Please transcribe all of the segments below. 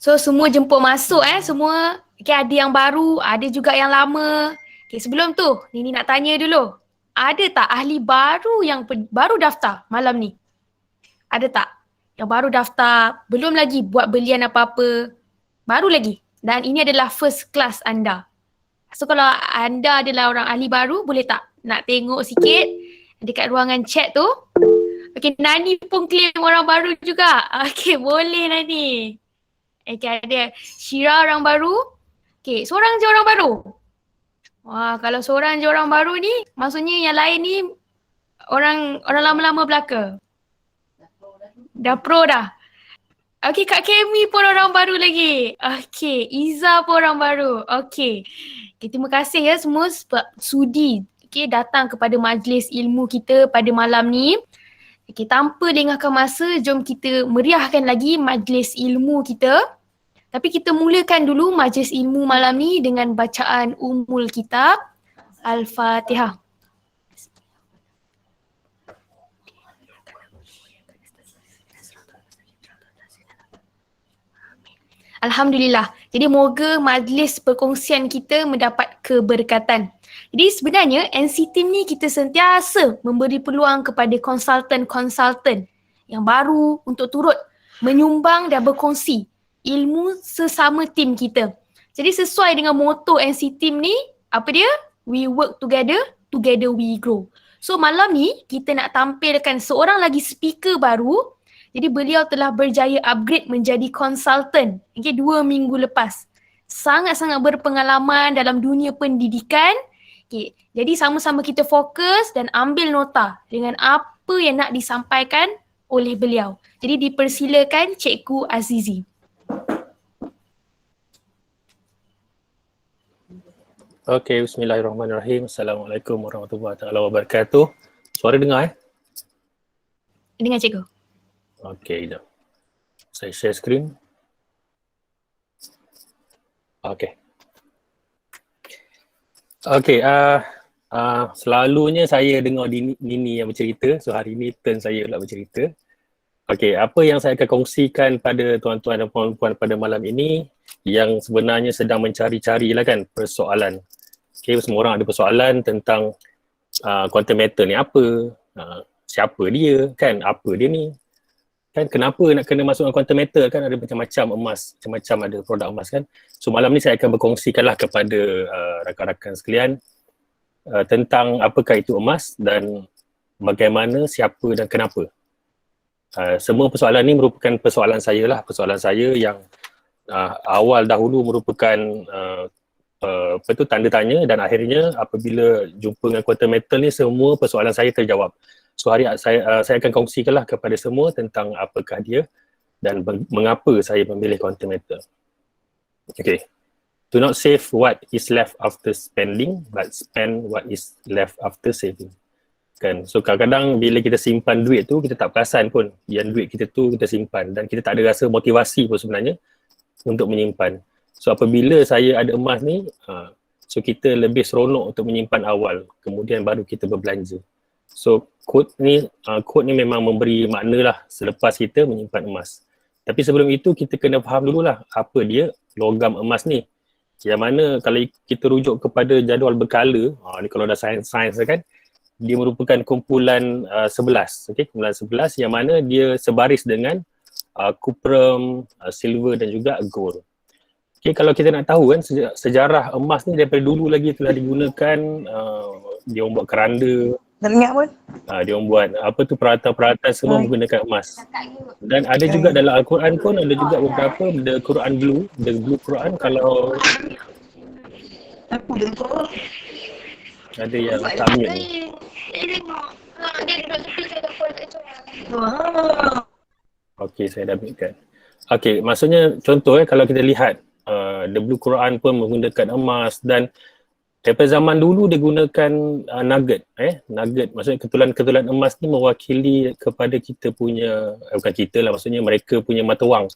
So semua jemput masuk semua. Okay, ada yang baru, ada juga yang lama. Okay, sebelum tu, Nini nak tanya dulu. Ada tak ahli baru yang baru daftar malam ni? Ada tak? Yang baru daftar, belum lagi buat belian apa-apa. Baru lagi. Dan ini adalah first class anda. So kalau anda adalah orang ahli baru, boleh tak nak tengok sikit dekat ruangan chat tu? Okay, Nani pun claim orang baru juga. Okay, boleh Nani. Okay, ada Syira orang baru. Okay, seorang je orang baru. Wah, kalau seorang je orang baru ni, maksudnya yang lain ni orang lama-lama belaka. Dah pro dah. Okay, Kak Kemi pun orang baru lagi. Okay, Iza pun orang baru. Okay, terima kasih ya semua sebab sudi datang kepada majlis ilmu kita pada malam ni. Okay, tanpa lengahkan masa, jom kita meriahkan lagi majlis ilmu kita. Tapi kita mulakan dulu majlis ilmu malam ni dengan bacaan Ummul Kitab Al-Fatihah. Alhamdulillah. Jadi moga majlis perkongsian kita mendapat keberkatan. Jadi sebenarnya NC Team ni kita sentiasa memberi peluang kepada konsultan-konsultan yang baru untuk turut menyumbang dan berkongsi ilmu sesama tim kita. Jadi sesuai dengan moto NC Team ni, apa dia? We work together, together we grow. So malam ni kita nak tampilkan seorang lagi speaker baru. Jadi beliau telah berjaya upgrade menjadi konsultan 2 minggu lepas. Sangat-sangat berpengalaman dalam dunia pendidikan. Okay. Jadi sama-sama kita fokus dan ambil nota dengan apa yang nak disampaikan oleh beliau. Jadi dipersilakan Cikgu Azizi. Okey, bismillahirrahmanirrahim. Assalamualaikum warahmatullahi wabarakatuh. Suara dengar Dengar Cikgu. Okey, jap. Saya share screen. Okey. Okey, selalunya saya dengar Nini yang bercerita. So hari ni turn saya pula bercerita. Okey, apa yang saya akan kongsikan pada tuan-tuan dan puan-puan pada malam ini yang sebenarnya sedang mencari-cari lah kan persoalan. Okey, semua orang ada persoalan tentang quantum matter ni apa, siapa dia kan, apa dia ni. Kan kenapa nak kena masukkan quantum matter kan, ada macam-macam emas, macam-macam ada produk emas kan. So malam ni saya akan berkongsikanlah kepada rakan-rakan sekalian tentang apakah itu emas dan bagaimana, siapa dan kenapa. Semua persoalan ni merupakan persoalan saya lah, persoalan saya yang awal dahulu merupakan tanda tanya dan akhirnya apabila jumpa dengan quantum matter ni semua persoalan saya terjawab. So hari saya akan kongsikanlah kepada semua tentang apakah dia dan mengapa saya memilih quantum matter. Okay. Do not save what is left after spending but spend what is left after saving. Kan? So kadang-kadang bila kita simpan duit tu kita tak perasan pun yang duit kita tu kita simpan dan kita tak ada rasa motivasi pun sebenarnya untuk menyimpan. So apabila saya ada emas ni, so kita lebih seronok untuk menyimpan awal kemudian baru kita berbelanja. So quote ni memang memberi makna lah selepas kita menyimpan emas. Tapi sebelum itu kita kena faham dululah apa dia logam emas ni. Yang mana kalau kita rujuk kepada jadual berkala, ni kalau dah sains-sains kan, dia merupakan kumpulan 11, okay? Kumpulan 11 yang mana dia sebaris dengan cuprum, silver dan juga gold. Okay, kalau kita nak tahu kan sejarah emas ni daripada dulu lagi telah digunakan, dia orang buat keranda. Tak ingat pun. Dia orang buat peralatan-peralatan semua menggunakan emas. Dan ada juga dalam Al-Quran pun ada juga beberapa the blue Quran kalau Aku dengar. ada yang tak mute ni. Okey, saya dah mute kan. Okey, maksudnya contoh kalau kita lihat the blue Quran pun menggunakan emas dan daripada zaman dulu dia gunakan nugget. Nugget maksudnya ketulan-ketulan emas ni mewakili kepada kita punya, bukan kita lah, maksudnya mereka punya mata wang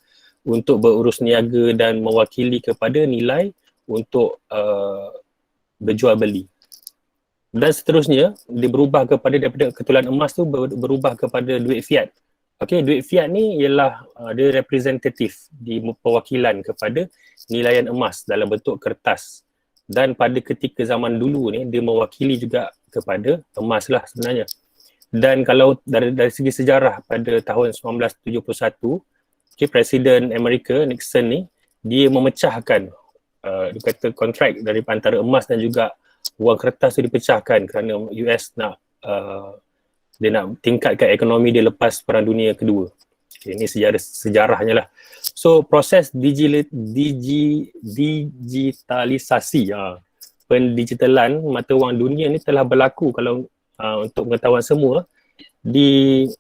untuk berurus niaga dan mewakili kepada nilai untuk berjual beli. Dan seterusnya dia berubah kepada daripada ketulan emas tu berubah kepada duit fiat Okey, duit fiat ni ialah dia representatif di perwakilan kepada nilaian emas dalam bentuk kertas. Dan pada ketika zaman dulu ni dia mewakili juga kepada emas lah sebenarnya. Dan kalau dari segi sejarah pada tahun 1971, Presiden Amerika Nixon ni dia memecahkan dia kata kontrak dari antara emas dan juga wang kertas tu dipecahkan kerana US nak dia nak tingkatkan ekonomi dia lepas Perang Dunia Kedua. Okay, ini sejarahnya lah. So proses digitalisasi, pendigitalan mata wang dunia ni telah berlaku kalau untuk pengetahuan semua di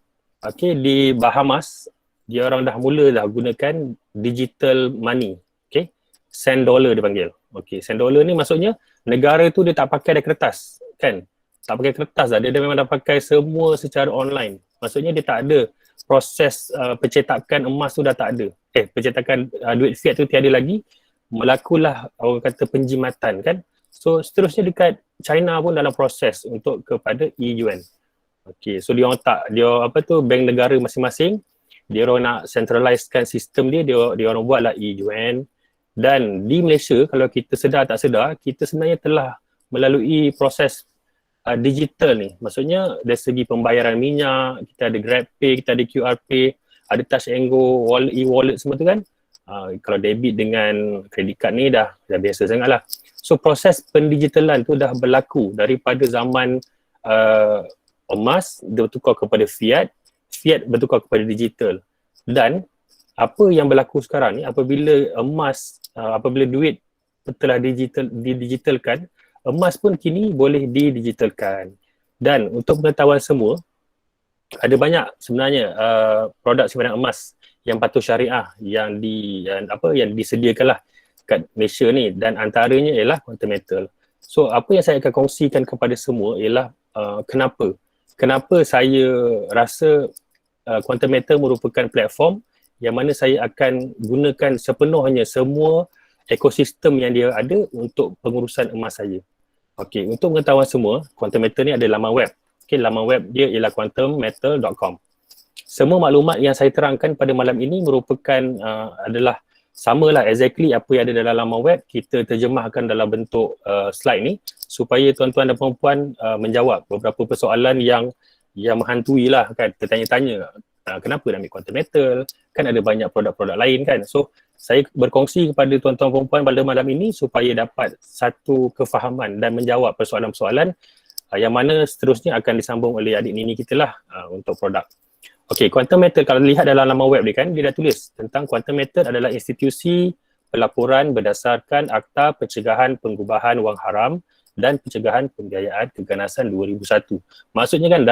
Bahamas dia orang dah mula gunakan digital money. Okay, cent dollar dia panggil. Okay, cent dollar ni maksudnya negara tu dia tak pakai dah kertas kan. Tak pakai kertas dah, dia memang dah pakai semua secara online. Maksudnya dia tak ada proses pencetakan emas tu dah tak ada. Pencetakan duit fiat tu tiada lagi. Melakulah orang kata penjimatan kan. So seterusnya dekat China pun dalam proses untuk kepada e-yuan. Okay, so dia bank negara masing-masing, dia orang nak centralizekan sistem dia orang buatlah e-yuan. Dan di Malaysia kalau kita sedar tak sedar, kita sebenarnya telah melalui proses digital ni. Maksudnya dari segi pembayaran minyak, kita ada GrabPay, kita ada QR Pay, ada Touch and Go, e-wallet semua tu kan. Kalau debit dengan kredit card ni dah biasa sangat lah. So proses pendigitalan tu dah berlaku daripada zaman emas bertukar kepada fiat bertukar kepada digital. Dan apa yang berlaku sekarang ni apabila apabila duit telah didigitalkan, emas pun kini boleh didigitalkan. Dan untuk pengetahuan semua, ada banyak sebenarnya produk simpanan emas yang patuh syariah yang disediakanlah kat Malaysia ni, dan antaranya ialah Quantum Metal. So apa yang saya akan kongsikan kepada semua ialah kenapa saya rasa Quantum Metal merupakan platform yang mana saya akan gunakan sepenuhnya semua ekosistem yang dia ada untuk pengurusan emas saya. Okey, untuk pengetahuan semua, Quantum Metal ni ada laman web. Okey, laman web dia ialah quantummetal.com. Semua maklumat yang saya terangkan pada malam ini merupakan adalah samalah exactly apa yang ada dalam laman web. Kita terjemahkan dalam bentuk slide ni supaya tuan-tuan dan puan-puan menjawab beberapa persoalan yang menghantui lah kan, tertanya-tanya. Kenapa nak ambil Quantum Metal? Kan ada banyak produk-produk lain kan. So saya berkongsi kepada tuan-tuan perempuan pada malam ini supaya dapat satu kefahaman dan menjawab persoalan-persoalan yang mana seterusnya akan disambung oleh adik Nini kita lah untuk produk. Okey, Quantum Metal kalau lihat dalam laman web dia kan, dia dah tulis tentang Quantum Metal adalah institusi pelaporan berdasarkan Akta Pencegahan Pengubahan Wang Haram dan Pencegahan Pembiayaan Keganasan 2001. Maksudnya kan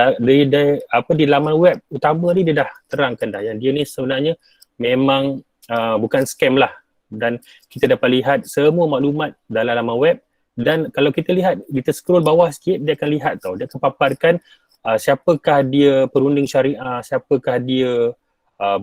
di laman web utama ni dia dah terangkan dah yang dia ni sebenarnya memang bukan scam lah, dan kita dapat lihat semua maklumat dalam laman web. Dan kalau kita lihat, kita scroll bawah sikit, dia akan lihat dia akan paparkan siapakah dia perunding syariah, siapakah dia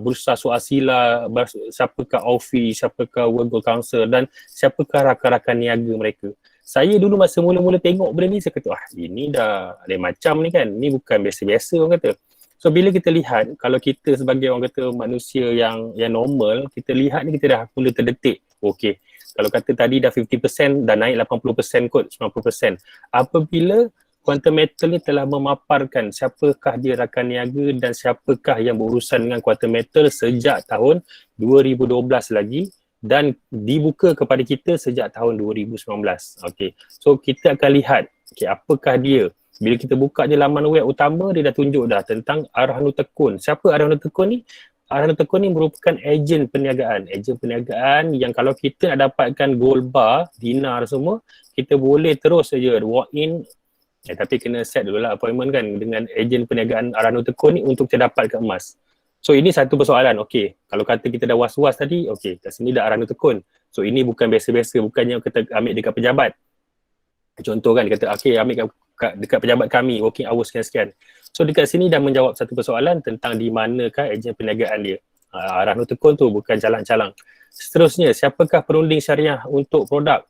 Bursa Suasila, siapakah Aufi, siapakah World Gold Council dan siapakah rakan-rakan niaga mereka. Saya dulu masa mula-mula tengok benda ni, saya kata ini dah lain macam ni kan, ni bukan biasa-biasa orang kata. So bila kita lihat, kalau kita sebagai orang kata manusia yang normal, kita lihat ni kita dah mula terdetik. Okey, kalau kata tadi dah 50%, dah naik 80% kot, 90%. Apabila Quantum Metal ni telah memaparkan siapakah dia rakan niaga dan siapakah yang berurusan dengan Quantum Metal sejak tahun 2012 lagi dan dibuka kepada kita sejak tahun 2019. Okey, so kita akan lihat apakah dia. Bila kita buka je laman web utama, dia dah tunjuk dah tentang Arhanud Tekun. Siapa Arhanud Tekun ni? Arhanud Tekun ni merupakan ejen perniagaan. Ejen perniagaan yang kalau kita nak dapatkan gold bar, dinar semua, kita boleh terus saja walk in. Tapi kena set dulu lah appointment kan dengan ejen perniagaan Arhanud Tekun ni untuk kita dapatkan emas. So ini satu persoalan. Okey, kalau kata kita dah was-was tadi, okey, kat sini dah Arhanud Tekun. So ini bukan biasa-biasa, bukannya kita ambil dekat pejabat. Contoh kan, dia kata okey ambil dekat pejabat kami, working hours sekian-sekian. So dekat sini dah menjawab satu persoalan tentang di manakah ejen perniagaan dia. Arhanud Tekun tu bukan calang-calang. Seterusnya, siapakah perunding syariah untuk produk?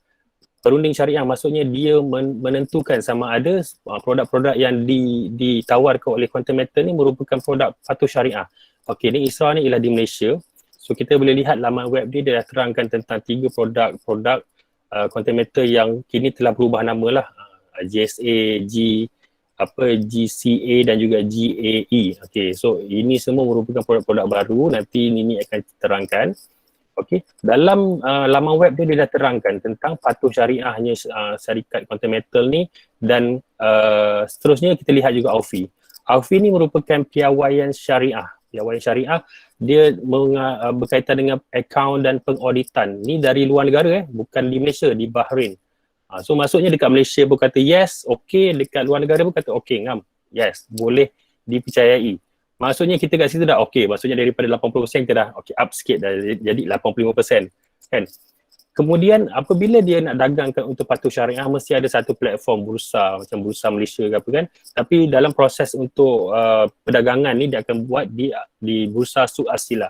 Perunding syariah maksudnya dia menentukan sama ada produk-produk yang ditawarkan oleh Quantum Metal ni merupakan produk patuh syariah. Okey, ni Isra ni ialah di Malaysia. So kita boleh lihat laman web dia dah terangkan tentang 3 produk content meter yang kini telah berubah nama lah. GSA, GCA dan juga GAE. Okey, so ini semua merupakan produk-produk baru, nanti Nini akan terangkan. Okey, dalam laman web dia dah terangkan tentang patuh syariahnya syarikat content metal ni dan seterusnya kita lihat juga AUFI. AUFI ni merupakan piawaian syariah. Piawaian syariah dia berkaitan dengan akaun dan pengauditan. Ni dari luar negara bukan di Malaysia, di Bahrain. So maksudnya dekat Malaysia pun kata yes, okey, dekat luar negara pun kata okey, ngam, yes, boleh dipercayai. Maksudnya kita kat situ dah okey, maksudnya daripada 80% kita dah okey, up sikit dah jadi 85% kan. Kemudian apabila dia nak dagangkan untuk patuh syariah, mesti ada satu platform bursa macam bursa Malaysia ke apa kan. Tapi dalam proses untuk perdagangan ni dia akan buat di bursa Suq Asila.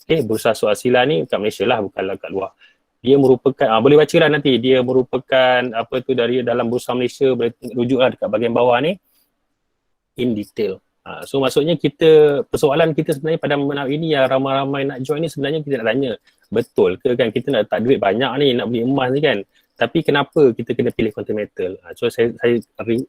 Okey, bursa Suq Asila ni kat Malaysia lah, bukanlah kat luar. Dia merupakan boleh baca lah nanti, dia merupakan apa tu dari dalam bursa Malaysia, boleh rujuklah dekat bahagian bawah ni in detail. So maksudnya persoalan kita sebenarnya pada menau ini yang ramai-ramai nak join ni, sebenarnya kita nak tanya, betul ke kan kita nak tak duit banyak ni nak beli emas ni kan, tapi kenapa kita kena pilih content metal? So saya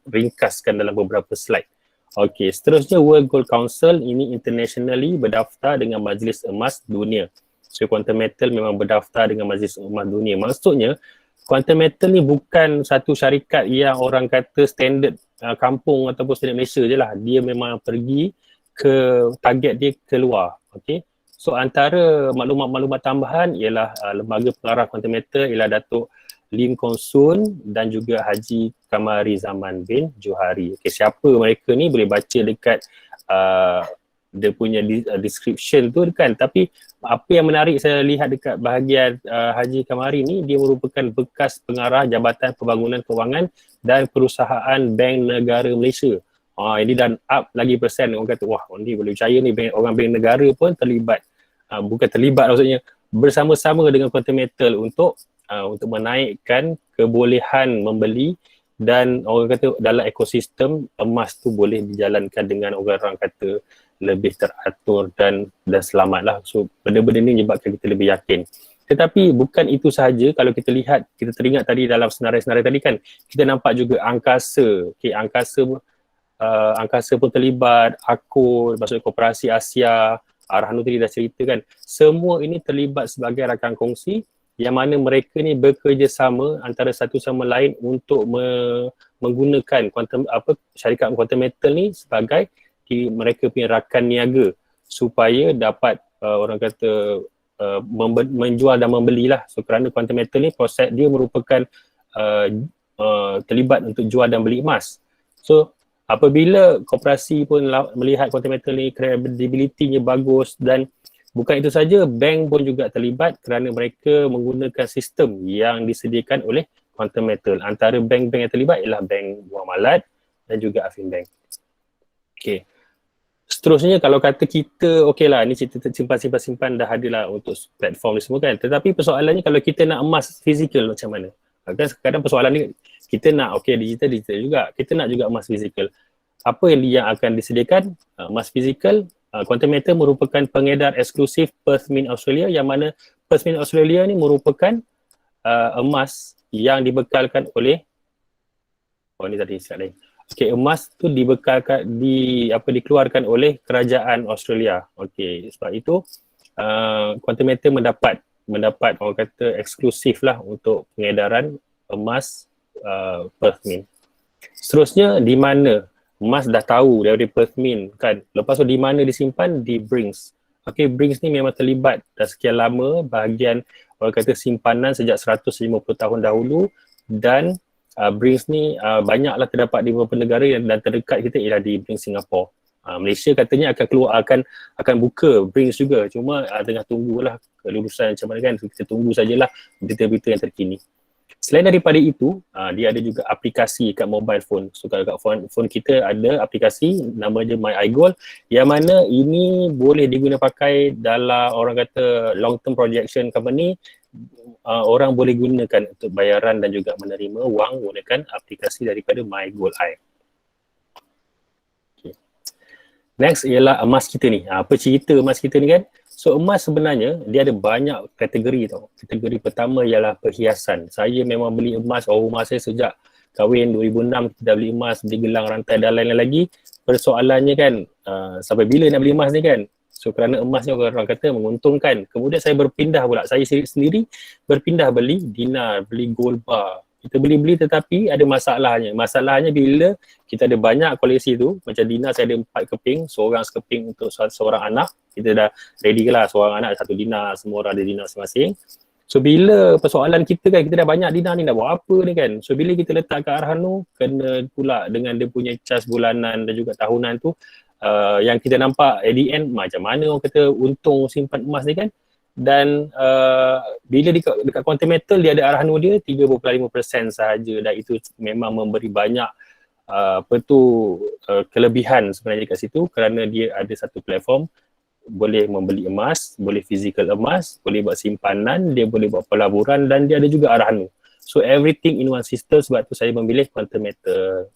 ringkaskan dalam beberapa slide. Okey, seterusnya World Gold Council ini internationally berdaftar dengan Majlis Emas Dunia. So Quantum Metal memang berdaftar dengan Majlis Emas Dunia. Maksudnya Quantum Metal ni bukan satu syarikat yang orang kata standard kampung ataupun standard Malaysia je lah. Dia memang pergi ke target dia keluar. Okay. So antara maklumat-maklumat tambahan ialah lembaga pengarah Quantum Metal ialah Datuk Lim Kong Sun dan juga Haji Kamari Zaman bin Johari. Okay, siapa mereka ni boleh baca dekat dia punya description tu kan. Tapi apa yang menarik saya lihat dekat bahagian Haji Kamari ni, dia merupakan bekas pengarah Jabatan Pembangunan Kewangan dan Perusahaan Bank Negara Malaysia. Ini dan up lagi persen, orang kata wah ni boleh percaya ni, orang bank negara pun terlibat. Bukan terlibat maksudnya, bersama-sama dengan Quantum Metal untuk menaikkan kebolehan membeli dan orang kata dalam ekosistem emas tu boleh dijalankan dengan orang kata lebih teratur dan selamat lah. So benda-benda ni menyebabkan kita lebih yakin. Tetapi bukan itu sahaja, kalau kita lihat, kita teringat tadi dalam senarai-senarai tadi kan, kita nampak juga angkasa. Okay, angkasa pun terlibat, AKUR, maksudnya Koperasi Asia, Rahnu tadi dah cerita kan. Semua ini terlibat sebagai rakan kongsi yang mana mereka ni bekerjasama antara satu sama lain untuk menggunakan syarikat Quantum Metal ni sebagai mereka punya rakan niaga supaya dapat orang kata menjual dan membelilah. So kerana Quantum Metal ni proses dia merupakan terlibat untuk jual dan beli emas. So apabila koperasi pun melihat Quantum Metal ni credibility-nya bagus, dan bukan itu saja, bank pun juga terlibat kerana mereka menggunakan sistem yang disediakan oleh Quantum Metal. Antara bank-bank yang terlibat ialah Bank Muamalat dan juga Affinbank. Okay. Seterusnya kalau kata kita, okey lah ni cerita simpan dah ada lah untuk platform ni semua kan. Tetapi persoalannya kalau kita nak emas fizikal macam mana? Kadang persoalan ni kita nak digital juga. Kita nak juga emas fizikal. Apa yang akan disediakan? Emas fizikal. Quantum Metal merupakan pengedar eksklusif Perth Mint Australia, yang mana Perth Mint Australia ni merupakan emas yang dibekalkan oleh ni tadi slide lain. Okey, emas tu dikeluarkan oleh kerajaan Australia. Okey, sebab itu Quantum Metal mendapat orang kata eksklusif lah untuk pengedaran emas Perth Mint. Seterusnya di mana emas dah tahu daripada Perth Mint kan. Lepas tu di mana disimpan? Di Brinks. Okey, Brinks ni memang terlibat dah sekian lama bahagian orang kata simpanan sejak 150 tahun dahulu, dan Brinks ni banyaklah terdapat di beberapa negara dan terdekat kita ialah di Brinks Singapore. Malaysia katanya akan buka Brinks juga, cuma tengah tunggulah kelulusan macam mana kan. Kita tunggu sajalah berita-berita yang terkini. Selain daripada itu, dia ada juga aplikasi kat mobile phone. So kalau kat phone kita ada aplikasi nama dia My iGold, yang mana ini boleh diguna pakai dalam orang kata long term projection company. Orang boleh gunakan untuk bayaran dan juga menerima wang menggunakan aplikasi daripada My Gold Eye. Okay. Next ialah emas kita ni. Apa cerita emas kita ni kan? So emas sebenarnya dia ada banyak kategori tau. Kategori pertama ialah perhiasan. Saya memang beli emas, rumah saya sejak kahwin 2006 kita dah beli emas, beli gelang, rantai dan lain-lain lagi. Persoalannya kan, sampai bila nak beli emas ni kan? So kerana emas ni orang kata menguntungkan. Kemudian saya berpindah pula, saya sendiri berpindah beli dinar, beli gold bar. Kita beli-beli tetapi ada masalahnya. Masalahnya bila kita ada banyak koleksi tu, macam dinar saya ada 4 keping, seorang sekeping untuk seorang anak. Kita dah ready lah, seorang anak 1 dinar, semua orang ada dinar masing-masing. So bila persoalan kita kan, kita dah banyak dinar ni, nak buat apa ni kan? So bila kita letak kat Arhanu, kena pula dengan dia punya cas bulanan dan juga tahunan tu, yang kita nampak at the end, macam mana orang kata untung simpan emas ni kan? Dan bila dekat Quantum Metal dia ada Arhanu dia 3.5% sahaja, dan itu memang memberi banyak kelebihan sebenarnya kat situ, kerana dia ada satu platform, boleh membeli emas, boleh physical emas, boleh buat simpanan, dia boleh buat pelaburan dan dia ada juga Arhanu. So everything in one system, sebab tu saya memilih Quantum Metal.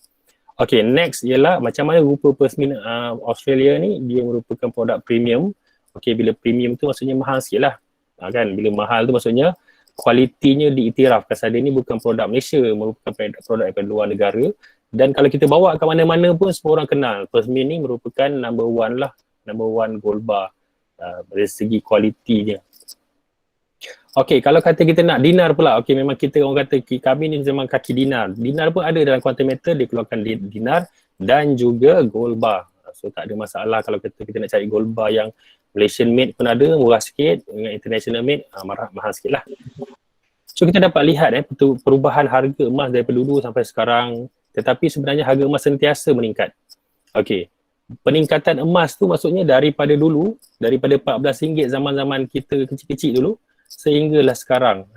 Okay, next ialah macam mana rupa Persmin Australia ni, dia merupakan produk premium. Okay, bila premium tu maksudnya mahal sikit lah. Kan, bila mahal tu maksudnya kualitinya diiktiraf. Pasal dia ni bukan produk Malaysia, merupakan produk daripada luar negara. Dan kalau kita bawa ke mana-mana pun semua orang kenal. Persmin ni merupakan number one gold bar dari segi kualitinya. Okay, kalau kata kita nak dinar pula, okay, memang kita orang kata kami ni memang kaki dinar. Dinar pun ada dalam Quantum Metal, dia keluarkan dinar dan juga gold bar. So tak ada masalah kalau kita nak cari gold bar yang Malaysian made pun ada, murah sikit, dengan international made, mahal sikit lah. So kita dapat lihat perubahan harga emas daripada dulu sampai sekarang, tetapi sebenarnya harga emas sentiasa meningkat. Okay, peningkatan emas tu maksudnya daripada dulu, daripada RM14 zaman-zaman kita kecil-kecil dulu, sehinggalah sekarang.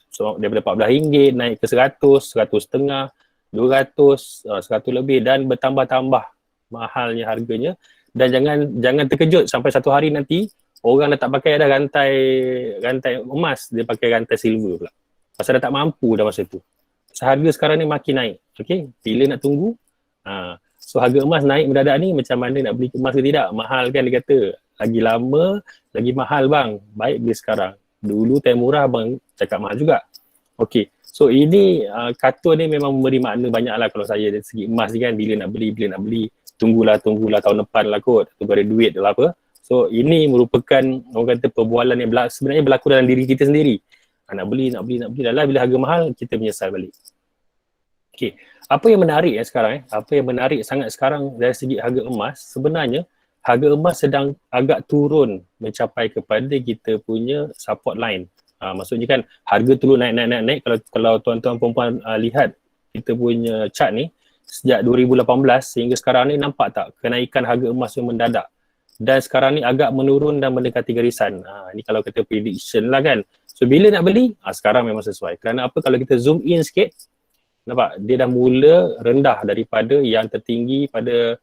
So daripada RM14 naik ke 100, 100.5, 200, 100 lebih dan bertambah-tambah mahalnya harganya. Dan jangan terkejut sampai satu hari nanti orang dah tak pakai dah rantai emas, dia pakai rantai silver pula. Pasal dah tak mampu dah masa tu. Harga sekarang ni makin naik. Okay, bila nak tunggu? So harga emas naik mendadak ni, macam mana nak beli emas ke tidak? Mahal kan dia kata. Lagi lama, lagi mahal bang. Baik beli sekarang. Dulu time murah bang cakap mahal juga. Okay, so ini kartun ni memang memberi makna banyak lah kalau saya dari segi emas ni kan. Bila nak beli. Tunggulah tahun depan lah kot. Tunggu ada duit lah apa. So ini merupakan orang kata perbualan yang sebenarnya berlaku dalam diri kita sendiri. Nak beli. Dah bila harga mahal, kita menyesal balik. Okay, apa yang menarik sekarang apa yang menarik sangat sekarang dari segi harga emas, sebenarnya harga emas sedang agak turun mencapai kepada kita punya support line. Maksudnya kan harga turun naik. Kalau tuan-tuan perempuan lihat kita punya chart ni, sejak 2018 sehingga sekarang ni, nampak tak kenaikan harga emas yang mendadak. Dan sekarang ni agak menurun dan mendekati garisan. Ni kalau kita prediction lah kan. So bila nak beli, sekarang memang sesuai. Kerana apa, kalau kita zoom in sikit, nampak dia dah mula rendah daripada yang tertinggi pada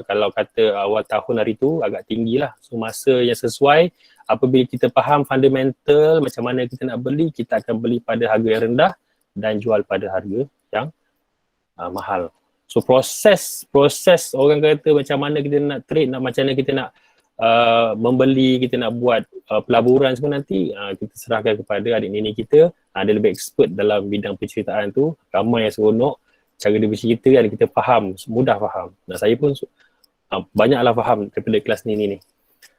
kalau kata awal tahun hari tu agak tinggi lah. So masa yang sesuai, apabila kita faham fundamental macam mana kita nak beli, kita akan beli pada harga yang rendah dan jual pada harga yang mahal. So proses orang kata macam mana kita nak trade, macam mana kita nak membeli, kita nak buat pelaburan semua nanti, kita serahkan kepada adik nenek kita. Dia lebih expert dalam bidang penceritaan tu, ramai yang seronok cara dia bercerita kan, kita faham, mudah faham. Dan saya pun banyaklah faham daripada kelas ni.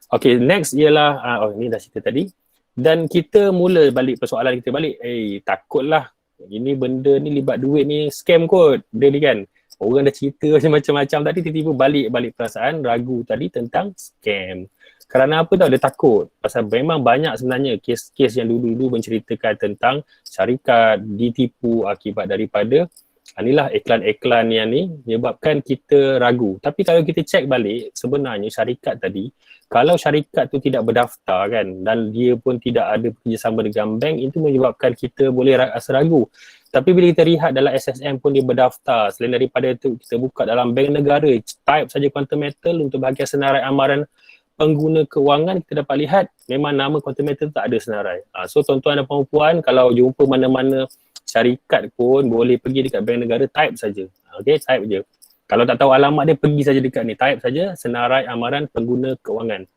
Okay, next ialah ni dah cerita tadi. Dan kita mula balik persoalan kita balik, takutlah ini benda ni libat duit ni, scam kot dia ni kan. Orang dah cerita macam-macam tadi, tiba-tiba balik perasaan ragu tadi tentang scam. Kerana apa tau, dia takut. Pasal memang banyak sebenarnya kes-kes yang dulu-dulu menceritakan tentang syarikat ditipu akibat daripada inilah iklan-iklan yang ni menyebabkan kita ragu. Tapi kalau kita cek balik, sebenarnya syarikat tadi, kalau syarikat tu tidak berdaftar kan, dan dia pun tidak ada kerjasama dengan bank, itu menyebabkan kita boleh rasa ragu. Tapi bila kita lihat dalam SSM pun dia berdaftar. Selain daripada itu, kita buka dalam bank negara, type saja Quantum Metal untuk bahagian senarai amaran pengguna kewangan, kita dapat lihat memang nama Quantum Metal tak ada senarai. So tuan-tuan dan puan-puan, kalau jumpa mana-mana syarikat pun boleh pergi dekat bank negara, type saja. Okay, type je. Kalau tak tahu alamat dia, pergi saja dekat ni, type saja Senarai Amaran Pengguna Kewangan.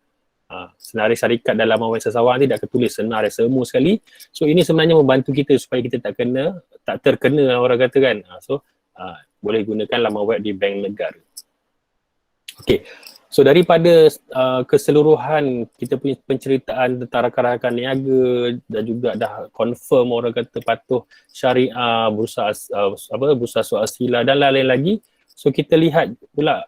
Senarai syarikat dalam laman web Sesawang ni dah ketulis senarai semua sekali. So ini sebenarnya membantu kita supaya kita tak terkena orang kata kan. Boleh gunakan laman web di Bank Negara. Okey. So daripada keseluruhan kita punya penceritaan tentang rakan-rakan niaga dan juga dah confirm orang kata patuh syariah, bursa swasila dan lain-lain lagi. So kita lihat pula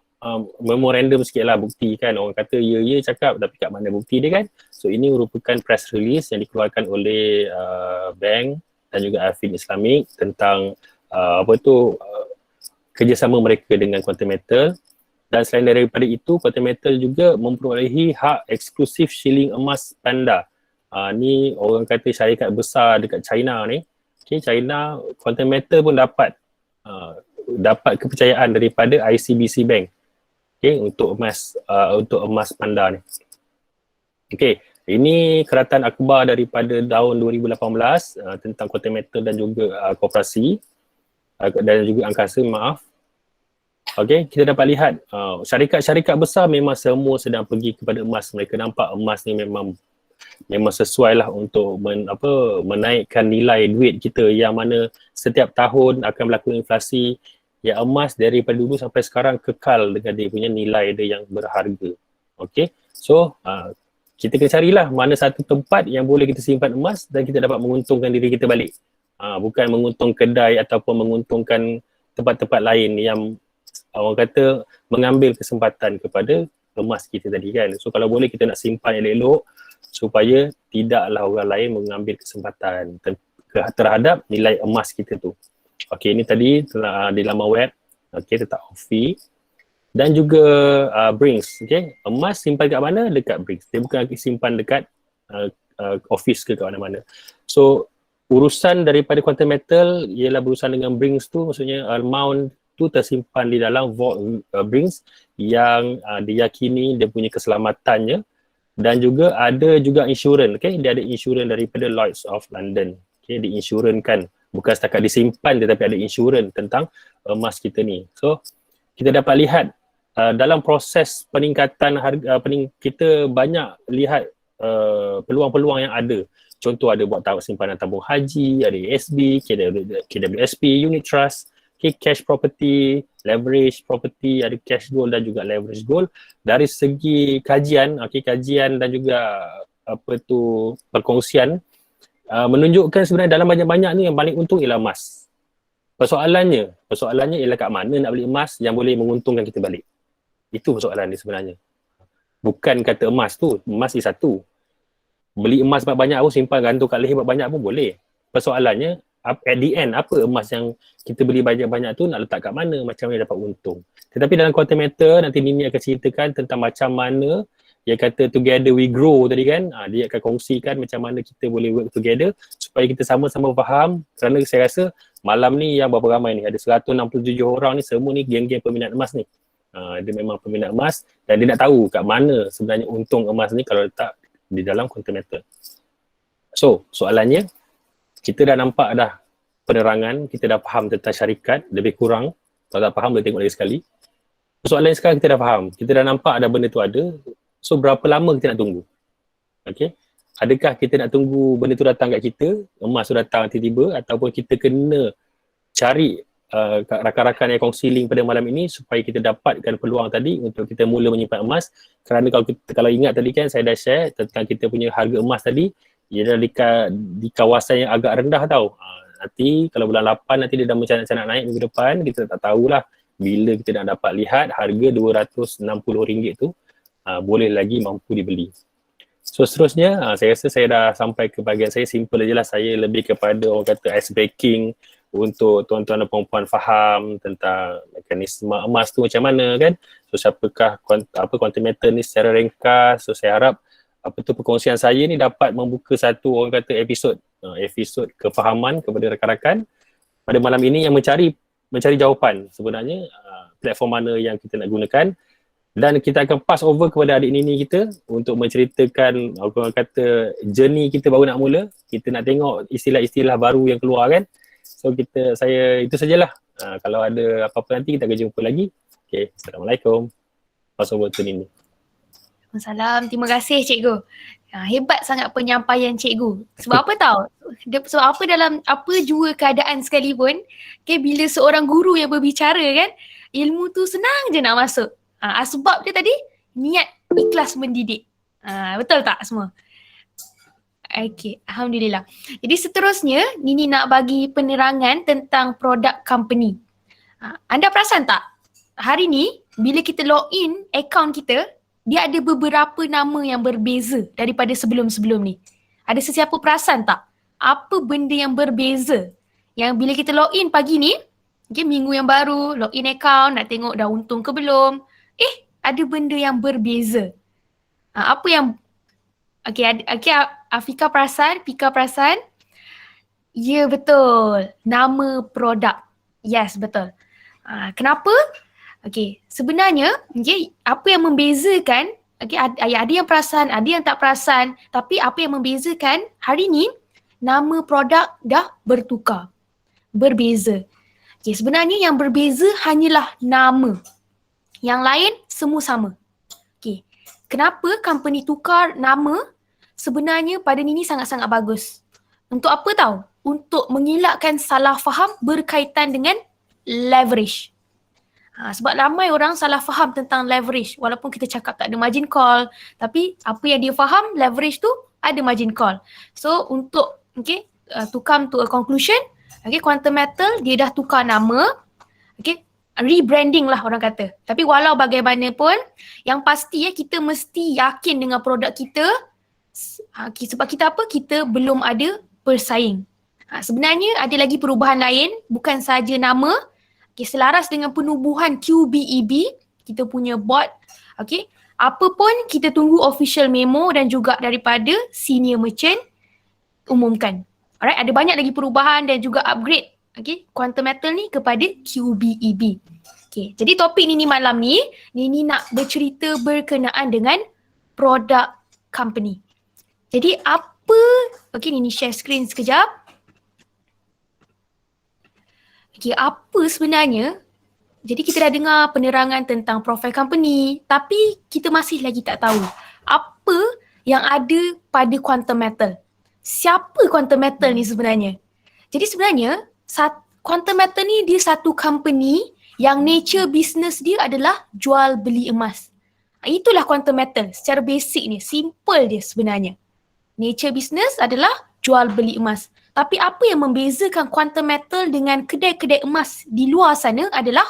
memorandum sikit lah bukti kan. Orang kata ya cakap tapi kat mana bukti dia kan. So ini merupakan press release yang dikeluarkan oleh bank dan juga Affin Islamic tentang kerjasama mereka dengan Quantum Metal. Dan selain daripada itu, Quantum Metal juga memperolehi hak eksklusif shilling emas Panda. Ni orang kata syarikat besar dekat China ni. Okay, China, Quantum Metal pun dapat kepercayaan daripada ICBC Bank. Okay, untuk emas Panda ni. Okay, ini keratan akhbar daripada tahun 2018 tentang Quantum Metal dan juga koperasi dan juga angkasa, maaf. Okay, kita dapat lihat syarikat-syarikat besar memang semua sedang pergi kepada emas. Mereka nampak emas ni memang sesuai lah untuk menaikkan nilai duit kita, yang mana setiap tahun akan berlaku inflasi. Ya, emas daripada dulu sampai sekarang kekal dengan dia punya nilai dia yang berharga. Okay, so kita kena carilah mana satu tempat yang boleh kita simpan emas dan kita dapat menguntungkan diri kita balik. Bukan menguntung kedai ataupun menguntungkan tempat-tempat lain yang orang kata mengambil kesempatan kepada emas kita tadi kan. So kalau boleh kita nak simpan elok-elok supaya tidaklah orang lain mengambil kesempatan terhadap nilai emas kita tu. Okey, ini tadi di laman web, okey, tentang OFI dan juga Brinks. Okey, emas simpan kat mana? Dekat Brinks. Dia bukan simpan dekat office ke mana-mana. So urusan daripada Quantum Metal ialah berurusan dengan Brinks tu, maksudnya amount tu tersimpan di dalam vault Brinks yang diyakini dia punya keselamatannya, dan juga ada juga insurans. Okay, dia ada insurans daripada Lloyd's of London. Okay, diinsurankan, bukan setakat disimpan tetapi ada insurans tentang emas kita ni. So kita dapat lihat dalam proses peningkatan harga, kita banyak lihat peluang-peluang yang ada. Contoh ada buat simpanan tabung haji, ada ASB, KWSP, unit trust, cash property, leverage property, ada cash gold dan juga leverage gold. Dari segi kajian, kajian dan juga perkongsian menunjukkan sebenarnya dalam banyak-banyak ni yang paling untung ialah emas. Persoalannya ialah kat mana nak beli emas yang boleh menguntungkan kita balik. Itu persoalan dia sebenarnya. Bukan kata emas tu, emas is satu. Beli emas banyak pun, simpan gantung kat leher banyak pun boleh. Persoalannya at the end, apa emas yang kita beli banyak-banyak tu nak letak kat mana, macam mana dapat untung. Tetapi dalam Quantum Metal nanti Nini akan ceritakan tentang macam mana dia kata together we grow tadi kan. Dia akan kongsikan macam mana kita boleh work together supaya kita sama-sama faham, kerana saya rasa malam ni yang berapa ramai ni, ada 167 orang ni, semua ni geng-geng peminat emas ni. Dia memang peminat emas dan dia nak tahu kat mana sebenarnya untung emas ni kalau letak di dalam Quantum Metal. So soalannya, kita dah nampak dah penerangan, kita dah faham tentang syarikat lebih kurang. Kalau tak faham boleh tengok lagi sekali. Soalan sekarang kita dah faham, kita dah nampak ada benda tu ada. So berapa lama kita nak tunggu? Okay, adakah kita nak tunggu benda tu datang kat kita, emas tu datang tiba-tiba, ataupun kita kena cari rakan-rakan yang kongsi link pada malam ini supaya kita dapatkan peluang tadi untuk kita mula menyimpan emas. Kerana kalau ingat tadi kan saya dah share tentang kita punya harga emas tadi, ia di kawasan yang agak rendah tau. Nanti kalau bulan 8 nanti dia dah macam-macam naik minggu depan, kita tak tahulah bila kita nak dapat lihat harga RM260 tu boleh lagi mampu dibeli. So seterusnya, saya rasa saya dah sampai ke bahagian saya, simple je lah. Saya lebih kepada orang kata ice breaking untuk tuan-tuan dan puan-puan faham tentang mekanisme emas tu macam mana kan. So siapakah Quantum Metal ni secara ringkas. So saya harap perkongsian saya ni dapat membuka satu orang kata episod kefahaman kepada rakan-rakan pada malam ini yang mencari jawapan sebenarnya platform mana yang kita nak gunakan. Dan kita akan pass over kepada adik Nini kita untuk menceritakan orang kata journey kita baru nak mula. Kita nak tengok istilah-istilah baru yang keluar kan. So saya itu sajalah. Kalau ada apa-apa nanti kita akan jumpa lagi. Okay, Assalamualaikum. Wassalamualaikum Nini. Salam, terima kasih cikgu. Hebat sangat penyampaian cikgu. Sebab apa tahu? Sebab apa dalam apa jua keadaan sekalipun, bila seorang guru yang berbicara kan, ilmu tu senang je nak masuk. Sebab dia tadi niat ikhlas mendidik. Betul tak semua? Okay, Alhamdulillah. Jadi seterusnya, Nini nak bagi penerangan tentang produk company. Anda perasan tak? Hari ni, bila kita login account kita, dia ada beberapa nama yang berbeza daripada sebelum-sebelum ni. Ada sesiapa perasan tak? Apa benda yang berbeza? Yang bila kita login pagi ni, minggu yang baru, login account, nak tengok dah untung ke belum. Ada benda yang berbeza. Apa yang Afika perasan, Pika perasan? Ya, betul. Nama produk. Yes, betul. Kenapa? Sebenarnya apa yang membezakan, ada yang perasan, ada yang tak perasan, tapi apa yang membezakan hari ni nama produk dah bertukar. Berbeza. Sebenarnya yang berbeza hanyalah nama. Yang lain semua sama. Kenapa company tukar nama? Sebenarnya pada Nini sangat-sangat bagus. Untuk apa tahu? Untuk mengelakkan salah faham berkaitan dengan leverage. Sebab ramai orang salah faham tentang leverage. Walaupun kita cakap tak ada margin call, tapi apa yang dia faham, leverage tu ada margin call. So untuk to come to a conclusion, Quantum Metal dia dah tukar nama. Rebranding lah orang kata. Tapi walau bagaimanapun, yang pasti kita mesti yakin dengan produk kita. Sebab kita apa? Kita belum ada bersaing. Sebenarnya ada lagi perubahan lain, bukan saja nama. Selaras dengan penubuhan QBEB, kita punya board. Apa pun kita tunggu official memo dan juga daripada senior merchant umumkan. Alright, ada banyak lagi perubahan dan juga upgrade Quantum Metal ni kepada QBEB. Jadi topik Nini malam ni, Nini nak bercerita berkenaan dengan produk company. Jadi apa, Nini share screen sekejap. Apa sebenarnya, jadi kita dah dengar penerangan tentang profil company, tapi kita masih lagi tak tahu apa yang ada pada Quantum Metal. Siapa Quantum Metal ni sebenarnya? Jadi sebenarnya, Quantum Metal ni dia satu company yang nature business dia adalah jual beli emas. Itulah Quantum Metal secara basic ni, simple dia sebenarnya. Nature business adalah jual beli emas. Tapi apa yang membezakan Quantum Metal dengan kedai-kedai emas di luar sana adalah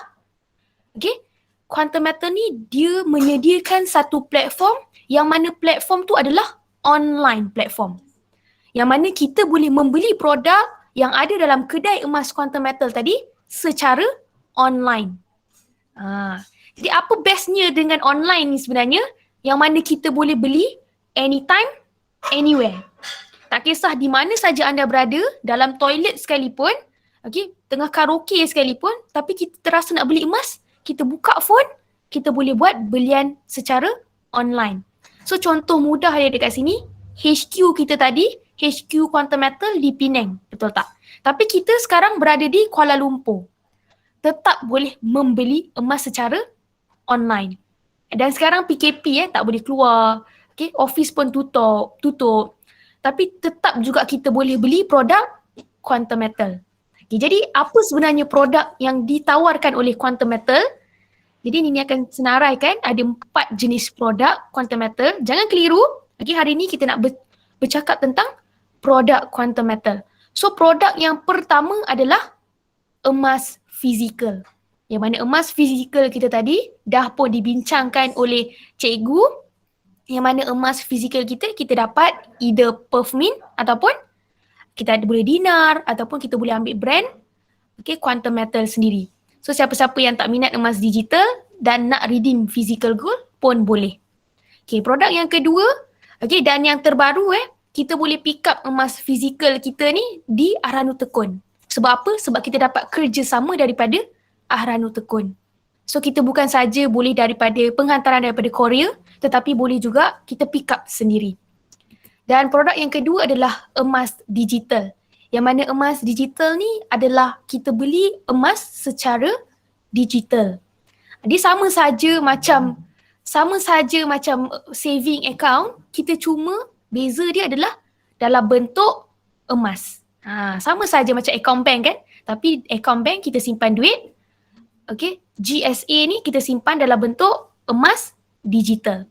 Quantum Metal ni dia menyediakan satu platform yang mana platform tu adalah online platform. Yang mana kita boleh membeli produk yang ada dalam kedai emas Quantum Metal tadi secara online. Jadi apa bestnya dengan online ni sebenarnya? Yang mana kita boleh beli anytime, anywhere. Tak kisah di mana saja anda berada, dalam toilet sekalipun, tengah karaoke sekalipun, tapi kita terasa nak beli emas, kita buka phone, kita boleh buat belian secara online. So contoh mudah dia dekat sini, HQ kita tadi, HQ Quantum Metal di Penang, betul tak? Tapi kita sekarang berada di Kuala Lumpur. Tetap boleh membeli emas secara online. Dan sekarang PKP tak boleh keluar, office pun tutup. Tapi tetap juga kita boleh beli produk Quantum Metal. Jadi apa sebenarnya produk yang ditawarkan oleh Quantum Metal? Jadi Nini akan senaraikan ada 4 jenis produk Quantum Metal. Jangan keliru, hari ni kita nak bercakap tentang produk Quantum Metal. So produk yang pertama adalah emas fizikal. Yang mana emas fizikal kita tadi dah pun dibincangkan oleh cikgu. Yang mana emas fizikal kita dapat either Perth Mint ataupun kita boleh dinar ataupun kita boleh ambil brand Quantum Metal sendiri. So siapa-siapa yang tak minat emas digital dan nak redeem physical gold pun boleh. Produk yang kedua dan yang terbaru kita boleh pick up emas fizikal kita ni di Ahranu Tekun. Sebab apa? Sebab kita dapat kerjasama daripada Ahranu Tekun. So kita bukan saja boleh daripada penghantaran daripada Korea, tetapi boleh juga kita pick up sendiri. Dan produk yang kedua adalah emas digital. Yang mana emas digital ni adalah kita beli emas secara digital. Dia sama saja macam saving account, kita cuma beza dia adalah dalam bentuk emas. Sama saja macam account bank kan, tapi account bank kita simpan duit. Okay, GSA ni kita simpan dalam bentuk emas digital.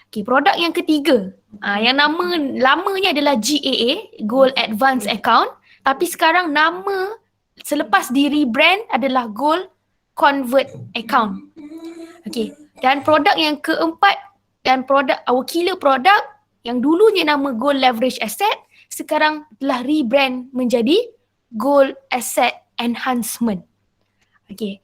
Okay, produk yang ketiga, yang lamanya adalah GAA, Gold Advance Account, tapi sekarang nama selepas di rebrand adalah Gold Convert Account. Okay, dan produk yang keempat dan our killer produk yang dulunya nama Gold Leverage Asset sekarang telah rebrand menjadi Gold Asset Enhancement. Okay,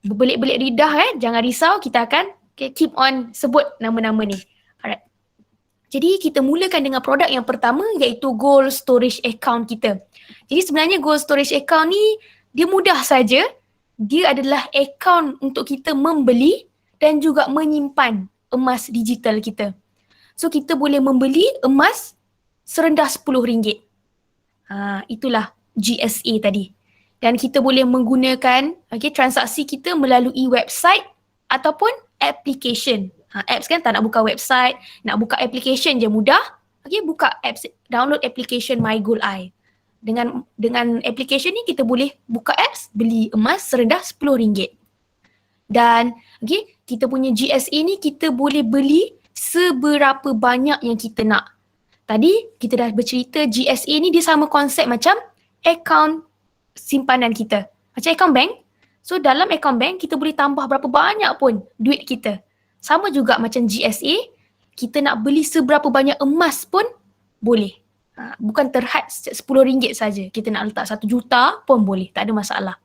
berbelit-belit lidah jangan risau, kita akan keep on sebut nama-nama ni. Alright. Jadi kita mulakan dengan produk yang pertama iaitu Gold Storage Account kita. Jadi sebenarnya Gold Storage Account ni dia mudah saja. Dia adalah account untuk kita membeli dan juga menyimpan emas digital kita. So kita boleh membeli emas serendah RM10. Itulah GSA tadi. Dan kita boleh menggunakan transaksi kita melalui website ataupun application. Apps kan tak nak buka website, nak buka application je mudah. Buka apps, download application My Gold Eye. Dengan application ni kita boleh buka apps, beli emas serendah RM10. Dan kita punya GSA ni kita boleh beli seberapa banyak yang kita nak. Tadi kita dah bercerita GSA ni dia sama konsep macam akaun simpanan kita. Macam akaun bank. So dalam akaun bank kita boleh tambah berapa banyak pun duit kita. Sama juga macam GSA, kita nak beli seberapa banyak emas pun boleh. Bukan terhad RM10 saja. Kita nak letak 1 juta pun boleh, tak ada masalah.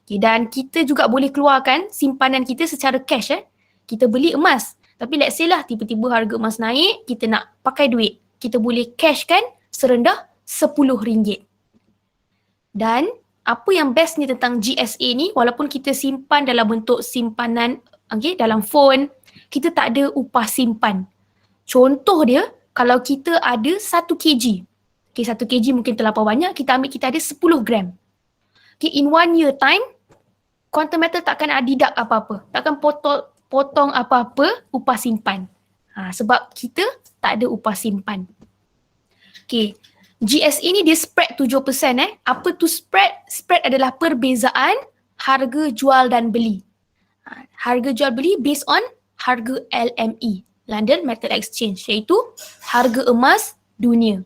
Dan kita juga boleh keluarkan simpanan kita secara cash. Kita beli emas. Tapi let's say lah tiba-tiba harga emas naik, kita nak pakai duit. Kita boleh cashkan serendah RM10. Dan apa yang best ni tentang GSA ni, walaupun kita simpan dalam bentuk simpanan dalam phone, kita tak ada upah simpan. Contoh dia, kalau kita ada 1 kg. 1 kg mungkin terlampau banyak, kita ada 10 gram. In 1 year time, Quantum Metal takkan ada deduct apa-apa. Takkan potong apa-apa upah simpan. Sebab kita tak ada upah simpan. GSA ni dia spread 7%. Apa tu spread? Spread adalah perbezaan harga jual dan beli. Harga jual beli based on harga LME, London Metal Exchange, iaitu harga emas dunia.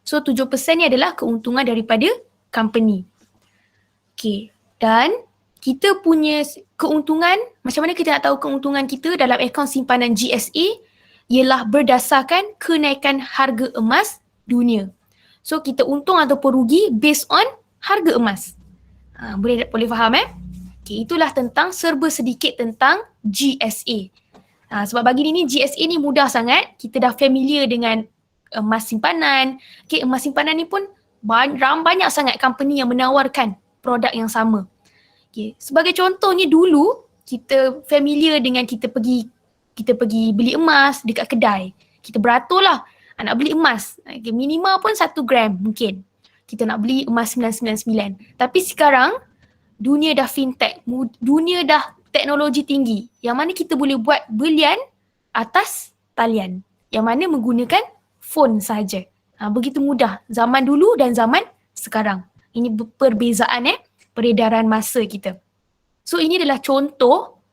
So 7% ni adalah keuntungan daripada company. Dan kita punya keuntungan, macam mana kita nak tahu keuntungan kita dalam akaun simpanan GSA ialah berdasarkan kenaikan harga emas dunia. So kita untung ataupun rugi based on harga emas. Boleh faham itulah tentang serba sedikit tentang GSA. Sebab bagi ni GSA ni mudah sangat. Kita dah familiar dengan emas simpanan. Emas simpanan ni pun banyak sangat company yang menawarkan produk yang sama. Sebagai contohnya dulu kita familiar dengan kita pergi beli emas dekat kedai. Kita beratur lah nak beli emas. Minimal pun 1 gram mungkin. Kita nak beli emas 999. Tapi sekarang dunia dah fintech, dunia dah teknologi tinggi. Yang mana kita boleh buat belian atas talian. Yang mana menggunakan phone saja. Begitu mudah zaman dulu dan zaman sekarang. Ini perbezaan peredaran masa kita. So ini adalah contoh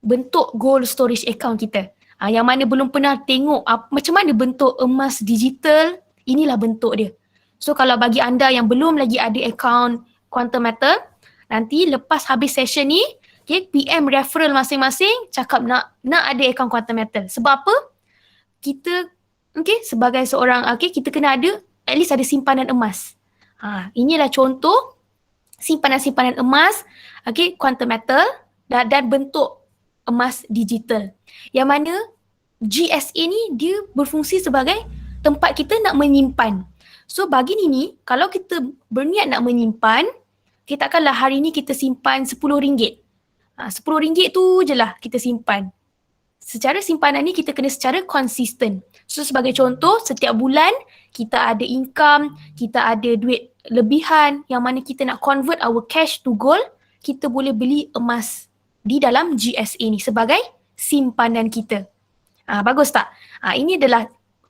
bentuk gold storage account kita. Yang mana belum pernah tengok macam mana bentuk emas digital, inilah bentuk dia. So kalau bagi anda yang belum lagi ada account Quantum Metal, nanti lepas habis session ni, PM referral masing-masing cakap nak ada account Quantum Metal. Sebab apa? Kita sebagai seorang kita kena ada at least ada simpanan emas. Inilah contoh simpanan-simpanan emas Quantum Metal dan bentuk emas digital. Yang mana GSA ni dia berfungsi sebagai tempat kita nak menyimpan. So bagi ni kalau kita berniat nak menyimpan, kita takkanlah hari ni kita simpan RM10. RM10 tu je lah kita simpan. Secara simpanan ni kita kena secara konsisten. So sebagai contoh, setiap bulan kita ada income, kita ada duit lebihan yang mana kita nak convert our cash to gold, kita boleh beli emas di dalam GSA ni sebagai simpanan kita. Bagus tak? Ini adalah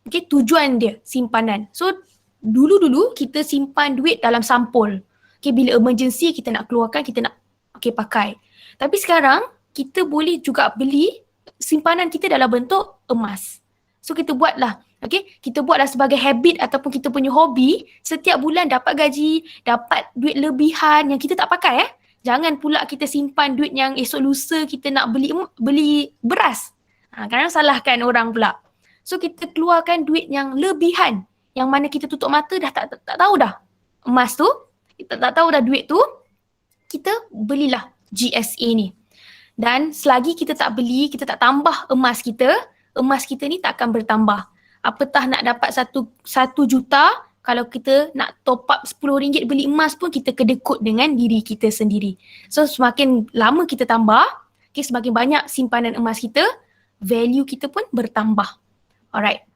tujuan dia, simpanan. So dulu-dulu kita simpan duit dalam sampul. Bila emergency kita nak keluarkan, kita nak pakai. Tapi sekarang kita boleh juga beli simpanan kita dalam bentuk emas. So kita buatlah sebagai habit ataupun kita punya hobi, setiap bulan dapat gaji, dapat duit lebihan yang kita tak pakai. Jangan pula kita simpan duit yang esok lusa kita nak beli beras. Kadang salahkan orang pula. So kita keluarkan duit yang lebihan, yang mana kita tutup mata dah tak tahu dah emas tu, kita tak tahu dah duit tu, kita belilah GSA ni. Dan selagi kita tak beli, kita tak tambah emas kita ni tak akan bertambah. Apatah nak dapat 1 juta, kalau kita nak top up RM10 beli emas pun kita kedekut dengan diri kita sendiri. So semakin lama kita tambah, semakin banyak simpanan emas kita, value kita pun bertambah. Alright.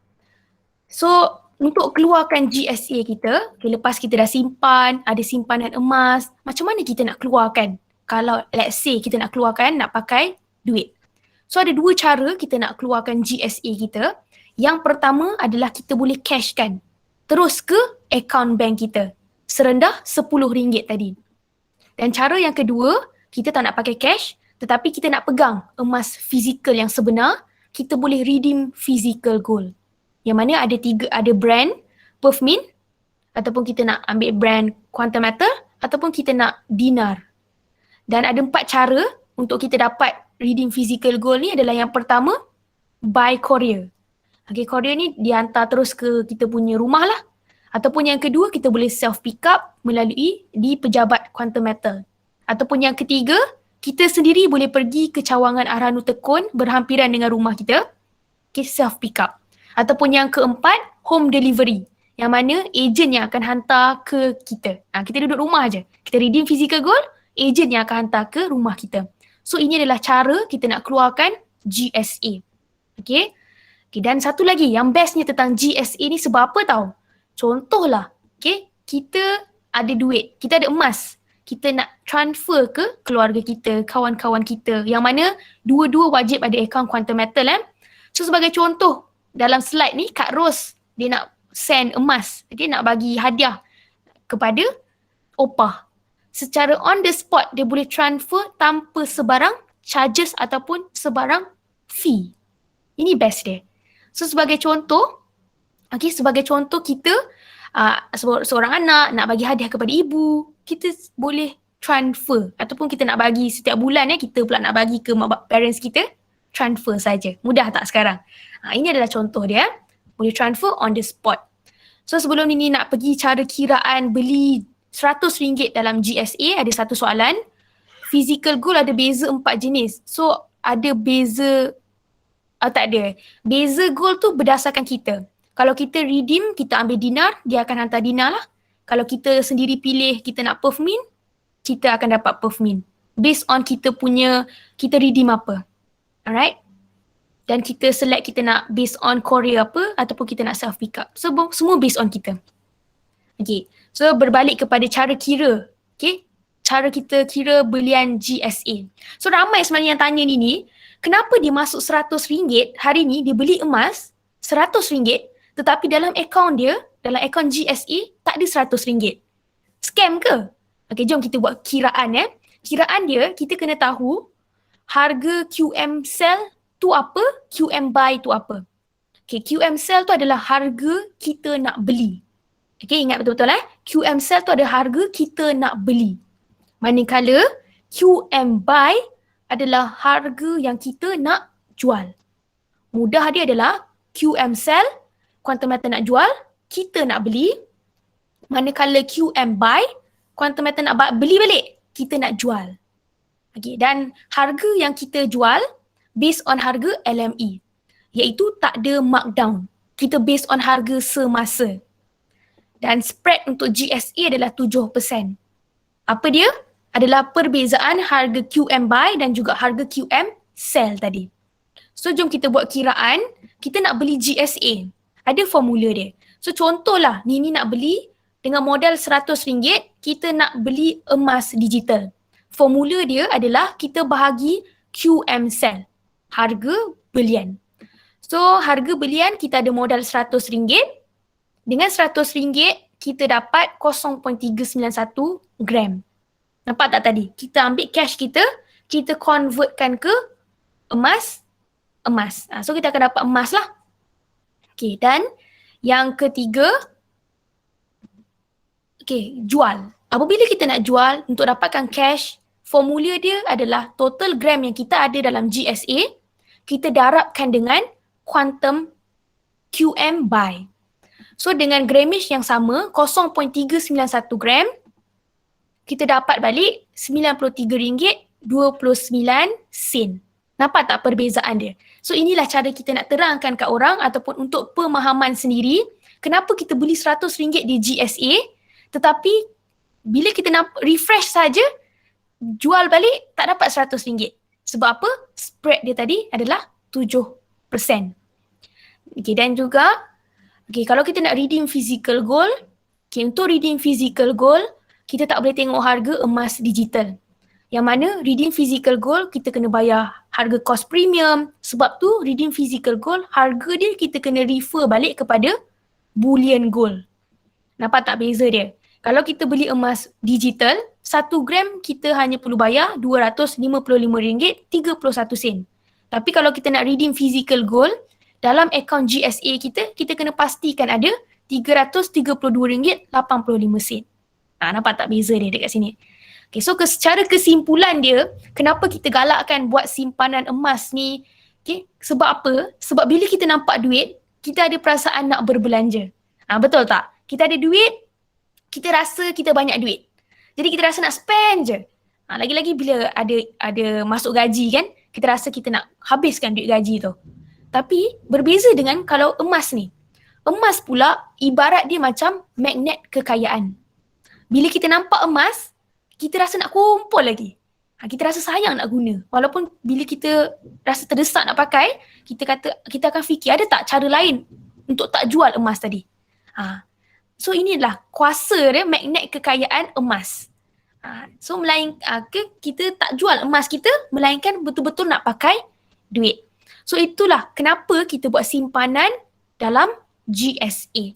So untuk keluarkan GSA kita, lepas kita dah simpan, ada simpanan emas, macam mana kita nak keluarkan? Kalau let's say kita nak keluarkan, nak pakai duit. So ada 2 cara kita nak keluarkan GSA kita. Yang pertama adalah kita boleh cashkan terus ke akaun bank kita serendah RM10 tadi. Dan cara yang kedua, kita tak nak pakai cash tetapi kita nak pegang emas fizikal yang sebenar, kita boleh redeem physical gold. Yang mana ada brand Perth Mint, ataupun kita nak ambil brand Quantum Metal, ataupun kita nak dinar. Dan ada 4 cara untuk kita dapat redeem physical gold ni. Adalah yang pertama, by courier. Courier ni dihantar terus ke kita punya rumah lah. Ataupun yang kedua, kita boleh self pick up melalui di pejabat Quantum Metal. Ataupun yang ketiga, kita sendiri boleh pergi ke cawangan Arhanu Tekun berhampiran dengan rumah kita. Self pick up. Ataupun yang keempat, home delivery. Yang mana ejen yang akan hantar ke kita. Kita duduk rumah je. Kita redeem physical gold, ejen yang akan hantar ke rumah kita. So ini adalah cara kita nak keluarkan GSA. Dan satu lagi yang bestnya tentang GSA ni sebab apa tahu? Contohlah, kita ada duit, kita ada emas. Kita nak transfer ke keluarga kita, kawan-kawan kita. Yang mana dua-dua wajib ada akaun Quantum Metal. So sebagai contoh, dalam slide ni Kak Ros, dia nak send emas. Nak bagi hadiah kepada opah. Secara on the spot, dia boleh transfer tanpa sebarang charges ataupun sebarang fee. Ini best dia. So sebagai contoh kita seorang anak nak bagi hadiah kepada ibu, kita boleh transfer ataupun kita nak bagi setiap bulan kita pula nak bagi ke parents kita, transfer saja. Mudah tak sekarang? Ini adalah contoh dia. Boleh transfer on the spot. So sebelum ini nak pergi cara kiraan beli RM100 dalam GSA, ada satu soalan. Physical gold ada beza 4 jenis. So ada beza tak ada. Beza gold tu berdasarkan kita. Kalau kita redeem, kita ambil dinar, dia akan hantar dinar lah. Kalau kita sendiri pilih kita nak Perth Mint, kita akan dapat Perth Mint. Based on kita redeem apa. Alright? Dan kita select kita nak based on courier apa ataupun kita nak self pick up. So semua based on kita. So berbalik kepada cara kira. Cara kita kira belian GSA. So ramai sebenarnya yang tanya ni, kenapa dia masuk RM100 hari ni dia beli emas RM100 tetapi dalam akaun dia, dalam akaun GSA tak ada RM100. Scam ke? Jom kita buat kiraan Kiraan dia kita kena tahu harga QM sell tu apa, QM buy tu apa. QM sell tu adalah harga kita nak beli. Ingat betul-betul QM sell tu ada harga kita nak beli. Manakala QM buy adalah harga yang kita nak jual. Mudah dia adalah QM sell, Quantum Metal nak jual, kita nak beli. Manakala QM buy, Quantum Metal nak beli balik, kita nak jual. Dan harga yang kita jual based on harga LME. Iaitu tak ada markdown. Kita based on harga semasa. Dan spread untuk GSA adalah 7%. Apa dia? Adalah perbezaan harga QM buy dan juga harga QM sell tadi. So jom kita buat kiraan, kita nak beli GSA. Ada formula dia. So contohlah, Nini nak beli dengan modal RM100, kita nak beli emas digital. formula dia adalah kita bahagi QM cell, harga belian. So harga belian kita ada modal RM100. Dengan RM100 kita dapat 0.391 gram. Nampak tak tadi? Kita ambil cash kita convertkan ke emas. So kita akan dapat emas lah. Okay, dan yang ketiga, jual. Apabila kita nak jual untuk dapatkan cash, formula dia adalah total gram yang kita ada dalam GSA, kita darabkan dengan quantum QM buy. So dengan grammage yang sama, 0.391 gram, kita dapat balik RM93.29. Nampak tak perbezaan dia? So inilah cara kita nak terangkan kat orang ataupun untuk pemahaman sendiri, kenapa kita beli RM100 di GSA, tetapi bila kita nak refresh saja, jual balik tak dapat RM100. Sebab apa? Spread dia tadi adalah 7%. Dan juga, kalau kita nak redeem physical gold, untuk redeem physical gold, kita tak boleh tengok harga emas digital. Yang mana redeem physical gold, kita kena bayar harga cost premium. Sebab tu redeem physical gold, harga dia kita kena refer balik kepada bullion gold. Nampak tak beza dia? Kalau kita beli emas digital, 1 gram kita hanya perlu bayar RM255.31. Tapi kalau kita nak redeem physical gold, dalam akaun GSA kita kena pastikan ada RM332.85. Nampak tak beza dia dekat sini? Okay, so secara kesimpulan dia, kenapa kita galakkan buat simpanan emas ni? Okay, sebab apa? Sebab bila kita nampak duit, kita ada perasaan nak berbelanja. Betul tak? Kita ada duit, kita rasa kita banyak duit. Jadi kita rasa nak spend je. Lagi-lagi bila ada masuk gaji kan, kita rasa kita nak habiskan duit gaji tu. Tapi berbeza dengan kalau emas ni. Emas pula ibarat dia macam magnet kekayaan. Bila kita nampak emas, kita rasa nak kumpul lagi. Kita rasa sayang nak guna. Walaupun bila kita rasa terdesak nak pakai, kita akan fikir ada tak cara lain untuk tak jual emas tadi. So inilah kuasa dia, magnet kekayaan emas. So kita tak jual emas kita, melainkan betul-betul nak pakai duit. So itulah kenapa kita buat simpanan dalam GSA.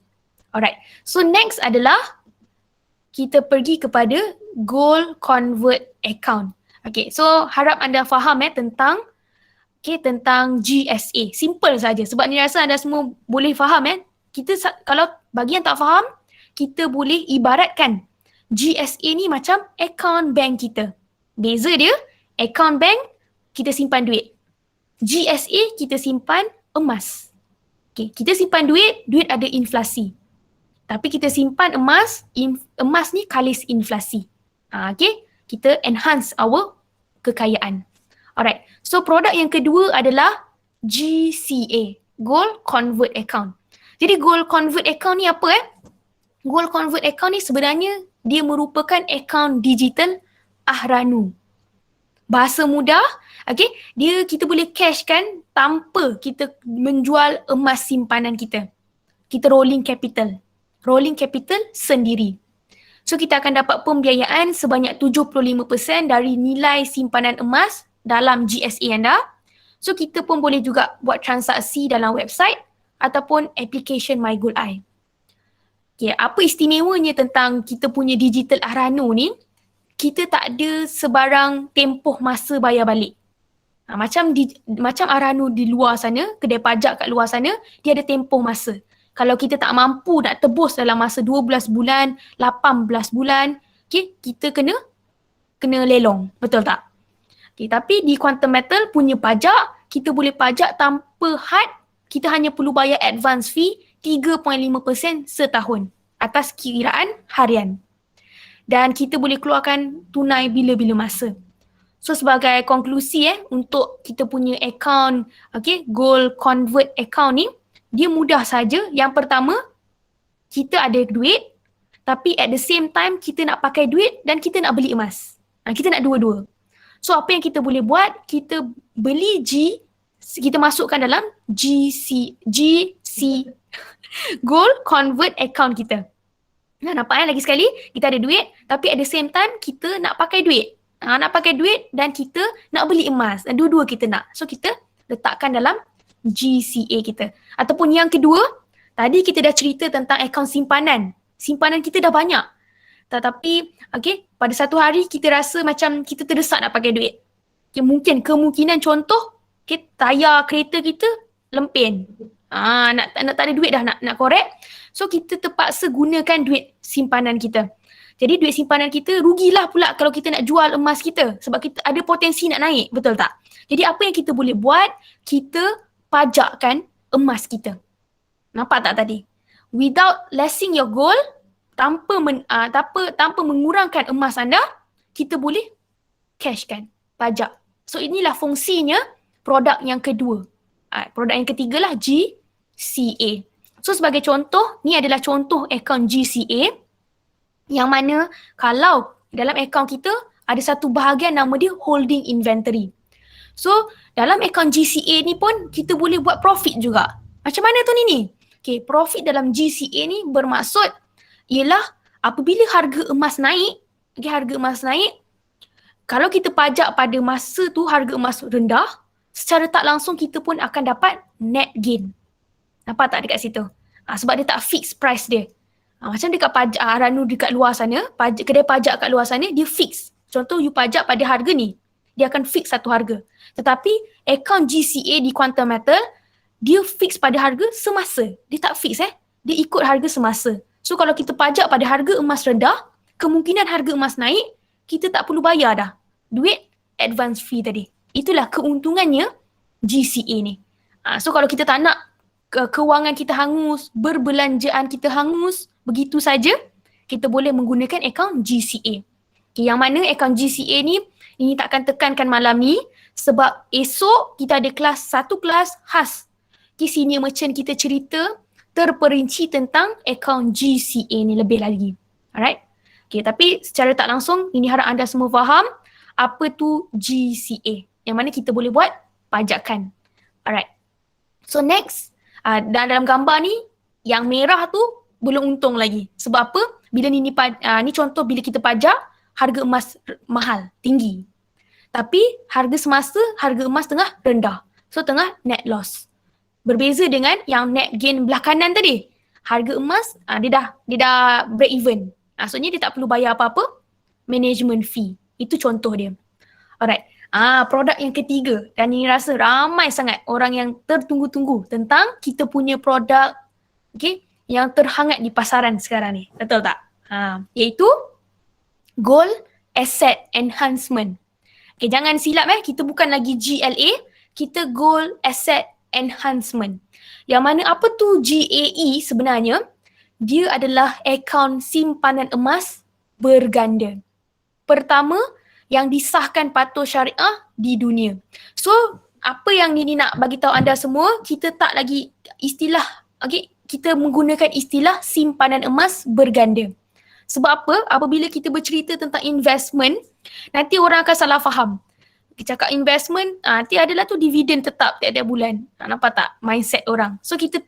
Alright. So next adalah kita pergi kepada gold convert account. Okay, so harap anda faham tentang GSA. Simple saja. Sebab ni rasa anda semua boleh faham Kita kalau bagi yang tak faham, kita boleh ibaratkan GSA ni macam account bank kita. Beza dia, account bank kita simpan duit. GSA kita simpan emas. Okay, kita simpan duit ada inflasi. Tapi kita simpan emas ni kalis inflasi. Okay, kita enhance our kekayaan. Alright, so produk yang kedua adalah GCA, Gold Convert Account. Jadi Gold Convert Account ni apa Gold Convert Account ni sebenarnya dia merupakan akaun digital Ahranu. Bahasa mudah, kita boleh cash kan tanpa kita menjual emas simpanan kita. Kita rolling capital sendiri. So kita akan dapat pembiayaan sebanyak 75% dari nilai simpanan emas dalam GSA anda. So kita pun boleh juga buat transaksi dalam website ataupun application MyGoldEye. Okay, apa istimewanya tentang kita punya digital Ahranu ni? Kita tak ada sebarang tempoh masa bayar balik. Macam Ahranu di luar sana, kedai pajak kat luar sana, dia ada tempoh masa. Kalau kita tak mampu nak tebus dalam masa 12 bulan, 18 bulan, kita kena lelong. Betul tak? Tapi di Quantum Metal punya pajak, kita boleh pajak tanpa had, kita hanya perlu bayar advance fee 3.5% setahun atas kiraan harian. Dan kita boleh keluarkan tunai bila-bila masa. So sebagai konklusi untuk kita punya account, Gold Convert Account ni, dia mudah saja. Yang pertama, kita ada duit, tapi at the same time kita nak pakai duit dan kita nak beli emas. Kita nak dua-dua. So apa yang kita boleh buat, kita beli kita masukkan dalam GC Gold Convert Account kita. Nampak lagi sekali, kita ada duit tapi at the same time kita nak pakai duit. nak pakai duit dan kita nak beli emas. Dua-dua kita nak. So kita letakkan dalam GCA kita. Ataupun yang kedua, tadi kita dah cerita tentang akaun simpanan. Simpanan kita dah banyak. Tetapi pada satu hari kita rasa macam kita terdesak nak pakai duit. Mungkin kemungkinan contoh, tayar kereta kita lempin. Nak tak ada duit dah nak korek. So kita terpaksa gunakan duit simpanan kita. Jadi duit simpanan kita rugilah pula kalau kita nak jual emas kita sebab kita ada potensi nak naik, betul tak? Jadi apa yang kita boleh buat? Kita pajakkan emas kita. Nampak tak tadi? Without lessing your goal, tanpa mengurangkan emas anda, kita boleh cashkan, pajak. So inilah fungsinya produk yang kedua. Produk yang ketiga lah GCA. So sebagai contoh, ni adalah contoh akaun GCA yang mana kalau dalam akaun kita ada satu bahagian nama dia holding inventory. So dalam akaun GCA ni pun kita boleh buat profit juga. Macam mana tu ni? Profit dalam GCA ni bermaksud ialah apabila harga emas naik, kalau kita pajak pada masa tu harga emas rendah, secara tak langsung kita pun akan dapat net gain. Nampak tak dekat situ? Sebab dia tak fix price dia. Macam dekat pajak Ranu dekat luar sana, kedai pajak kat luar sana dia fix. Contoh you pajak pada harga ni, dia akan fix satu harga. Tetapi akaun GCA di Quantum Metal, dia fix pada harga semasa. Dia tak fix dia ikut harga semasa. So kalau kita pajak pada harga emas rendah, kemungkinan harga emas naik, kita tak perlu bayar dah duit advance fee tadi. Itulah keuntungannya GCA ni. So kalau kita tak nak kewangan kita hangus, berbelanjaan kita hangus, begitu saja, kita boleh menggunakan akaun GCA. Yang mana akaun GCA ni, ini takkan tekankan malam ni sebab esok kita ada satu kelas khas. Senior merchant kita cerita terperinci tentang akaun GCA ni lebih lagi. Alright? Tapi secara tak langsung, ini harap anda semua faham apa tu GCA. Yang mana kita boleh buat pajakan. Alright. So next, dalam gambar ni, yang merah tu belum untung lagi. Sebab apa? Bila ni contoh bila kita pajak, harga emas mahal, tinggi. Tapi harga semasa, harga emas tengah rendah. So tengah net loss. Berbeza dengan yang net gain belah kanan tadi. Harga emas, dia dah break even. Maksudnya dia tak perlu bayar apa-apa management fee. Itu contoh dia. Alright. Produk yang ketiga, dan ini rasa ramai sangat orang yang tertunggu-tunggu tentang kita punya produk yang terhangat di pasaran sekarang ni. Betul tak? Iaitu Gold Asset Enhancement. Jangan silap kita bukan lagi GLA, kita Gold Asset Enhancement. Yang mana apa tu GAE sebenarnya? Dia adalah akaun simpanan emas berganda. Pertama, yang disahkan patuh syariah di dunia. So, apa yang Nini nak bagi tahu anda semua, kita tak lagi istilah, kita menggunakan istilah simpanan emas berganda. Sebab apa? Apabila kita bercerita tentang investment, nanti orang akan salah faham. Kita cakap investment, nanti adalah tu dividen tetap tiap-tiap bulan. Nampak tak mindset orang? So, kita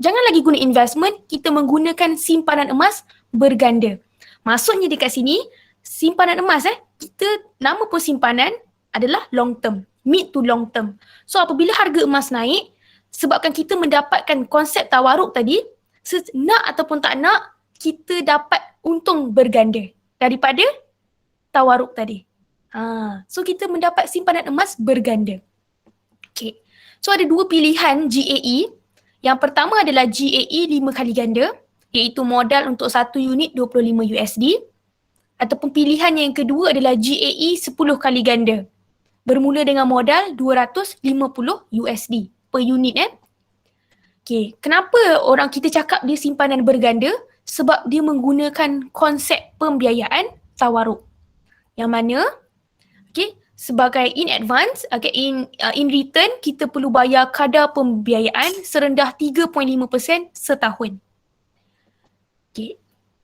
jangan lagi guna investment, kita menggunakan simpanan emas berganda. Maksudnya dekat sini, simpanan emas kita nama pun simpanan adalah long term, mid to long term. So apabila harga emas naik, sebabkan kita mendapatkan konsep tawaruk tadi, nak ataupun tak nak, kita dapat untung berganda daripada tawaruk tadi. So kita mendapat simpanan emas berganda. So ada dua pilihan GAE. Yang pertama adalah GAE 5 kali ganda, iaitu modal untuk 1 unit 25 USD. Ataupun pilihan yang kedua adalah GAE 10 kali ganda. Bermula dengan modal 250 USD per unit. Kenapa orang kita cakap dia simpanan berganda? Sebab dia menggunakan konsep pembiayaan tawaruk. Yang mana sebagai in advance, in return kita perlu bayar kadar pembiayaan serendah 3.5% setahun.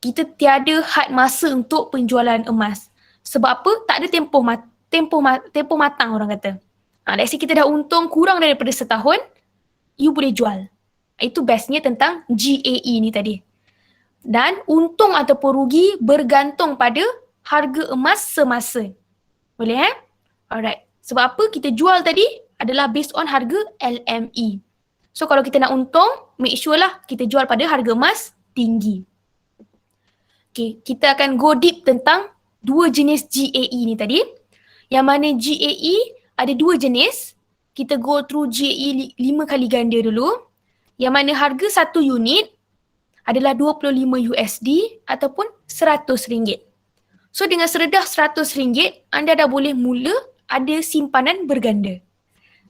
Kita tiada had masa untuk penjualan emas. Sebab apa? Tak ada tempoh matang orang kata. Let's say kita dah untung kurang daripada setahun, you boleh jual. Itu bestnya tentang GAE ni tadi. Dan untung ataupun rugi bergantung pada harga emas semasa. Boleh Alright. Sebab apa kita jual tadi adalah based on harga LME. So kalau kita nak untung, make sure lah kita jual pada harga emas tinggi. Okay, kita akan go deep tentang dua jenis GAE ni tadi. Yang mana GAE ada dua jenis. Kita go through GAE 5 kali ganda dulu. Yang mana harga satu unit adalah 25 USD ataupun RM100. So dengan seredah RM100, anda dah boleh mula ada simpanan berganda.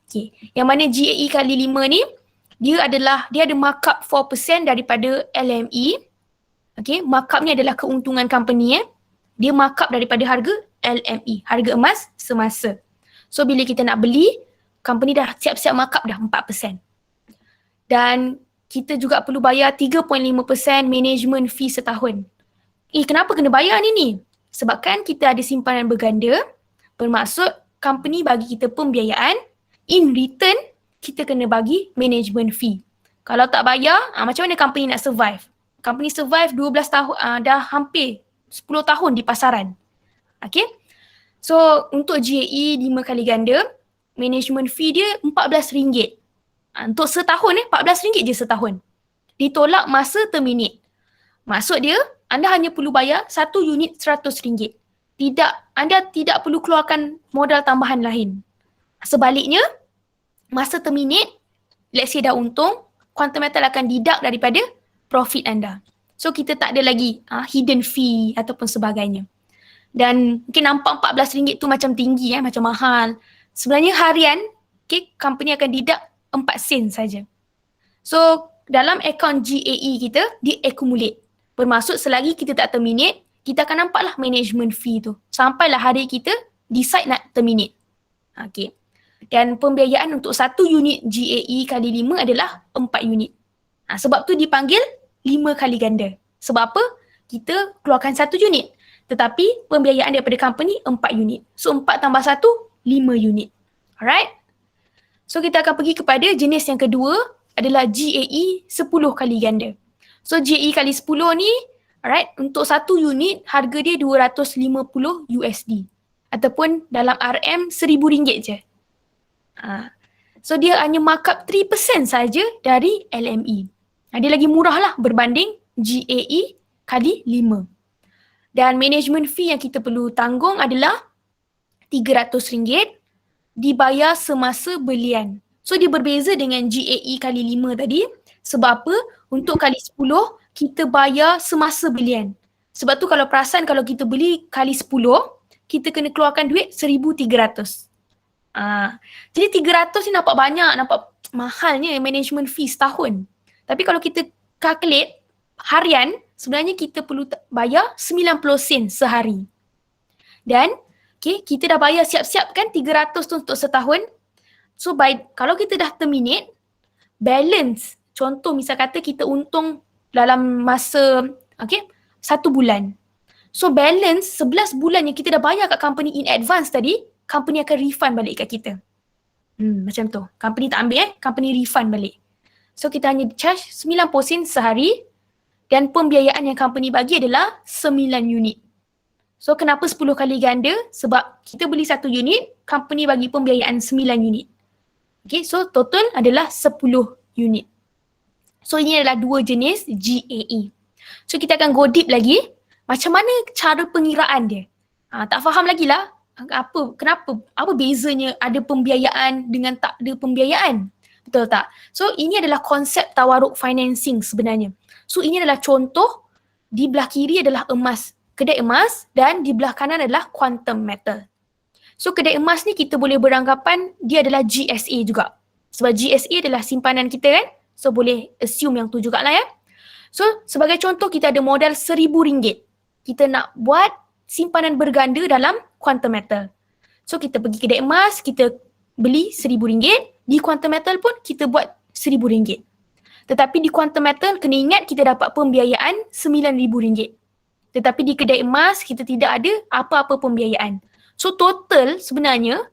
Okay. Yang mana GAE kali 5 ni, dia ada markup 4% daripada LME. Okay, markup ni adalah keuntungan company Dia markup daripada harga LME, harga emas semasa. So bila kita nak beli, company dah siap-siap markup dah 4%. Dan kita juga perlu bayar 3.5% management fee setahun. Kenapa kena bayar ni? Sebabkan kita ada simpanan berganda, bermaksud company bagi kita pembiayaan, in return kita kena bagi management fee. Kalau tak bayar, macam mana company nak survive? Company survive 12 tahun, dah hampir 10 tahun di pasaran. Okay? So untuk GAE 5 kali ganda, management fee dia RM14. Untuk setahun RM14 je setahun. Ditolak masa terminate. Maksud dia, anda hanya perlu bayar satu unit RM100. Anda tidak perlu keluarkan modal tambahan lain. Sebaliknya, masa terminate, let's say dah untung, Quantum Metal akan deduct daripada profit anda. So kita tak ada lagi hidden fee ataupun sebagainya. Dan mungkin nampak RM14 tu macam tinggi, macam mahal. Sebenarnya harian, company akan deduct 4 sen saja. So dalam akaun GAE kita, dia accumulate. Bermaksud selagi kita tak terminate, kita akan nampaklah management fee tu. Sampailah hari kita decide nak terminate. Okay. Dan pembiayaan untuk satu unit GAE kali 5 adalah 4 unit. Sebab tu dipanggil 5 kali ganda. Sebab apa? Kita keluarkan satu unit. Tetapi pembiayaan daripada company 4 unit. So 4 tambah 1, 5 unit. Alright? So kita akan pergi kepada jenis yang kedua adalah GAE 10 kali ganda. So GAE kali 10 ni, alright, untuk satu unit harga dia $250 USD. Ataupun dalam RM RM1,000 je. So dia hanya markup 3% saja dari LME. Dia lagi murah lah berbanding GAE kali 5. Dan management fee yang kita perlu tanggung adalah RM300 dibayar semasa belian. So dia berbeza dengan GAE kali 5 tadi. Sebab apa? Untuk kali 10 kita bayar semasa belian. Sebab tu kalau perasan kalau kita beli kali 10, kita kena keluarkan duit RM1,300. Jadi 300 ni nampak banyak, nampak mahalnya management fee setahun. Tapi kalau kita calculate harian, sebenarnya kita perlu bayar 90 sen sehari. Dan kita dah bayar siap-siap kan 300 tu untuk setahun. So kalau kita dah terminate, balance, contoh misal kata kita untung dalam masa 1 bulan. So balance 11 bulan yang kita dah bayar kat company in advance tadi, company akan refund balik kat kita. Macam tu. Company tak ambil company refund balik. So kita hanya charge 90 sen sehari dan pembiayaan yang company bagi adalah 9 unit. So kenapa 10 kali ganda? Sebab kita beli satu unit, company bagi pembiayaan 9 unit. Okay, so total adalah 10 unit. So ini adalah dua jenis GAE. So kita akan go deep lagi. Macam mana cara pengiraan dia? Tak faham lagi lah. Kenapa? Apa bezanya ada pembiayaan dengan tak ada pembiayaan? Betul tak? So ini adalah konsep tawaruk financing sebenarnya. So ini adalah contoh, di belah kiri adalah emas, kedai emas, dan di belah kanan adalah quantum metal. So kedai emas ni kita boleh beranggapan dia adalah GSA juga. Sebab GSA adalah simpanan kita kan? So boleh assume yang tu jugalah ya. So sebagai contoh kita ada modal RM1,000. Kita nak buat simpanan berganda dalam quantum metal. So kita pergi kedai emas, kita beli RM1,000. Di quantum metal pun kita buat RM1,000. Tetapi di quantum metal kena ingat kita dapat pembiayaan RM9,000. Tetapi di kedai emas kita tidak ada apa-apa pembiayaan. So total sebenarnya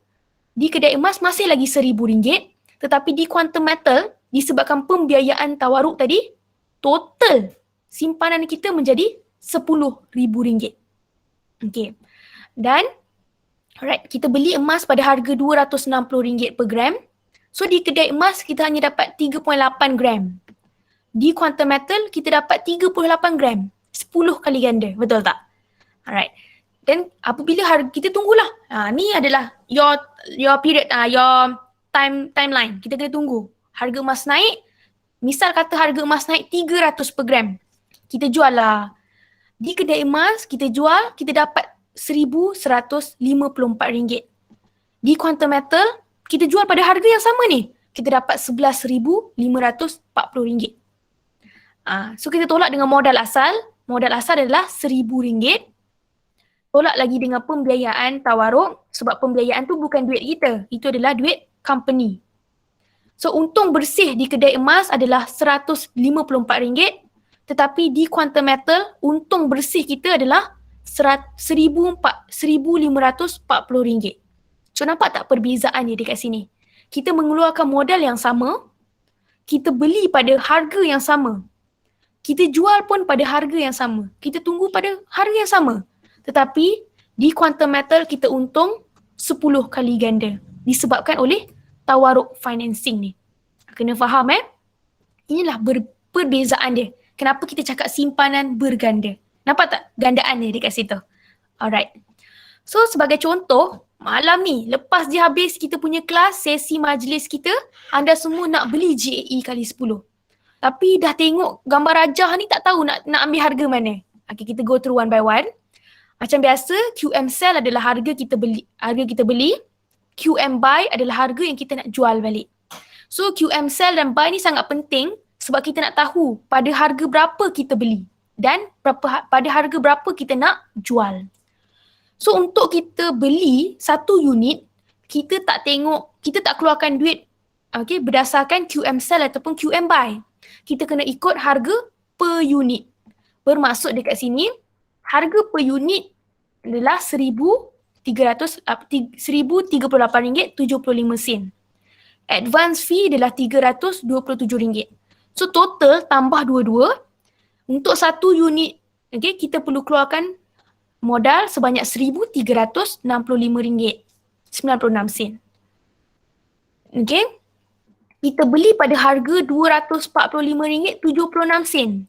di kedai emas masih lagi RM1,000. Tetapi di quantum metal disebabkan pembiayaan tawaruk tadi, total simpanan kita menjadi RM10,000. Okay. Dan Alright, kita beli emas pada harga RM260 per gram. So di kedai emas kita hanya dapat 3.8 gram. Di Quantum Metal kita dapat 38 gram. 10 kali ganda, betul tak? Alright. Dan apabila harga kita tunggulah. Ni adalah your period, your timeline. Kita kena tunggu. Harga emas naik. Misal kata harga emas naik 300 per gram. Kita jual lah. Di kedai emas kita jual, kita dapat RM1,154. Di Quantum Metal kita jual pada harga yang sama ni. Kita dapat RM11,540. So kita tolak dengan modal asal. Modal asal adalah RM1,000. Tolak lagi dengan pembiayaan tawaruk sebab pembiayaan tu bukan duit kita. Itu adalah duit company. So untung bersih di kedai emas adalah RM154. Tetapi di Quantum Metal untung bersih kita adalah RM1,540. So nampak tak perbezaan dia dekat sini? Kita mengeluarkan modal yang sama. Kita beli pada harga yang sama. Kita jual pun pada harga yang sama. Kita tunggu pada harga yang sama. Tetapi di Quantum Metal kita untung 10 kali ganda. Disebabkan oleh tawaruk financing ni. Kena faham Inilah perbezaan dia. Kenapa kita cakap simpanan berganda. Nampak tak gandaan dia dekat situ? Alright. So sebagai contoh, malam ni lepas dia habis kita punya kelas, sesi majlis kita, anda semua nak beli GAE kali 10. Tapi dah tengok gambar rajah ni tak tahu nak ambil harga mana. Okay, kita go through one by one. Macam biasa, QM sell adalah harga kita beli. QM buy adalah harga yang kita nak jual balik. So QM sell dan buy ni sangat penting sebab kita nak tahu pada harga berapa kita beli dan pada harga berapa kita nak jual. So untuk kita beli satu unit, kita tak keluarkan duit berdasarkan QM sell ataupun QM buy. Kita kena ikut harga per unit. Bermaksud dekat sini, harga per unit adalah RM1,038.75. Advance fee adalah RM327. So total tambah dua-dua, untuk satu unit kita perlu keluarkan modal sebanyak RM1,365.96. Kita beli pada harga RM245.76.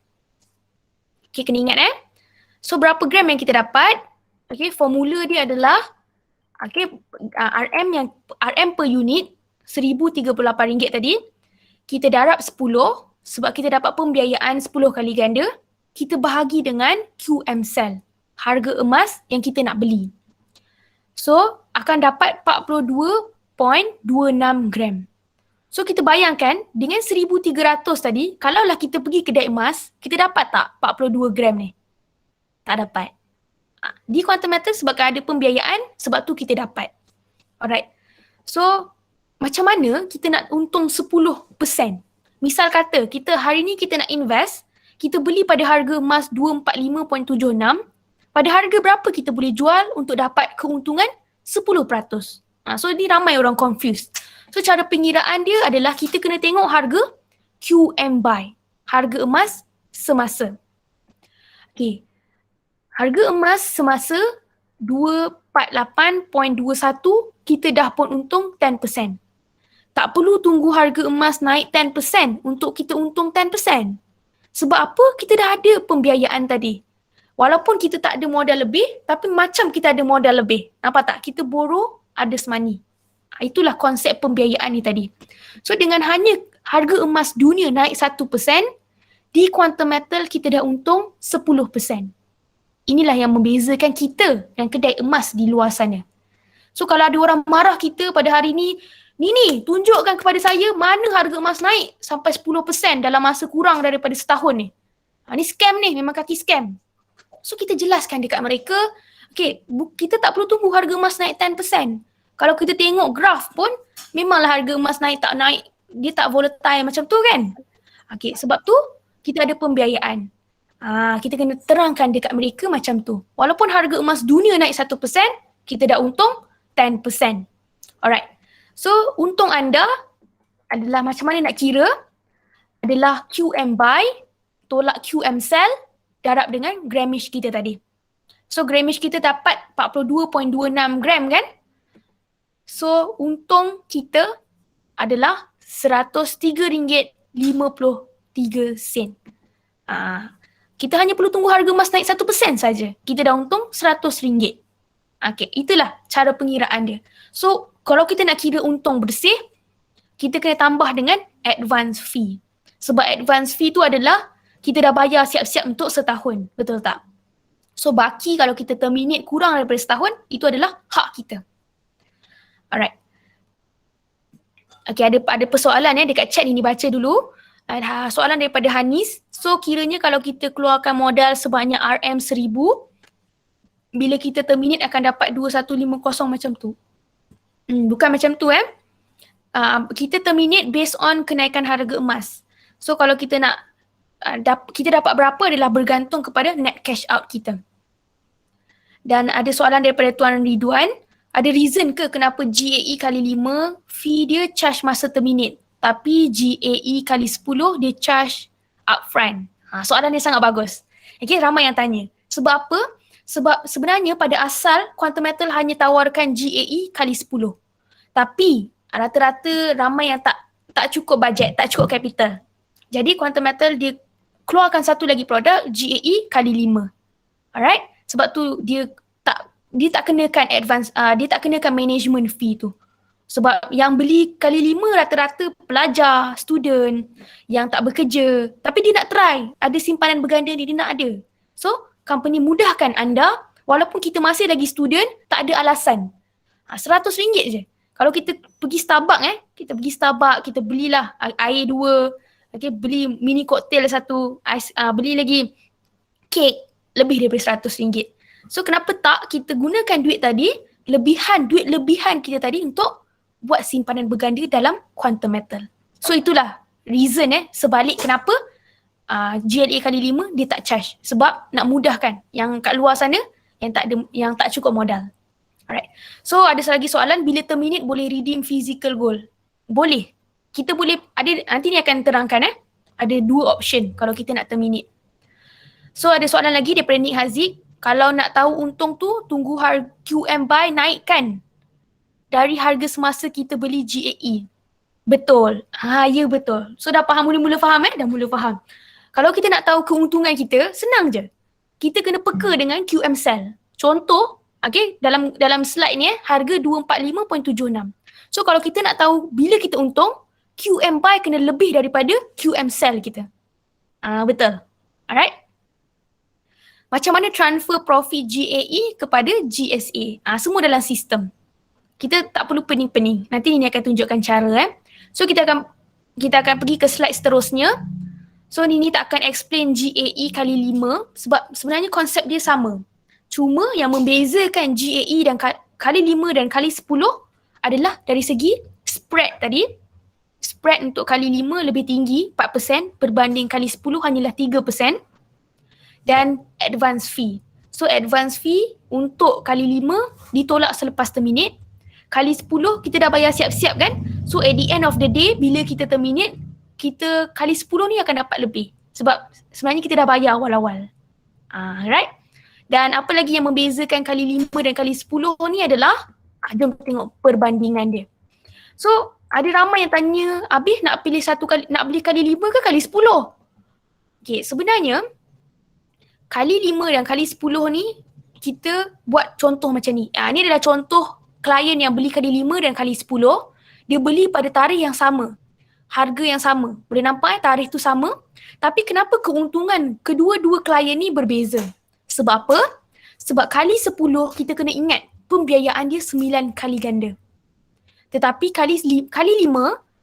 Kena ingat So berapa gram yang kita dapat? Formula dia adalah RM per unit RM1,038 tadi. Kita darab 10 sebab kita dapat pembiayaan 10 kali ganda. Kita bahagi dengan QM sell, harga emas yang kita nak beli. So akan dapat 42.26 gram. So kita bayangkan dengan 1,300 tadi, kalaulah kita pergi kedai emas, kita dapat tak 42 gram ni? Tak dapat. Di Quantum Metal sebab ada pembiayaan, sebab tu kita dapat. Alright. So macam mana kita nak untung 10%? Misal kata kita hari ni kita nak invest, kita beli pada harga emas 245.76, pada harga berapa kita boleh jual untuk dapat keuntungan 10%? So ni ramai orang confused. So cara pengiraan dia adalah kita kena tengok harga QM buy, harga emas semasa. Harga emas semasa 248.21, kita dah pun untung 10%. Tak perlu tunggu harga emas naik 10% untuk kita untung 10%. Sebab apa? Kita dah ada pembiayaan tadi. Walaupun kita tak ada modal lebih, tapi macam kita ada modal lebih. Nampak tak? Kita borrow others money. Itulah konsep pembiayaan ni tadi. So dengan hanya harga emas dunia naik 1%, di Quantum Metal kita dah untung 10%. Inilah yang membezakan kita dan kedai emas di luar sana. So kalau ada orang marah kita pada hari ni, Nini tunjukkan kepada saya mana harga emas naik sampai 10% dalam masa kurang daripada setahun ni. Ni scam ni, memang kaki scam. So kita jelaskan dekat mereka, kita tak perlu tunggu harga emas naik 10%. Kalau kita tengok graf pun, memanglah harga emas naik tak naik, dia tak volatile macam tu kan. Sebab tu kita ada pembiayaan. Kita kena terangkan dekat mereka macam tu. Walaupun harga emas dunia naik 1%, kita dah untung 10%. Alright. So untung anda adalah macam mana nak kira? Adalah QM buy, tolak QM sell, darab dengan grammage kita tadi. So grammage kita dapat 42.26 gram kan? So untung kita adalah RM103.53. Kita hanya perlu tunggu harga emas naik 1% saja. Kita dah untung RM100. Okay, itulah cara pengiraan dia. So kalau kita nak kira untung bersih, kita kena tambah dengan advance fee. Sebab advance fee tu adalah kita dah bayar siap-siap untuk setahun. Betul tak? So baki kalau kita terminate kurang daripada setahun, itu adalah hak kita. Alright. Okay, ada persoalan dekat chat ni baca dulu. Soalan daripada Hanis. So kiranya kalau kita keluarkan modal sebanyak RM1000, bila kita terminate akan dapat 2150 macam tu. Bukan macam tu kita terminate based on kenaikan harga emas. So kalau kita nak kita dapat berapa adalah bergantung kepada net cash out kita. Dan ada soalan daripada Tuan Ridwan, ada reason ke kenapa GAE kali 5 fee dia charge masa terminate, tapi GAE kali 10 dia charge upfront? Soalan dia sangat bagus. Okay, ramai yang tanya. Sebab apa? Sebab sebenarnya pada asal Quantum Metal hanya tawarkan GAE kali 10. Tapi rata-rata ramai yang tak cukup bajet, tak cukup capital. Jadi Quantum Metal dia keluarkan satu lagi produk GAE kali 5. Alright? Sebab tu dia tak kenakan advance, dia tak kenakan management fee tu. Sebab yang beli kali 5 rata-rata pelajar, student yang tak bekerja, tapi dia nak try, ada simpanan berganda ni dia nak ada. So, company mudahkan anda walaupun kita masih lagi student, tak ada alasan. RM100 je. Kalau kita pergi Starbucks kita belilah air 2, okay, beli mini cocktail 1, beli lagi kek lebih daripada RM100. So kenapa tak kita gunakan duit lebihan kita tadi untuk buat simpanan berganda dalam Quantum Metal. So itulah reason sebalik kenapa GLA kali 5 dia tak charge. Sebab nak mudahkan yang kat luar sana yang tak cukup modal. Alright. So ada lagi soalan, bila terminate boleh redeem physical gold? Boleh. Kita boleh nanti ni akan terangkan ada 2 option kalau kita nak terminate. So ada soalan lagi daripada Nick Haziq. Kalau nak tahu untung tu, tunggu harga QM buy naikkan dari harga semasa kita beli GAE. Betul. Ya betul. So dah faham, mula-mula faham Dah mula faham. Kalau kita nak tahu keuntungan kita, senang je. Kita kena peka dengan QM sell. Contoh, okay, dalam slide ni harga 245.76. So kalau kita nak tahu bila kita untung, QM buy kena lebih daripada QM sell kita. Betul. Alright. Macam mana transfer profit GAE kepada GSA? Semua dalam sistem. Kita tak perlu pening-pening. Nanti ni akan tunjukkan cara. So kita akan pergi ke slide seterusnya. So Nini tak akan explain GAE kali 5 sebab sebenarnya konsep dia sama. Cuma yang membezakan GAE dan kali 5 dan kali 10 adalah dari segi spread tadi. Spread untuk kali 5 lebih tinggi 4% berbanding kali 10 hanyalah 3%. Dan advance fee. So advance fee untuk kali 5 ditolak selepas terminate. Kali 10 kita dah bayar siap-siap kan. So at the end of the day bila kita terminate, kita kali 10 ni akan dapat lebih. Sebab sebenarnya kita dah bayar awal-awal. Right? Dan apa lagi yang membezakan kali 5 dan kali 10 ni adalah, jom tengok perbandingan dia. So ada ramai yang tanya, Habis nak beli kali 5 ke kali 10? Okay, sebenarnya kali 5 dan kali 10 ni kita buat contoh macam ni. Ni adalah contoh klien yang beli kali 5 dan kali 10. Dia beli pada tarikh yang sama. Harga yang sama. Boleh nampak tarikh tu sama. Tapi kenapa keuntungan kedua-dua klien ni berbeza? Sebab apa? Sebab kali 10 kita kena ingat pembiayaan dia 9 kali ganda. Tetapi kali 5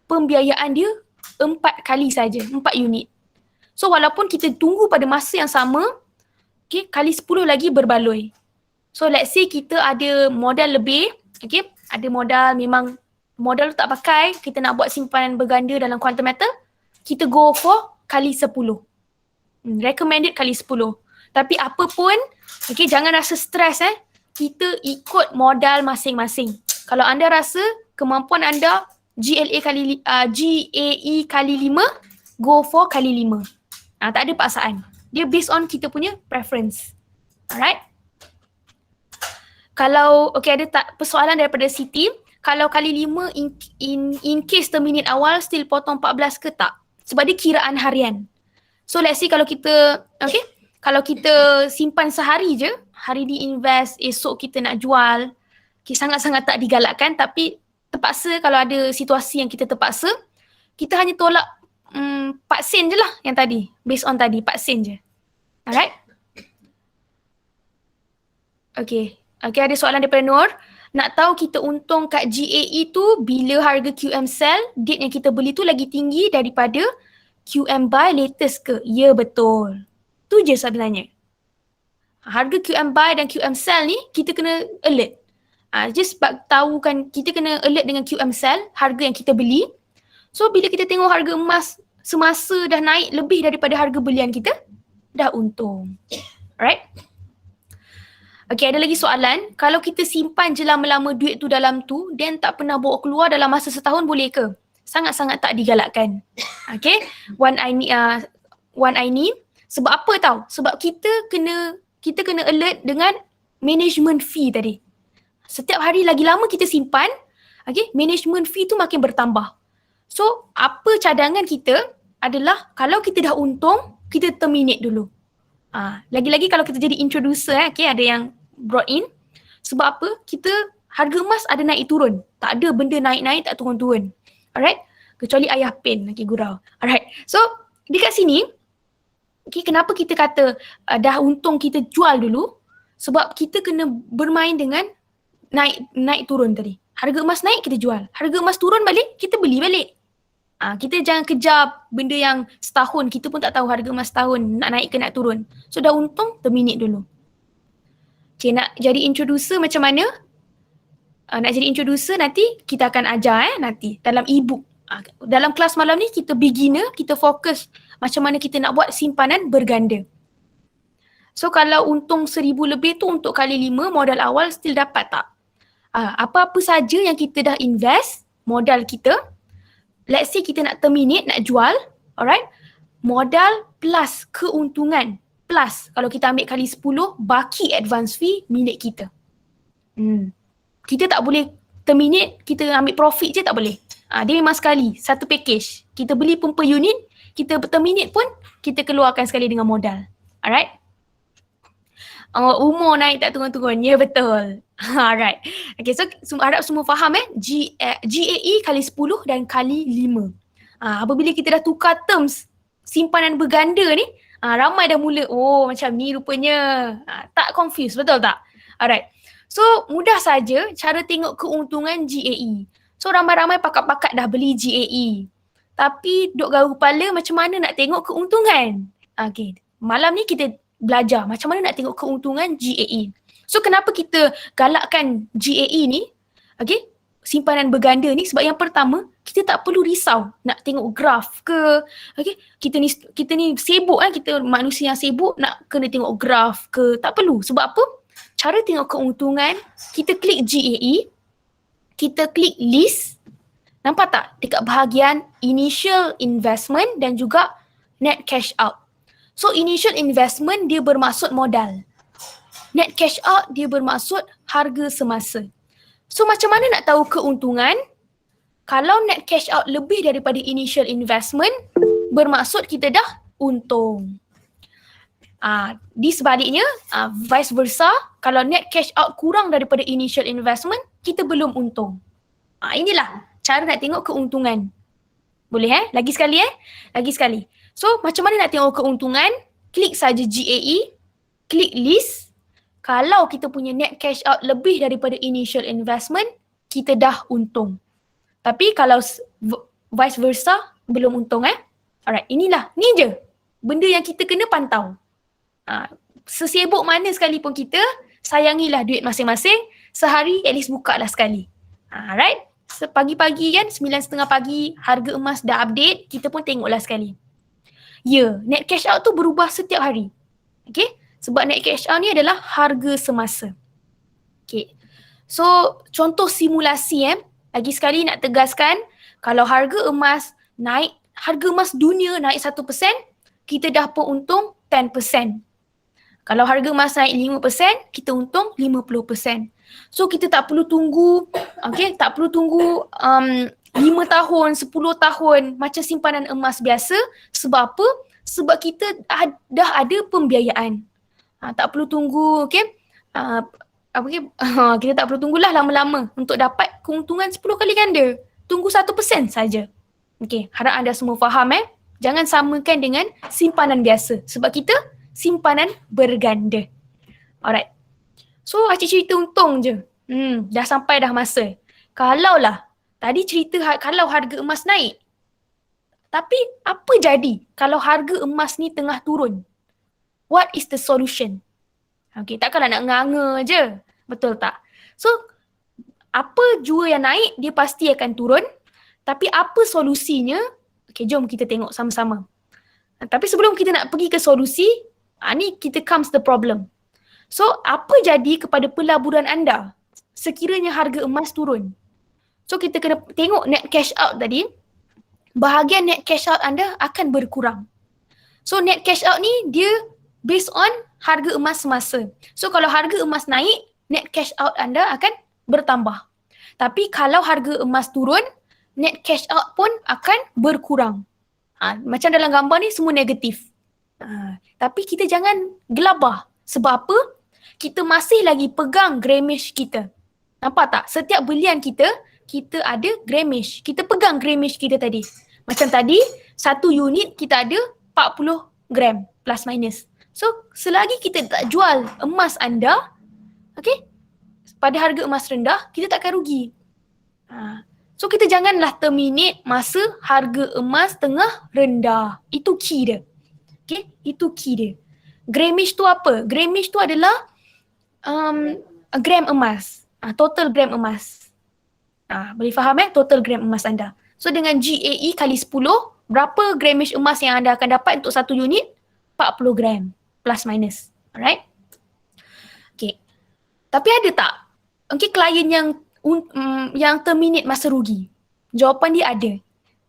pembiayaan dia 4 kali saja, 4 unit. So walaupun kita tunggu pada masa yang sama, okay, kali 10 lagi berbaloi. So let's say kita ada modal lebih, okay, ada modal memang modal tak pakai, kita nak buat simpanan berganda dalam Quantum Metal, kita go for kali 10. Recommended kali 10. Tapi apa pun, okay, jangan rasa stres kita ikut modal masing-masing. Kalau anda rasa kemampuan anda GAE kali 5, go for kali 5. Tak ada paksaan. Dia based on kita punya preference. Alright? Kalau ada tak persoalan daripada Siti, kalau kali 5 in case terminate awal still potong 14 ke tak? Sebab dia kiraan harian. So let's say kalau kita kalau kita simpan sehari je, hari ni invest, esok kita nak jual, sangat-sangat tak digalakkan, tapi terpaksa kalau ada situasi yang kita terpaksa, kita hanya tolak 4 sen je lah yang tadi, based on tadi 4 sen je. Alright? Okay, ada soalan daripada Nur. Nak tahu kita untung kat GAE tu bila harga QM sell, date yang kita beli tu lagi tinggi daripada QM buy latest ke? Ya, betul. Tu je sebenarnya. Harga QM buy dan QM sell ni kita kena alert. Just sebab tahu kan kita kena alert dengan QM sell, harga yang kita beli. So bila kita tengok harga emas semasa dah naik lebih daripada harga belian kita, dah untung. Alright? Okay, ada lagi soalan. Kalau kita simpan je lama-lama duit tu dalam tu, then tak pernah bawa keluar dalam masa setahun, boleh ke? Sangat-sangat tak digalakkan. Okay? One I need. Sebab apa tahu? Sebab kita kena alert dengan management fee tadi. Setiap hari lagi lama kita simpan, okay, management fee tu makin bertambah. So, apa cadangan kita adalah kalau kita dah untung, kita terminate dulu. Lagi-lagi kalau kita jadi introducer, okay, ada yang brought in. Sebab apa? Kita harga emas ada naik turun. Tak ada benda naik-naik tak turun-turun. Alright? Kecuali ayah pen, okay, gurau. Alright. So, dekat sini, okay, kenapa kita kata dah untung kita jual dulu? Sebab kita kena bermain dengan naik turun tadi. Harga emas naik, kita jual. Harga emas turun balik, kita beli balik. Kita jangan kejar benda yang setahun, kita pun tak tahu harga emas setahun nak naik ke nak turun. So dah untung, terminate dulu. Okay, nak jadi introducer macam mana? Nak jadi introducer nanti kita akan ajar nanti dalam e-book. Dalam kelas malam ni kita beginner, kita fokus macam mana kita nak buat simpanan berganda. So kalau untung 1,000 lebih tu untuk kali 5 modal awal still dapat tak? Apa-apa saja yang kita dah invest, modal kita, let's say kita nak terminate, nak jual, alright? Modal plus keuntungan, plus kalau kita ambil kali 10, baki advance fee milik kita. Kita tak boleh terminate, kita ambil profit je tak boleh. Dia memang sekali, satu package. Kita beli pun per unit, kita terminate pun kita keluarkan sekali dengan modal. Alright? Umur naik tak turun-turun. Ya, betul. Alright. Okay, so harap semua faham GAE kali 10 dan kali 5. Apabila kita dah tukar terms simpanan berganda ni, ramai dah mula, macam ni rupanya. Tak confuse, betul tak? Alright. So, mudah saja cara tengok keuntungan GAE. So, ramai-ramai pakat-pakat dah beli GAE. Tapi, duk garu kepala macam mana nak tengok keuntungan. Okay. Malam ni kita belajar macam mana nak tengok keuntungan GAE. So, kenapa kita galakkan GAE ni? Okay. Simpanan berganda ni sebab yang pertama, kita tak perlu risau nak tengok graf ke. Okay. Kita ni sibuk kan, kita manusia yang sibuk nak kena tengok graf ke. Tak perlu. Sebab apa? Cara tengok keuntungan, kita klik GAE, kita klik list. Nampak tak? Dekat bahagian initial investment dan juga net cash out. So initial investment dia bermaksud modal. Net cash out dia bermaksud harga semasa. So macam mana nak tahu keuntungan? Kalau net cash out lebih daripada initial investment, bermaksud kita dah untung. Di sebaliknya, vice versa, kalau net cash out kurang daripada initial investment, kita belum untung. Inilah cara nak tengok keuntungan. Boleh Lagi sekali Lagi sekali. So macam mana nak tengok keuntungan? Klik saja GAE, klik list. Kalau kita punya net cash out lebih daripada initial investment, kita dah untung. Tapi kalau vice versa, belum untung Alright, inilah, ni je benda yang kita kena pantau. Sesibuk mana sekalipun kita, sayangilah duit masing-masing. Sehari at least buka lah sekali. Alright, pagi-pagi kan 9:30 pagi, harga emas dah update, kita pun tengoklah sekali. Ya, net cash out tu berubah setiap hari. Okay, sebab net cash out ni adalah harga semasa. Okay, so contoh simulasi lagi sekali nak tegaskan, kalau harga emas naik, harga emas dunia naik 1%, kita dah pun untung 10%. Kalau harga emas naik 5%, kita untung 50%. So kita tak perlu tunggu, tak perlu tunggu 5 tahun, 10 tahun macam simpanan emas biasa. Sebab apa? Sebab kita dah ada pembiayaan. Tak perlu tunggu, kita tak perlu tunggulah lama-lama untuk dapat keuntungan 10 kali ganda. Tunggu 1% saja. Harap anda semua faham Jangan samakan dengan simpanan biasa. Sebab kita simpanan berganda. Alright. So Acik cerita untung je. Dah sampai dah masa. Tadi cerita kalau harga emas naik. Tapi apa jadi kalau harga emas ni tengah turun? What is the solution? Takkanlah nak nganga je. Betul tak? So, apa jua yang naik, dia pasti akan turun. Tapi apa solusinya? Jom kita tengok sama-sama. Tapi sebelum kita nak pergi ke solusi, ni kita comes the problem. So, apa jadi kepada pelaburan anda sekiranya harga emas turun? So, kita kena tengok net cash out tadi. Bahagian net cash out anda akan berkurang. So, net cash out ni dia based on harga emas semasa. So, kalau harga emas naik, net cash out anda akan bertambah. Tapi kalau harga emas turun, net cash out pun akan berkurang. Macam dalam gambar ni semua negatif. Tapi kita jangan gelabah. Sebab apa? Kita masih lagi pegang Gramish kita. Nampak tak? Setiap belian kita ada Gramish. Kita pegang Gramish kita tadi. Macam tadi, satu unit kita ada 40 gram plus minus. So, selagi kita tak jual emas anda, pada harga emas rendah, kita tak akan rugi. So kita janganlah terminate masa harga emas tengah rendah. Itu key dia. Itu key dia. Gramish tu apa? Gramish tu adalah gram emas. Total gram emas. Boleh faham total gram emas anda. So dengan GAE kali 10, berapa gramish emas yang anda akan dapat untuk satu unit? 40 gram plus minus. Alright? Tapi ada tak? Klien yang terminate masa rugi? Jawapan dia ada.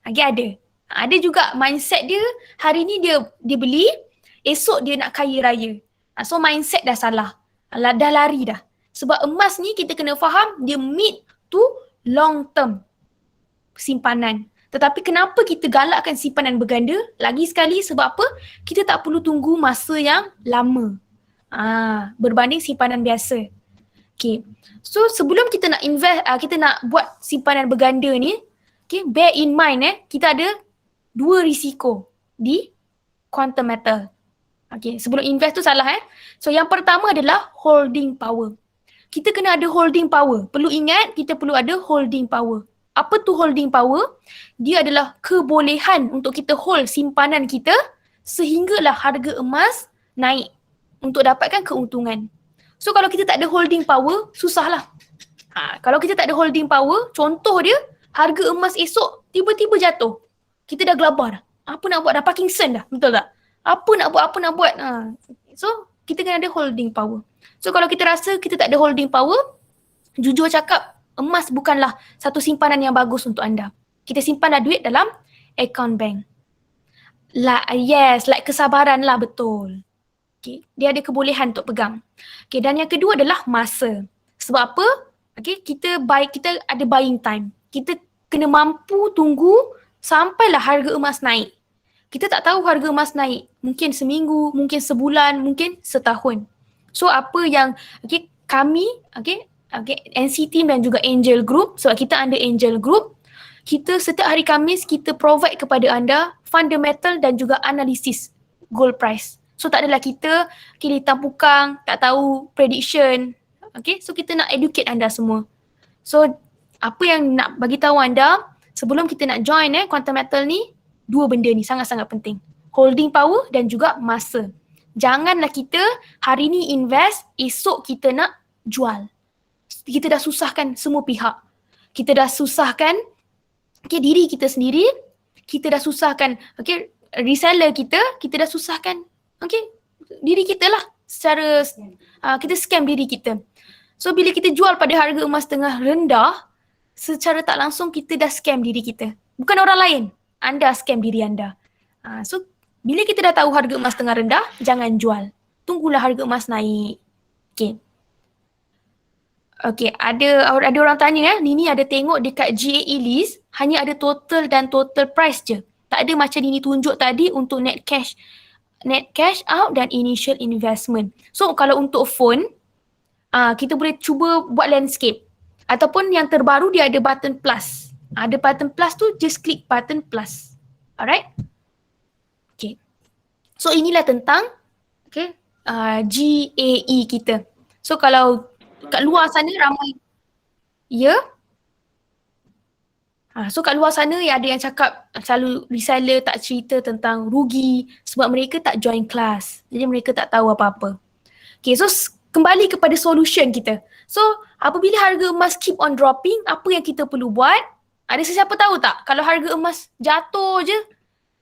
Ada. Ada juga mindset dia, hari ni dia beli, esok dia nak kaya raya. So mindset dah salah. Dah lari dah. Sebab emas ni kita kena faham, dia mid to long term simpanan. Tetapi kenapa kita galakkan simpanan berganda? Lagi sekali sebab apa? Kita tak perlu tunggu masa yang lama. Berbanding simpanan biasa. So sebelum kita nak invest, kita nak buat simpanan berganda ni, bear in mind kita ada dua risiko di quantum metal. Sebelum invest tu salah So yang pertama adalah holding power. Kita kena ada holding power. Perlu ingat kita perlu ada holding power. Apa tu holding power? Dia adalah kebolehan untuk kita hold simpanan kita sehinggalah harga emas naik untuk dapatkan keuntungan. So kalau kita tak ada holding power, susahlah. Kalau kita tak ada holding power, contoh dia, harga emas esok tiba-tiba jatuh. Kita dah gelabah dah. Apa nak buat? Dah Parkinson dah. Betul tak? Apa nak buat? So kita kena ada holding power. So kalau kita rasa kita tak ada holding power, jujur cakap, emas bukanlah satu simpanan yang bagus untuk anda. Kita simpanlah duit dalam account bank. Like kesabaran lah, betul. Dia ada kebolehan untuk pegang. Dan yang kedua adalah masa. Sebab apa? Kita ada buying time. Kita kena mampu tunggu sampailah harga emas naik. Kita tak tahu harga emas naik. Mungkin seminggu, mungkin sebulan, mungkin setahun. So apa yang kami, NC Team dan juga Angel Group, sebab kita under Angel Group, kita setiap hari Khamis kita provide kepada anda fundamental dan juga analisis gold price. So tak adalah kita hitam pukang, tak tahu prediction. So kita nak educate anda semua. So apa yang nak bagi tahu anda sebelum kita nak join quantum metal ni, dua benda ni sangat-sangat penting. Holding power dan juga masa. Janganlah kita hari ni invest, esok kita nak jual. Kita dah susahkan semua pihak. Kita dah susahkan diri kita sendiri, kita dah susahkan reseller kita dah susahkan diri kita lah secara kita scam diri kita. So bila kita jual pada harga emas tengah rendah, secara tak langsung kita dah scam diri kita. Bukan orang lain, anda scam diri anda. So bila kita dah tahu harga emas tengah rendah, jangan jual. tunggulah harga emas naik. Okay. Okay, ada orang tanya Nini ada tengok dekat GAE list hanya ada total dan total price je. Tak ada macam Nini tunjuk tadi untuk net cash out dan initial investment. So kalau untuk phone, kita boleh cuba buat landscape. Ataupun yang terbaru dia ada button plus. Ada button plus tu, just klik button plus. Alright? Okay. So inilah tentang GAE kita. So kalau kat luar sana ramai, ya? So kat luar sana ada yang cakap selalu reseller tak cerita tentang rugi sebab mereka tak join kelas. Jadi mereka tak tahu apa-apa. Okay, so kembali kepada solution kita. So apabila harga emas keep on dropping, apa yang kita perlu buat? Ada sesiapa tahu tak kalau harga emas jatuh je,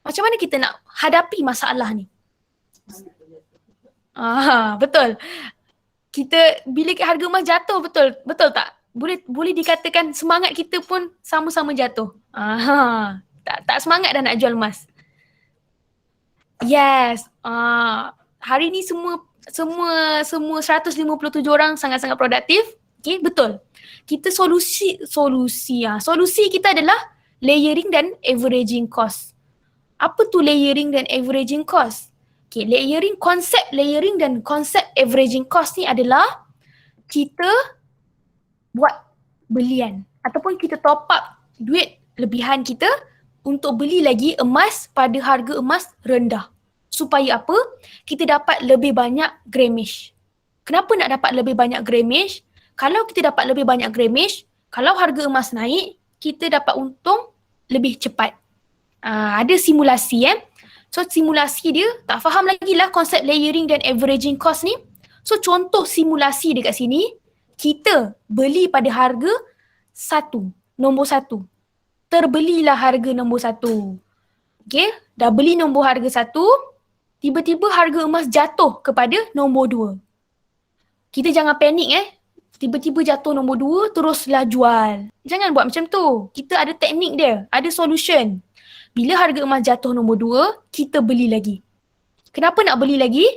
macam mana kita nak hadapi masalah ni? Betul. Kita bila harga emas jatuh, betul tak? Boleh dikatakan semangat kita pun sama-sama jatuh. Tak semangat dah nak jual emas. Yes. Hari ni semua 157 orang sangat-sangat produktif. Okay, betul. Kita solusi kita adalah layering dan averaging cost. Apa tu layering dan averaging cost? Okay, konsep layering dan konsep averaging cost ni adalah kita buat belian ataupun kita top up duit lebihan kita untuk beli lagi emas pada harga emas rendah. Supaya apa? Kita dapat lebih banyak grammage. Kenapa nak dapat lebih banyak grammage? Kalau kita dapat lebih banyak grammage, kalau harga emas naik, kita dapat untung lebih cepat. Ada simulasi So simulasi dia tak faham lagi lah konsep layering dan averaging cost ni. So contoh simulasi dekat sini, kita beli pada harga nombor 1. Terbelilah harga nombor 1. Okay, dah beli nombor harga 1, tiba-tiba harga emas jatuh kepada nombor 2. Kita jangan panik tiba-tiba jatuh nombor 2, teruslah jual. Jangan buat macam tu. Kita ada teknik dia, ada solution. Bila harga emas jatuh nombor 2, kita beli lagi. Kenapa nak beli lagi?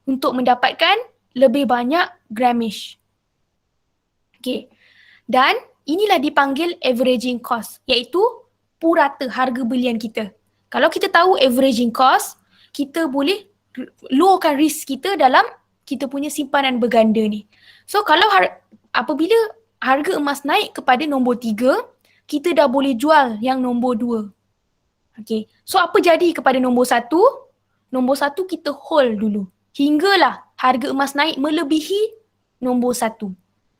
Untuk mendapatkan lebih banyak grammage. Okay. Dan inilah dipanggil averaging cost, iaitu purata harga belian kita. Kalau kita tahu averaging cost, kita boleh lowkan risk kita dalam kita punya simpanan berganda ni. So kalau apabila harga emas naik kepada nombor 3, kita dah boleh jual yang nombor 2. Okay. So apa jadi kepada nombor 1? Nombor 1 kita hold dulu. Hinggalah harga emas naik melebihi nombor 1.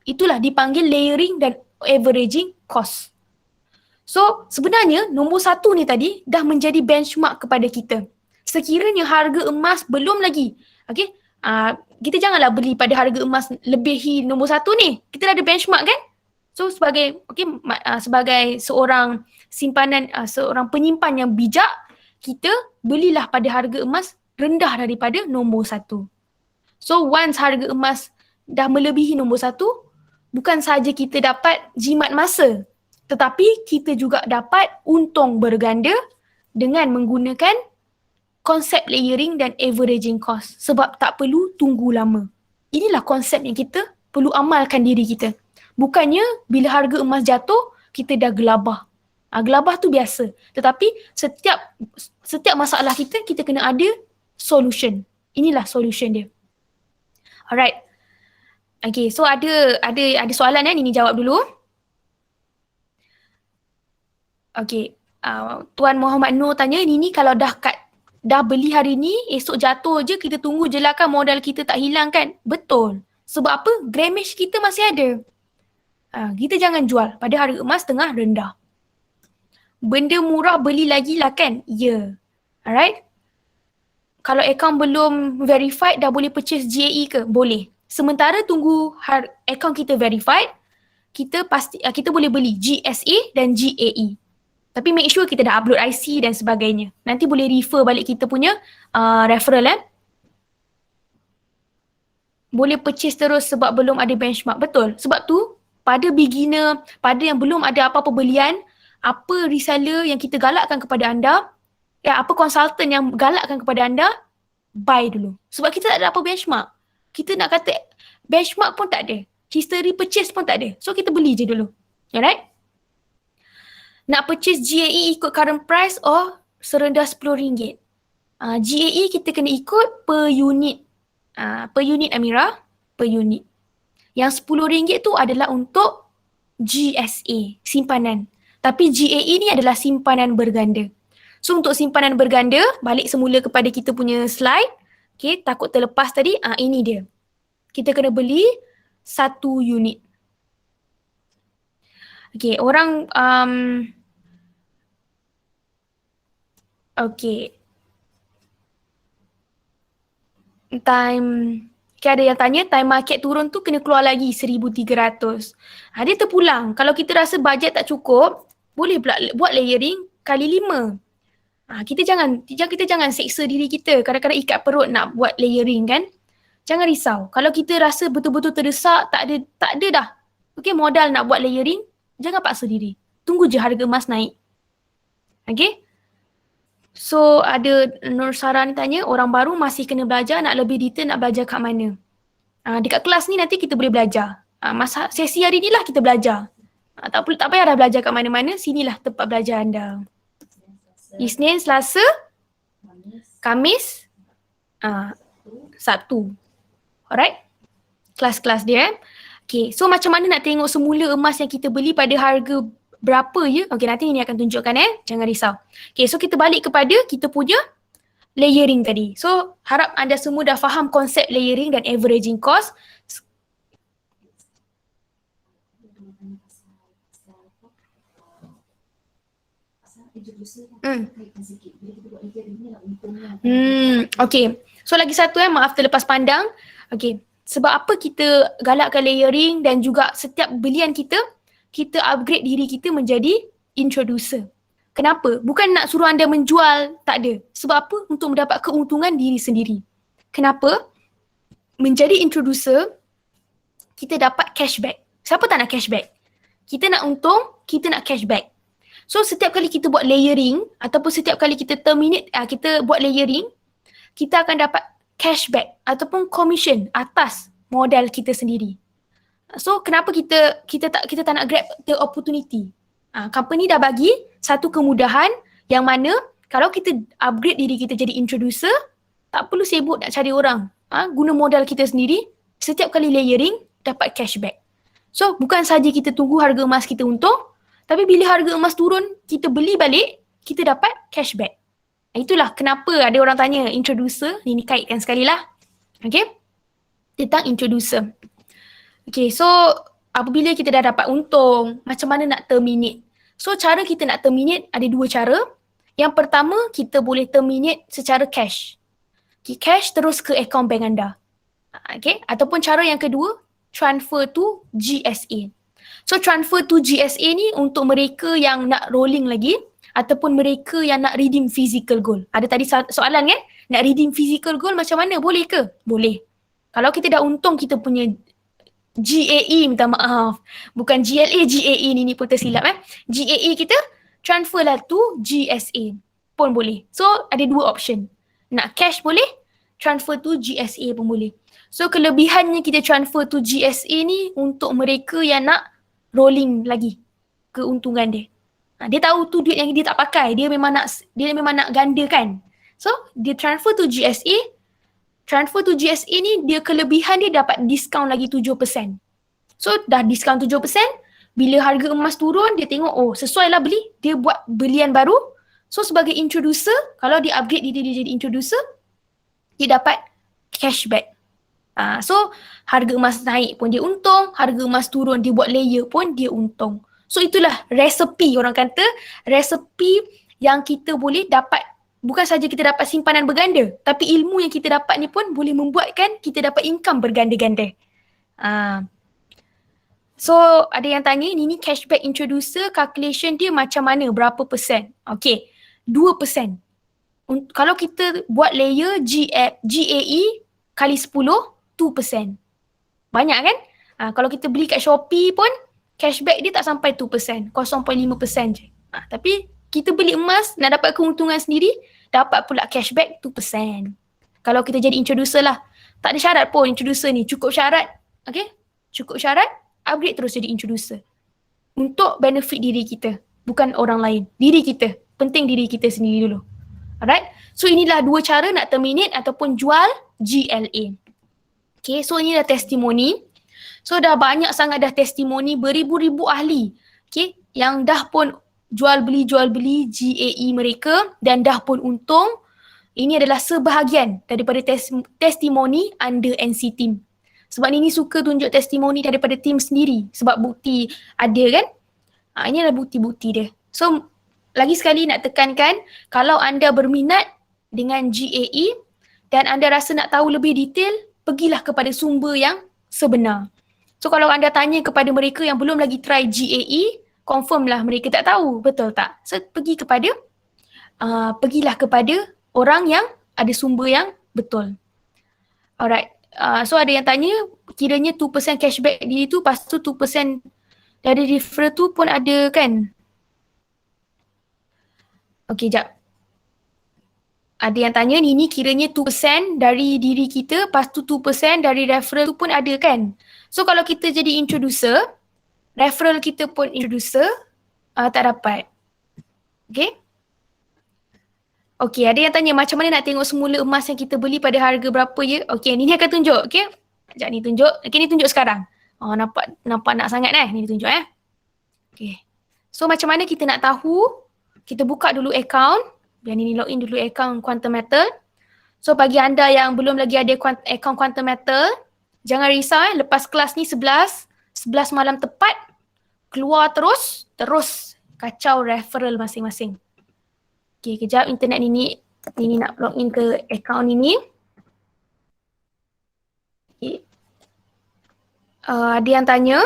Itulah dipanggil layering dan averaging cost. So sebenarnya nombor 1 ni tadi dah menjadi benchmark kepada kita. Sekiranya harga emas belum lagi, okay, kita janganlah beli pada harga emas lebihi nombor 1 ni. Kita dah ada benchmark kan? So sebagai seorang seorang penyimpan yang bijak, kita belilah pada harga emas rendah daripada nombor 1. So once harga emas dah melebihi nombor 1, bukan sahaja kita dapat jimat masa, tetapi kita juga dapat untung berganda dengan menggunakan konsep layering dan averaging cost sebab tak perlu tunggu lama. Inilah konsep yang kita perlu amalkan diri kita. Bukannya bila harga emas jatuh, kita dah gelabah. Gelabah tu biasa. Tetapi setiap masalah kita kena ada solution. Inilah solution dia. Alright. Okay, so ada soalan Nini jawab dulu. Okay, Tuan Muhammad Noor tanya, Nini kalau dah beli hari ni, esok jatuh je, kita tunggu je lah kan modal kita tak hilang kan? Betul. Sebab apa? Grammage kita masih ada. Kita jangan jual pada harga emas tengah rendah. Benda murah beli lagi lah kan? Ya. Alright? Kalau akaun belum verified, dah boleh purchase GAE ke? Boleh. Sementara tunggu akaun kita verified, kita boleh beli GSA dan GAE. Tapi make sure kita dah upload IC dan sebagainya. Nanti boleh refer balik kita punya referral Boleh purchase terus sebab belum ada benchmark. Betul. Sebab tu pada beginner, pada yang belum ada apa-apa belian, apa reseller yang kita galakkan kepada anda, apa konsultan yang galakkan kepada anda, buy dulu. Sebab kita tak ada apa benchmark. Kita nak kata benchmark pun tak ada. History purchase pun tak ada. So kita beli je dulu. Alright? Nak purchase GAE ikut current price or serendah RM10. GAE kita kena ikut per unit. Per unit Amira. Per unit. Yang RM10 tu adalah untuk GSA, simpanan. Tapi GAE ni adalah simpanan berganda. So untuk simpanan berganda, balik semula kepada kita punya slide. Okay, takut terlepas tadi. Ini dia. Kita kena beli 1 unit. Okay, orang okay. Okay, ada yang tanya time market turun tu kena keluar lagi 1,300. Dia terpulang. Kalau kita rasa bajet tak cukup, boleh pula buat layering kali 5. Kita jangan seksa diri kita. Kadang-kadang ikat perut nak buat layering kan. Jangan risau. Kalau kita rasa betul-betul terdesak, tak ada dah. Okay, modal nak buat layering, jangan paksa diri. Tunggu je harga emas naik. Okay. So ada Nur Sarah ni tanya, orang baru masih kena belajar, nak lebih detail nak belajar kat mana? Dekat kelas ni nanti kita boleh belajar. Masa sesi hari ni lah kita belajar. Tak payah dah belajar kat mana-mana, sinilah tempat belajar anda. Isnin, Selasa, Khamis, Sabtu. Alright? Kelas-kelas dia. Okay, so macam mana nak tengok semula emas yang kita beli pada harga berapa ya? Okay, nanti ini akan tunjukkan jangan risau. Okay, so kita balik kepada kita punya layering tadi. So, harap anda semua dah faham konsep layering dan averaging cost. Okay, so lagi satu maaf terlepas pandang. Okay, sebab apa kita galakkan layering dan juga setiap belian kita upgrade diri kita menjadi introducer. Kenapa? Bukan nak suruh anda menjual, tak ada. Sebab apa? Untuk mendapat keuntungan diri sendiri. Kenapa? Menjadi introducer, kita dapat cashback. Siapa tak nak cashback? Kita nak untung, kita nak cashback. So setiap kali kita buat layering ataupun setiap kali kita kita buat layering, kita akan dapat cashback ataupun commission atas modal kita sendiri. So kenapa kita tak nak grab the opportunity? Company dah bagi satu kemudahan yang mana kalau kita upgrade diri kita jadi introducer, tak perlu sibuk nak cari orang. Guna modal kita sendiri, setiap kali layering dapat cashback. So bukan saja kita tunggu harga emas kita untung, tapi bila harga emas turun, kita beli balik, kita dapat cashback. Itulah kenapa ada orang tanya introducer, ini kaitkan sekali lah. Okay, tentang introducer. Okay, so apabila kita dah dapat untung, macam mana nak terminate? So cara kita nak terminate ada 2 cara. Yang pertama, kita boleh terminate secara cash. Okay, cash terus ke akaun bank anda. Okay, ataupun cara yang kedua, transfer to GSA. So transfer to GSA ni untuk mereka yang nak rolling lagi ataupun mereka yang nak redeem physical gold. Ada tadi soalan kan? Nak redeem physical gold macam mana? Boleh ke? Boleh. Kalau kita dah untung kita punya GAE, minta maaf. Bukan GLA, GAE ni pun tersilap GAE kita transfer lah to GSA pun boleh. So ada 2 option. Nak cash boleh, transfer to GSA pun boleh. So kelebihannya kita transfer to GSA ni untuk mereka yang nak rolling lagi keuntungan dia. Dia tahu tu duit yang dia tak pakai, dia memang nak gandakan. So dia transfer to GSA. Transfer to GSA ni dia kelebihan dia dapat diskaun lagi 7%. So dah diskaun 7%, bila harga emas turun dia tengok sesuai lah beli, dia buat belian baru. So sebagai introducer, kalau dia upgrade diri dia jadi introducer, dia dapat cashback. So harga emas naik pun dia untung, harga emas turun dia buat layer pun dia untung. So itulah resepi, orang kata resepi yang kita boleh dapat. Bukan saja kita dapat simpanan berganda, tapi ilmu yang kita dapat ni pun boleh membuatkan kita dapat income berganda-ganda. So ada yang tanya, ini cashback introducer calculation dia macam mana, berapa persen? Okay, 2%. Kalau kita buat layer GAE kali 10, 2%. Banyak kan? Kalau kita beli kat Shopee pun, cashback dia tak sampai 2%, 0.5% je. Tapi kita beli emas, nak dapat keuntungan sendiri, dapat pula cashback 2%. Kalau kita jadi introducer lah. Tak ada syarat pun introducer ni. Cukup syarat. Okay? Cukup syarat, upgrade terus jadi introducer. Untuk benefit diri kita. Bukan orang lain. Diri kita. Penting diri kita sendiri dulu. Alright? So inilah dua cara nak terminate ataupun jual GLA. Okay, so inilah testimoni. So dah banyak sangat dah testimoni, beribu-ribu ahli. Okay, yang dah pun jual beli GAE mereka dan dah pun untung. Ini adalah sebahagian daripada testimoni under NC team. Sebab Nini suka tunjuk testimoni daripada team sendiri. Sebab bukti ada kan. Ini adalah bukti-bukti dia. So lagi sekali nak tekankan, kalau anda berminat dengan GAE dan anda rasa nak tahu lebih detail, pergilah kepada sumber yang sebenar. So kalau anda tanya kepada mereka yang belum lagi try GAE, confirm lah mereka tak tahu, betul tak? So pergilah kepada orang yang ada sumber yang betul. Alright, so ada yang tanya kiranya 2% cashback di itu, lepas tu 2% dari referral tu pun ada kan? Okay, jap. Ada yang tanya ni kiranya 2% dari diri kita, lepas tu 2% dari referral tu pun ada kan? So kalau kita jadi introducer, referral kita pun introducer, tak dapat. Okay? Okay, ada yang tanya macam mana nak tengok semula emas yang kita beli pada harga berapa ya? Okay, ni akan tunjuk. Okay, sekejap ni tunjuk. Okay, ni tunjuk sekarang. Nampak nak sangat ni tunjuk Okay. So macam mana kita nak tahu? Kita buka dulu account. Biar ni login dulu account Quantum Metal. So bagi anda yang belum lagi ada account Quantum Metal, jangan risau lepas kelas ni 11 malam tepat, keluar terus kacau referral masing-masing. Okay, kejap internet Nini nak login ke account ini. Okay. Ada yang tanya.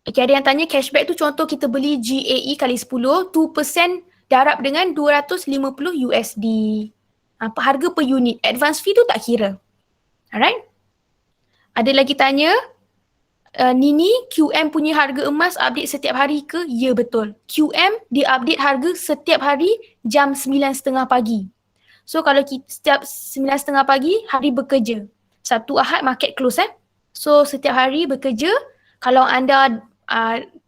Okay, ada yang tanya cashback tu contoh kita beli GAE kali 10, 2% darab dengan 250 USD. Harga per unit. Advance fee tu tak kira. Alright. Ada lagi tanya, Nini, QM punya harga emas update setiap hari ke? Ya, betul. QM dia update harga setiap hari jam 9.30 pagi. So kalau kita setiap 9.30 pagi, hari bekerja. Sabtu Ahad market close So setiap hari bekerja. Kalau anda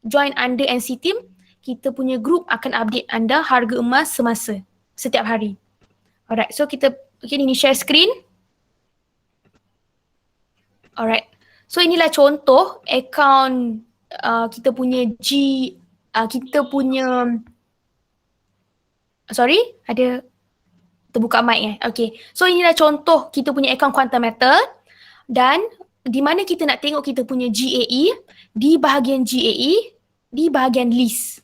join under NC team, kita punya group akan update anda harga emas semasa setiap hari. Alright, so kita Nini share screen. Alright. So inilah contoh account kita punya ada terbuka mic Okay. So inilah contoh kita punya account Quantum Metal dan di mana kita nak tengok kita punya GAE, di bahagian GAE, di bahagian list.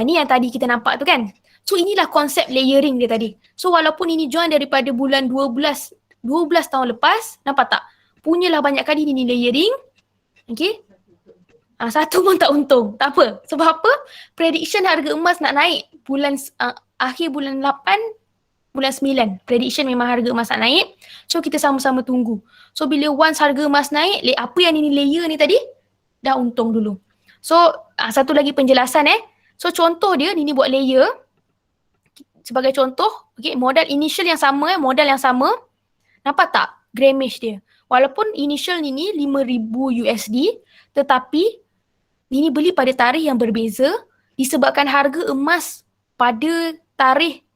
Ni yang tadi kita nampak tu kan. So inilah konsep layering dia tadi. So walaupun ini join daripada bulan 12 tahun lepas, nampak tak? Punyalah banyak kali ni layering. Okay. Satu pun tak untung. Tak apa. Sebab apa? Prediction harga emas nak naik akhir bulan 8, bulan 9. Prediction memang harga emas nak naik. So kita sama-sama tunggu. So bila once harga emas naik, apa yang ini layer ni tadi, dah untung dulu. So satu lagi penjelasan So contoh dia, Nini buat layer. Sebagai contoh, okay, modal initial yang sama, modal yang sama. Nampak tak? Grammage dia. Walaupun initial Nini 5,000 USD, tetapi Nini beli pada tarikh yang berbeza disebabkan harga emas pada tarikh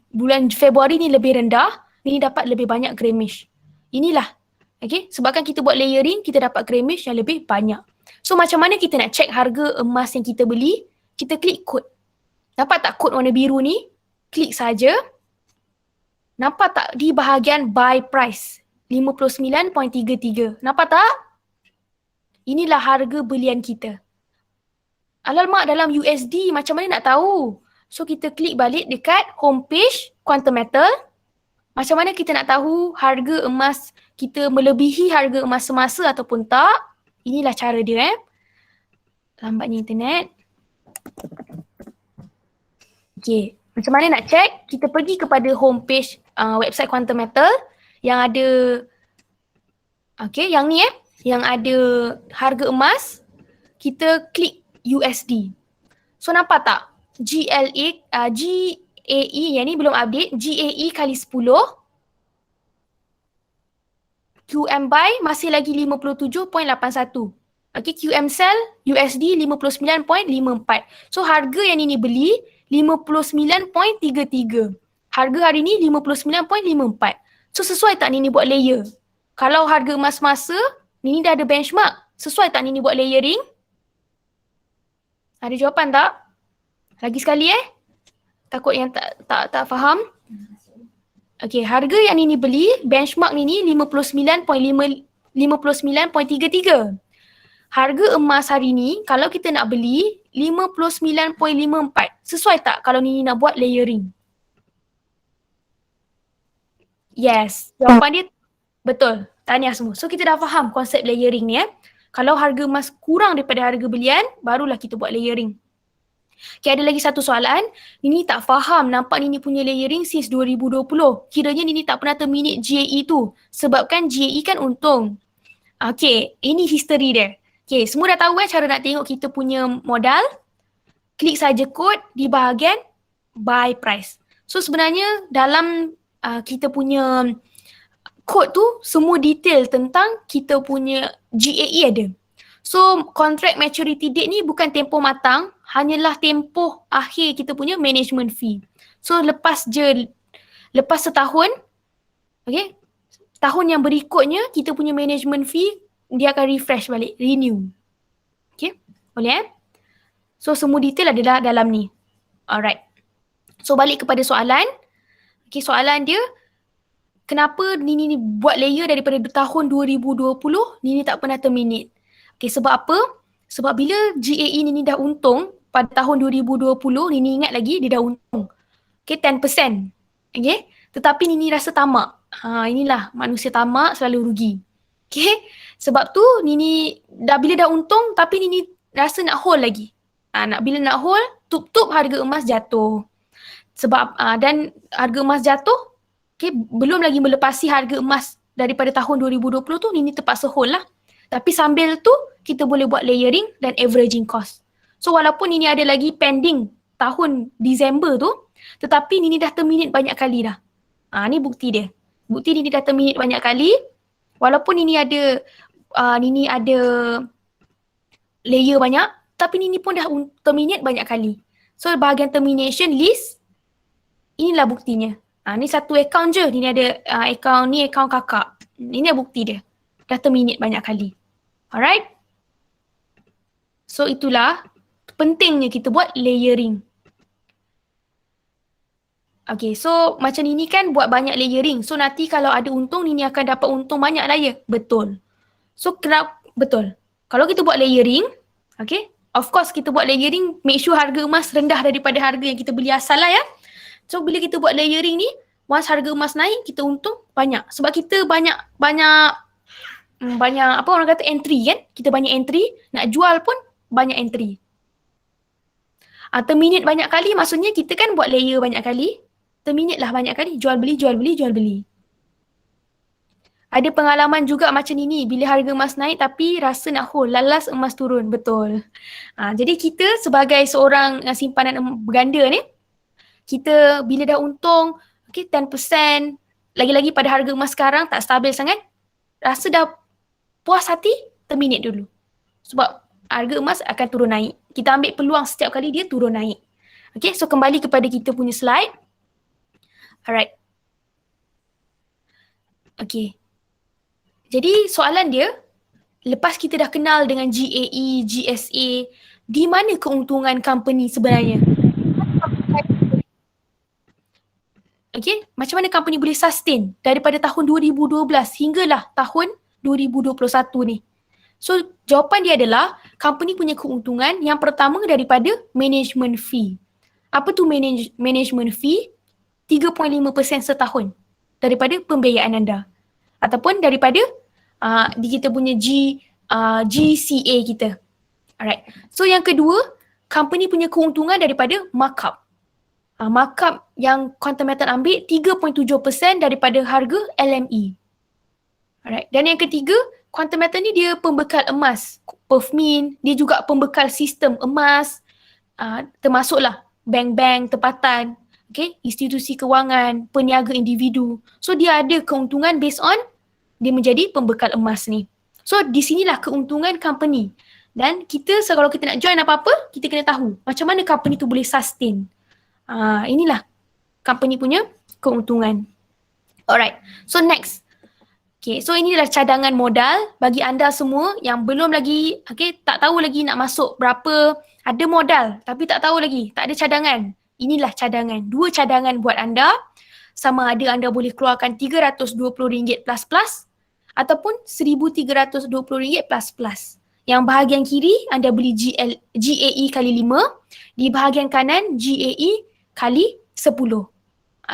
bulan Februari ni lebih rendah, Nini dapat lebih banyak grammage. Inilah. Sebabkan kita buat layering, kita dapat grammage yang lebih banyak. So macam mana kita nak check harga emas yang kita beli? Kita klik kod. Nampak tak kod warna biru ni? Klik saja. Nampak tak di bahagian buy price? 59.33. Nampak tak? Inilah harga belian kita. Alamak, dalam USD macam mana nak tahu? So kita klik balik dekat homepage Quantum Metal. Macam mana kita nak tahu harga emas kita melebihi harga emas semasa ataupun tak? Inilah cara dia Lambatnya internet. Okay. Macam mana nak check? Kita pergi kepada homepage website Quantum Metal yang ada yang ni yang ada harga emas, kita klik USD. So nampak tak? GLA GAE yang ni belum update, GAE kali 10, QM buy masih lagi 57.81. Okay, QM sell USD 59.54. So harga yang ini beli 59.33. Harga hari ni 59.54. So sesuai tak Nini buat layer? Kalau harga emas masa, Nini dah ada benchmark. Sesuai tak Nini buat layering? Ada jawapan tak? Lagi sekali Takut yang tak faham. Okey, harga yang Nini beli, benchmark Nini 59.33. Harga emas hari ni, kalau kita nak beli 59.54. Sesuai tak kalau Nini nak buat layering? Yes, jawapan dia betul. Tahniah semua. So kita dah faham konsep layering ni Kalau harga emas kurang daripada harga belian, barulah kita buat layering. Okay, ada lagi satu soalan. Nini tak faham, nampak Nini punya layering since 2020. Kiranya Nini tak pernah terminate GAE tu. Sebabkan GAE kan untung. Okay, ini history dia. Okay, semua dah tahu cara nak tengok kita punya modal. Klik saja kod di bahagian buy price. So sebenarnya dalam kita punya kod tu semua detail tentang kita punya GAE ada. So contract maturity date ni bukan tempoh matang, hanyalah tempoh akhir kita punya management fee. So lepas setahun, okay, tahun yang berikutnya kita punya management fee dia akan refresh balik, renew. Okay, boleh So semua detail ada dalam ni. Alright. So balik kepada soalan. Okay, soalan dia, kenapa Nini buat layer daripada tahun 2020, Nini tak pernah terminate? Okay, sebab apa? Sebab bila GAE Nini dah untung pada tahun 2020, Nini ingat lagi dia dah untung. Okay, 10%. Okay, tetapi Nini rasa tamak. Inilah manusia tamak selalu rugi. Okay, sebab tu Nini bila dah untung tapi Nini rasa nak hold lagi. Bila nak hold, tup-tup harga emas jatuh. Sebab dan harga emas jatuh, okay, belum lagi melepasi harga emas daripada tahun 2020 tu, Nini terpaksa hold lah. Tapi sambil tu, kita boleh buat layering dan averaging cost. So walaupun Nini ada lagi pending tahun Disember tu, tetapi Nini dah terminate banyak kali dah. Ni bukti dia. Bukti Nini dah terminate banyak kali. Walaupun Nini ada layer banyak, tapi Nini pun dah terminate banyak kali. So bahagian termination list, inilah buktinya. Ni satu account je. Nini ada account ni, account kakak. Ini bukti dia. Dah terminate banyak kali. Alright? So itulah pentingnya kita buat layering. Okay, so macam Nini kan buat banyak layering. So nanti kalau ada untung, Nini akan dapat untung banyak lah ya? Betul. So betul. Kalau kita buat layering, okay, of course kita buat layering, make sure harga emas rendah daripada harga yang kita beli asal lah ya. So bila kita buat layering ni, once harga emas naik, kita untung banyak. Sebab kita banyak apa orang kata entry kan? Kita banyak entry, nak jual pun banyak entry. Terminate banyak kali maksudnya kita kan buat layer banyak kali. Terminate lah banyak kali, jual beli. Ada pengalaman juga macam ini, bila harga emas naik tapi rasa nak hold, lalas emas turun, betul. Jadi kita sebagai seorang simpanan berganda ni, kita bila dah untung, okay, 10%, lagi-lagi pada harga emas sekarang tak stabil sangat, rasa dah puas hati, terminate dulu. Sebab harga emas akan turun naik. Kita ambil peluang setiap kali dia turun naik. Okay, so kembali kepada kita punya slide. Alright. Okay. Jadi soalan dia, lepas kita dah kenal dengan GAE, GSA, di mana keuntungan company sebenarnya? Okay, macam mana company boleh sustain daripada tahun 2012 hinggalah tahun 2021 ni? So jawapan dia adalah company punya keuntungan yang pertama daripada management fee. Apa tu management fee? 3.5% setahun daripada pembiayaan anda. Ataupun daripada di kita punya GCA kita. Alright. So yang kedua, company punya keuntungan daripada markup. Markup yang Quantum Metal ambil 3.7% daripada harga LME. Alright. Dan yang ketiga, Quantum Metal ni dia pembekal emas, PERFMIN, dia juga pembekal sistem emas, termasuklah bank-bank tempatan. Okay, institusi kewangan, peniaga individu. So dia ada keuntungan based on dia menjadi pembekal emas ni. So di sinilah keuntungan company. Dan kita kalau kita nak join apa-apa, kita kena tahu macam mana company tu boleh sustain. Inilah company punya keuntungan. Alright, so next. Okay, so inilah cadangan modal bagi anda semua yang belum lagi, tak tahu lagi nak masuk berapa, ada modal tapi tak tahu lagi, tak ada cadangan. Inilah cadangan, 2 cadangan buat anda, sama ada anda boleh keluarkan RM320 plus ataupun RM1,320 plus. Yang bahagian kiri anda beli GAE kali 5, di bahagian kanan GAE kali 10.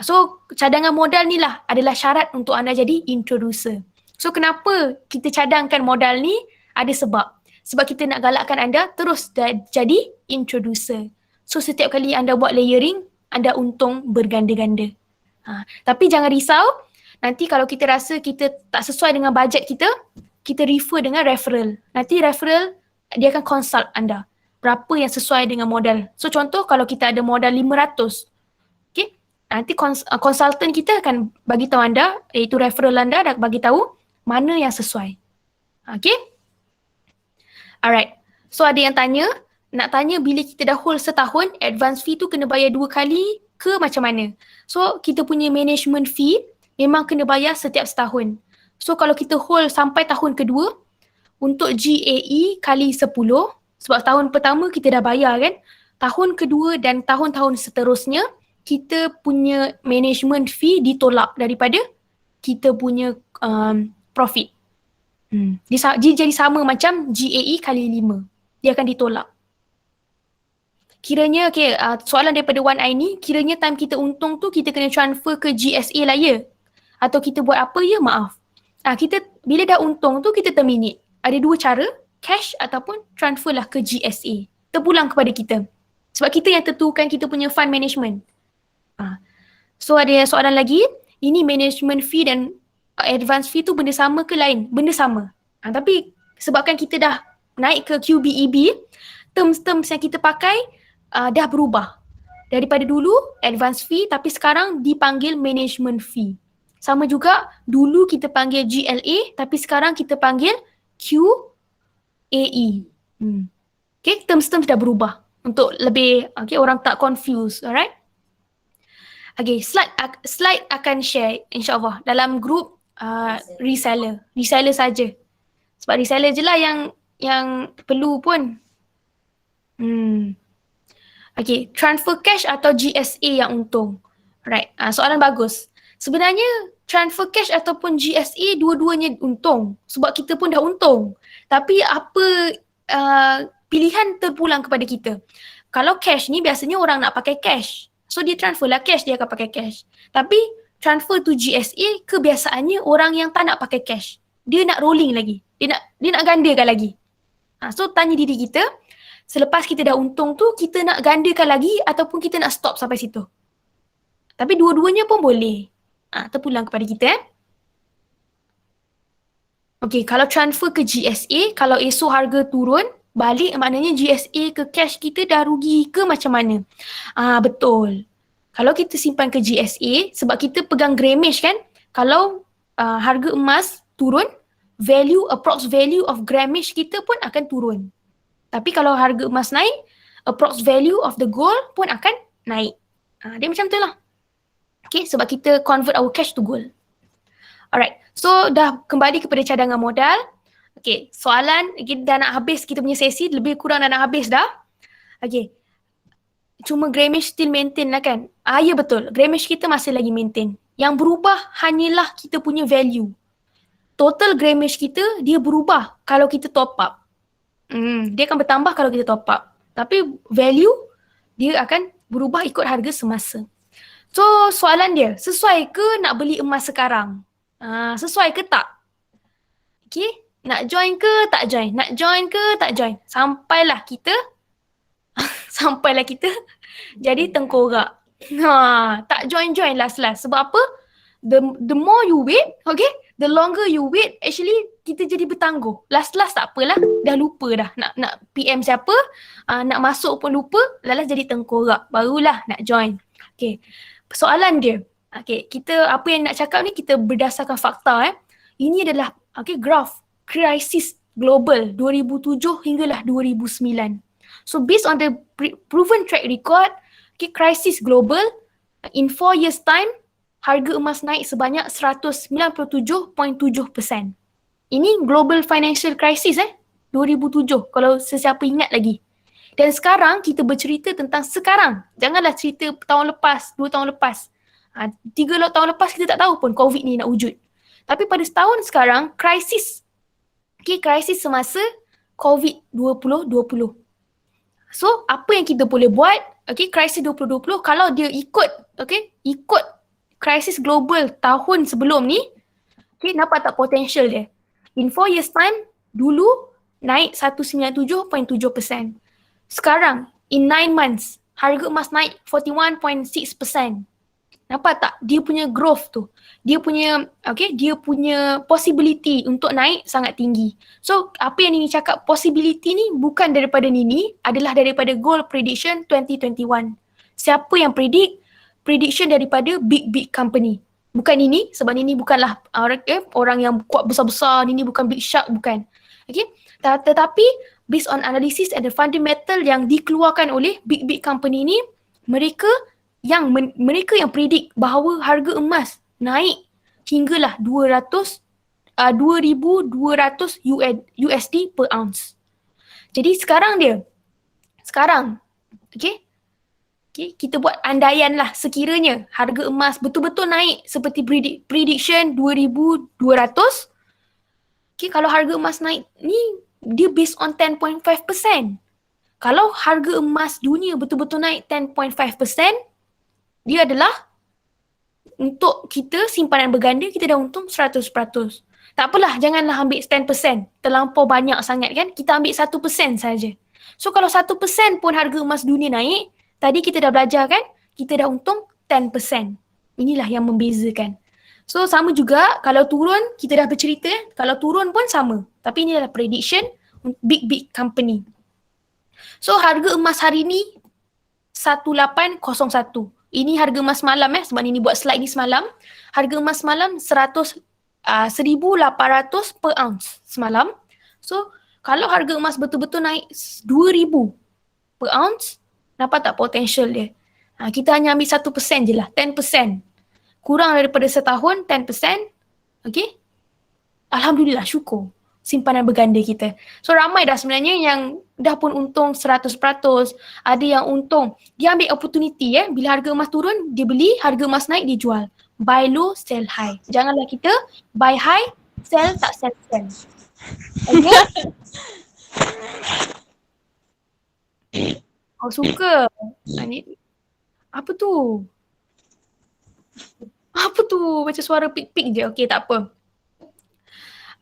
So cadangan modal ni lah adalah syarat untuk anda jadi introducer. So kenapa kita cadangkan modal ni? Ada sebab. Sebab kita nak galakkan anda terus jadi introducer. So setiap kali anda buat layering, anda untung berganda-ganda. Tapi jangan risau, nanti kalau kita rasa kita tak sesuai dengan bajet kita, kita refer dengan referral. Nanti referral dia akan consult anda berapa yang sesuai dengan modal. So contoh kalau kita ada modal 500, nanti konsultan kita akan bagi tahu anda, iaitu referral anda dah bagi tahu mana yang sesuai. Okay? Alright. So ada yang nak tanya bila kita dah hold setahun, advance fee tu kena bayar 2 kali ke macam mana? So kita punya management fee memang kena bayar setiap setahun. So kalau kita hold sampai tahun kedua, untuk GAE kali 10, sebab tahun pertama kita dah bayar kan, tahun kedua dan tahun-tahun seterusnya, kita punya management fee ditolak daripada kita punya profit. Dia jadi sama macam GAE kali 5. Dia akan ditolak. Kiranya, soalan daripada Wan I ni, kiranya time kita untung tu kita kena transfer ke GSA lah ya? Atau kita buat apa ya? Maaf. Kita bila dah untung tu kita terminate. Ada 2 cara, cash ataupun transfer lah ke GSA. Terpulang kepada kita. Sebab kita yang tentukan kita punya fund management. So ada soalan lagi, ini management fee dan advance fee tu benda sama ke lain? Benda sama. Tapi sebabkan kita dah naik ke QBEB, terms-terms yang kita pakai dah berubah. Daripada dulu advance fee tapi sekarang dipanggil management fee. Sama juga dulu kita panggil GLA tapi sekarang kita panggil QAE. Okay, terms-terms dah berubah untuk lebih orang tak confused, alright? Okay, slide akan share insyaAllah dalam group reseller. Reseller saja. Sebab reseller je lah yang perlu pun. Okay, transfer cash atau GSA yang untung. Right, soalan bagus. Sebenarnya transfer cash ataupun GSA dua-duanya untung. Sebab kita pun dah untung. Tapi apa pilihan terpulang kepada kita. Kalau cash ni biasanya orang nak pakai cash. So dia transfer lah cash, dia akan pakai cash. Tapi transfer to GSA kebiasaannya orang yang tak nak pakai cash. Dia nak rolling lagi. Dia nak gandakan lagi. So tanya diri kita, selepas kita dah untung tu, kita nak gandakan lagi ataupun kita nak stop sampai situ. Tapi dua-duanya pun boleh. Terpulang kepada kita. Okay, kalau transfer ke GSA, kalau esok harga turun, balik maknanya GSA ke cash kita dah rugi ke macam mana? Betul. Kalau kita simpan ke GSA, sebab kita pegang grammage kan, kalau harga emas turun, approx value of grammage kita pun akan turun. Tapi kalau harga emas naik, approx value of the gold pun akan naik. Dia macam tu lah. Okay, sebab kita convert our cash to gold. Alright, so dah kembali kepada cadangan modal. Okay, soalan, kita dah nak habis kita punya sesi, lebih kurang dah nak habis dah. Okay, cuma grammage still maintain lah kan? Ya betul, grammage kita masih lagi maintain. Yang berubah hanyalah kita punya value. Total grammage kita, dia berubah kalau kita top up. Dia akan bertambah kalau kita top up. Tapi value, dia akan berubah ikut harga semasa. So soalan dia, sesuai ke nak beli emas sekarang? Sesuai ke tak? Okay, nak join ke tak join? Nak join ke tak join? Sampailah kita jadi tengkorak. Tak join last. Sebab apa? The more you wait, okay, the longer you wait, actually kita jadi bertangguh. Last tak apalah, dah lupa dah nak PM siapa, nak masuk pun lupa, last jadi tengkorak, barulah nak join. Okay. Soalan dia. Okay, kita apa yang nak cakap ni kita berdasarkan fakta. Ini adalah graf krisis global 2007 hinggalah 2009. So based on the proven track record, krisis global in 4 years time, harga emas naik sebanyak 197.7%. Ini global financial crisis 2007 kalau sesiapa ingat lagi. Dan sekarang kita bercerita tentang sekarang. Janganlah cerita tahun lepas, 2 tahun lepas. 3 tahun lepas kita tak tahu pun COVID ni nak wujud. Tapi pada setahun sekarang, krisis. Krisis semasa COVID 2020. So, apa yang kita boleh buat? Krisis 2020 kalau dia ikut krisis global tahun sebelum ni, nampak tak potential dia? In 4 years time, dulu naik 197.7%. Sekarang, in 9 months, harga emas naik 41.6%. Nampak tak? Dia punya growth tu. Dia punya possibility untuk naik sangat tinggi. So, apa yang Nini cakap possibility ni bukan daripada Nini, adalah daripada Gold Prediction 2021. Siapa yang prediction daripada big company. Bukan Nini, sebab Nini bukanlah orang yang kuat besar-besar, Nini bukan big shark, bukan. Tetapi based on analysis and the fundamental yang dikeluarkan oleh big company ni, mereka yang predict bahawa harga emas naik hinggalah 2,200 USD per ounce. Jadi sekarang kita buat andaian lah, sekiranya harga emas betul-betul naik seperti prediction 2,200, kalau harga emas naik ni dia based on 10.5%. Kalau harga emas dunia betul-betul naik 10.5%, dia adalah untuk kita simpanan berganda, kita dah untung 100%. Tak apalah, janganlah ambil 10%. Terlampau banyak sangat kan. Kita ambil 1% saja. So kalau 1% pun harga emas dunia naik, tadi kita dah belajar kan, kita dah untung 10%. Inilah yang membezakan. So sama juga kalau turun, kita dah bercerita, kalau turun pun sama. Tapi ini adalah prediction big company. So harga emas hari ni 1801. Ini harga emas malam sebab ini buat slide ni semalam. Harga emas malam 1,800 per ounce semalam. So kalau harga emas betul-betul naik 2,000 per ounce, nampak tak potential dia? Kita hanya ambil 1% je lah, 10%. Kurang daripada setahun, 10%. Alhamdulillah, syukur. Simpanan berganda kita. So ramai dah sebenarnya yang dah pun untung 100%. Ada yang untung. Dia ambil opportunity bila harga emas turun, dia beli, harga emas naik, dia jual. Buy low, sell high. Janganlah kita buy high, sell tak sell. Oh suka. Apa tu? Macam suara pik-pik je. Okay, tak apa.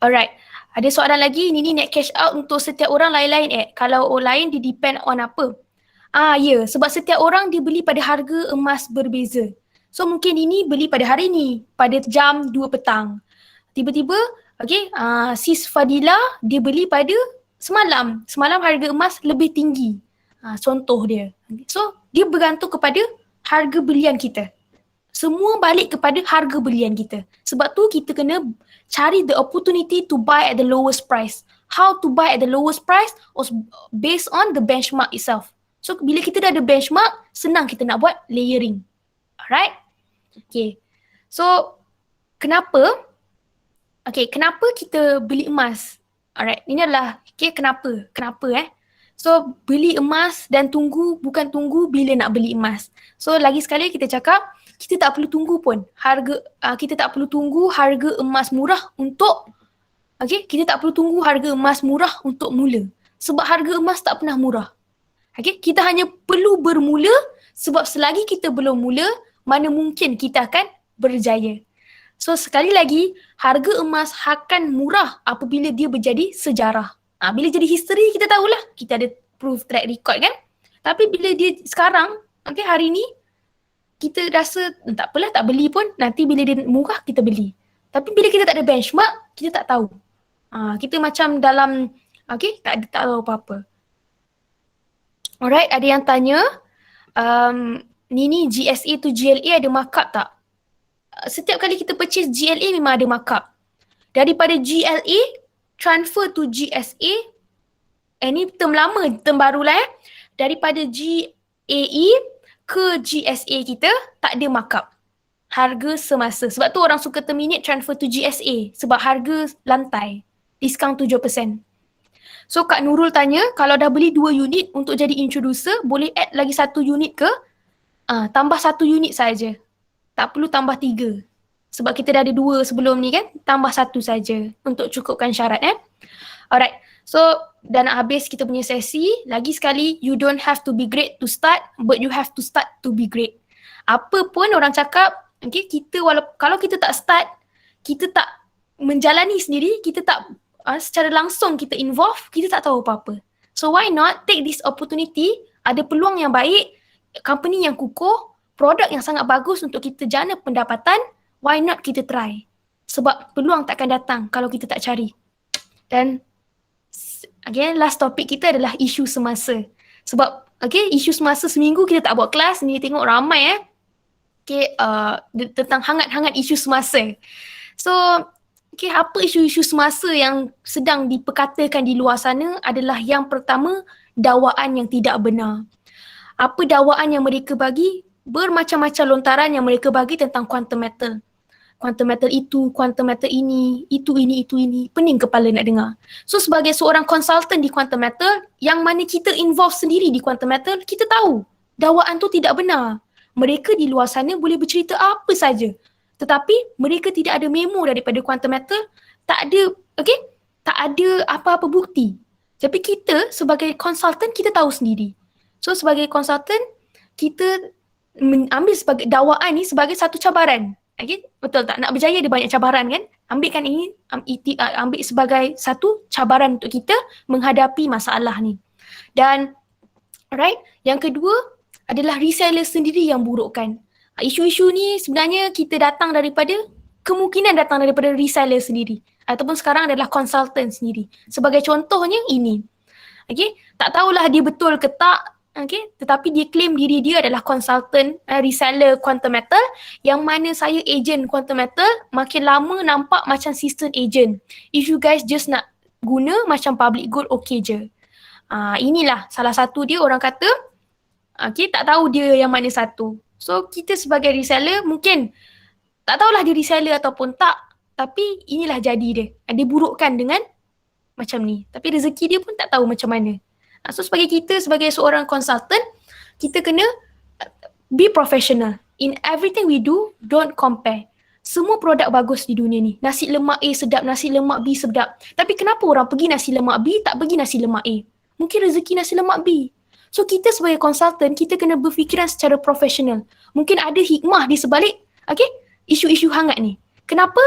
Alright. Ada soalan lagi, Nini net cash out untuk setiap orang lain-lain Kalau orang lain dia depend on apa? Sebab setiap orang dia beli pada harga emas berbeza. So mungkin Nini beli pada hari ni, pada jam 2 petang. Tiba-tiba, Sis Fadila dia beli pada semalam. Semalam harga emas lebih tinggi. Contoh dia. So dia bergantung kepada harga belian kita. Semua balik kepada harga belian kita. Sebab tu kita kena cari the opportunity to buy at the lowest price. How to buy at the lowest price was based on the benchmark itself. So bila kita dah ada benchmark, senang kita nak buat layering. Alright? Okay. So kenapa kita beli emas? Alright, ini adalah kenapa? So beli emas dan bukan tunggu bila nak beli emas. So lagi sekali kita cakap, kita tak perlu tunggu pun kita tak perlu tunggu harga emas murah untuk kita tak perlu tunggu harga emas murah untuk mula. Sebab harga emas tak pernah murah. Kita hanya perlu bermula, sebab selagi kita belum mula, mana mungkin kita akan berjaya. So sekali lagi, harga emas akan murah apabila dia berjadi sejarah. Bila jadi history, kita tahulah, kita ada proof track record kan. Tapi bila dia sekarang, hari ni, kita rasa tak apalah, tak beli pun, nanti bila dia murah kita beli. Tapi bila kita tak ada benchmark, kita tak tahu. Kita macam dalam tak tahu apa-apa. Alright, ada yang tanya Nini GSA to GLA ada markup tak? Setiap kali kita purchase GLA memang ada markup. Daripada GLA transfer to GSA, ni term lama, term baru lah Daripada GAE ke GSA kita tak ada markup. Harga semasa. Sebab tu orang suka terminate transfer to GSA sebab harga lantai. Diskaun 7%. So Kak Nurul tanya, kalau dah beli 2 unit untuk jadi introducer, boleh add lagi 1 unit ke? Tambah 1 unit saja. Tak perlu tambah 3. Sebab kita dah ada 2 sebelum ni kan, tambah 1 saja untuk cukupkan syarat Alright, so dah nak habis kita punya sesi. Lagi sekali, you don't have to be great to start, but you have to start to be great. Apa pun orang cakap, okay, kita kalau kita tak start, kita tak menjalani sendiri, kita tak secara langsung kita involve, kita tak tahu apa-apa. So why not take this opportunity, ada peluang yang baik, company yang kukuh, produk yang sangat bagus untuk kita jana pendapatan, why not kita try? Sebab peluang takkan datang kalau kita tak cari. Dan again, last topik kita adalah isu semasa. Sebab isu semasa seminggu kita tak buat kelas, ni tengok ramai tentang hangat-hangat isu semasa. So, apa isu-isu semasa yang sedang diperkatakan di luar sana adalah yang pertama, dakwaan yang tidak benar. Apa dakwaan yang mereka bagi? Bermacam-macam lontaran yang mereka bagi tentang quantum metal. Quantum metal itu, quantum metal ini, itu ini. Pening kepala nak dengar. So sebagai seorang konsultan di quantum metal, yang mana kita involve sendiri di quantum metal, kita tahu dakwaan tu tidak benar. Mereka di luar sana boleh bercerita apa saja. Tetapi mereka tidak ada memo daripada quantum metal, tak ada apa-apa bukti. Tapi kita sebagai konsultan kita tahu sendiri. So sebagai konsultan kita ambil sebagai dakwaan ni sebagai satu cabaran. Betul tak? Nak berjaya ada banyak cabaran kan? Ambilkan ini, ambil sebagai satu cabaran untuk kita menghadapi masalah ni. Dan yang kedua adalah reseller sendiri yang burukkan. Isu-isu ni sebenarnya kemungkinan datang daripada reseller sendiri. Ataupun sekarang adalah konsultan sendiri. Sebagai contohnya ini. Tak tahulah dia betul ke tak. Tetapi dia claim diri dia adalah konsultan reseller quantum metal, yang mana saya agent quantum metal, makin lama nampak macam sistem agent. If you guys just nak guna macam public good, okay je. Inilah salah satu dia, orang kata tak tahu dia yang mana satu. So kita sebagai reseller mungkin tak tahulah dia reseller ataupun tak, tapi inilah jadi dia. Dia burukkan dengan macam ni. Tapi rezeki dia pun tak tahu macam mana. So sebagai seorang konsultan, kita kena be professional. In everything we do, don't compare. Semua produk bagus di dunia ni. Nasi lemak A sedap, nasi lemak B sedap. Tapi kenapa orang pergi nasi lemak B, tak pergi nasi lemak A? Mungkin rezeki nasi lemak B. So kita sebagai konsultan, kita kena berfikiran secara profesional. Mungkin ada hikmah di sebalik isu-isu hangat ni. Kenapa?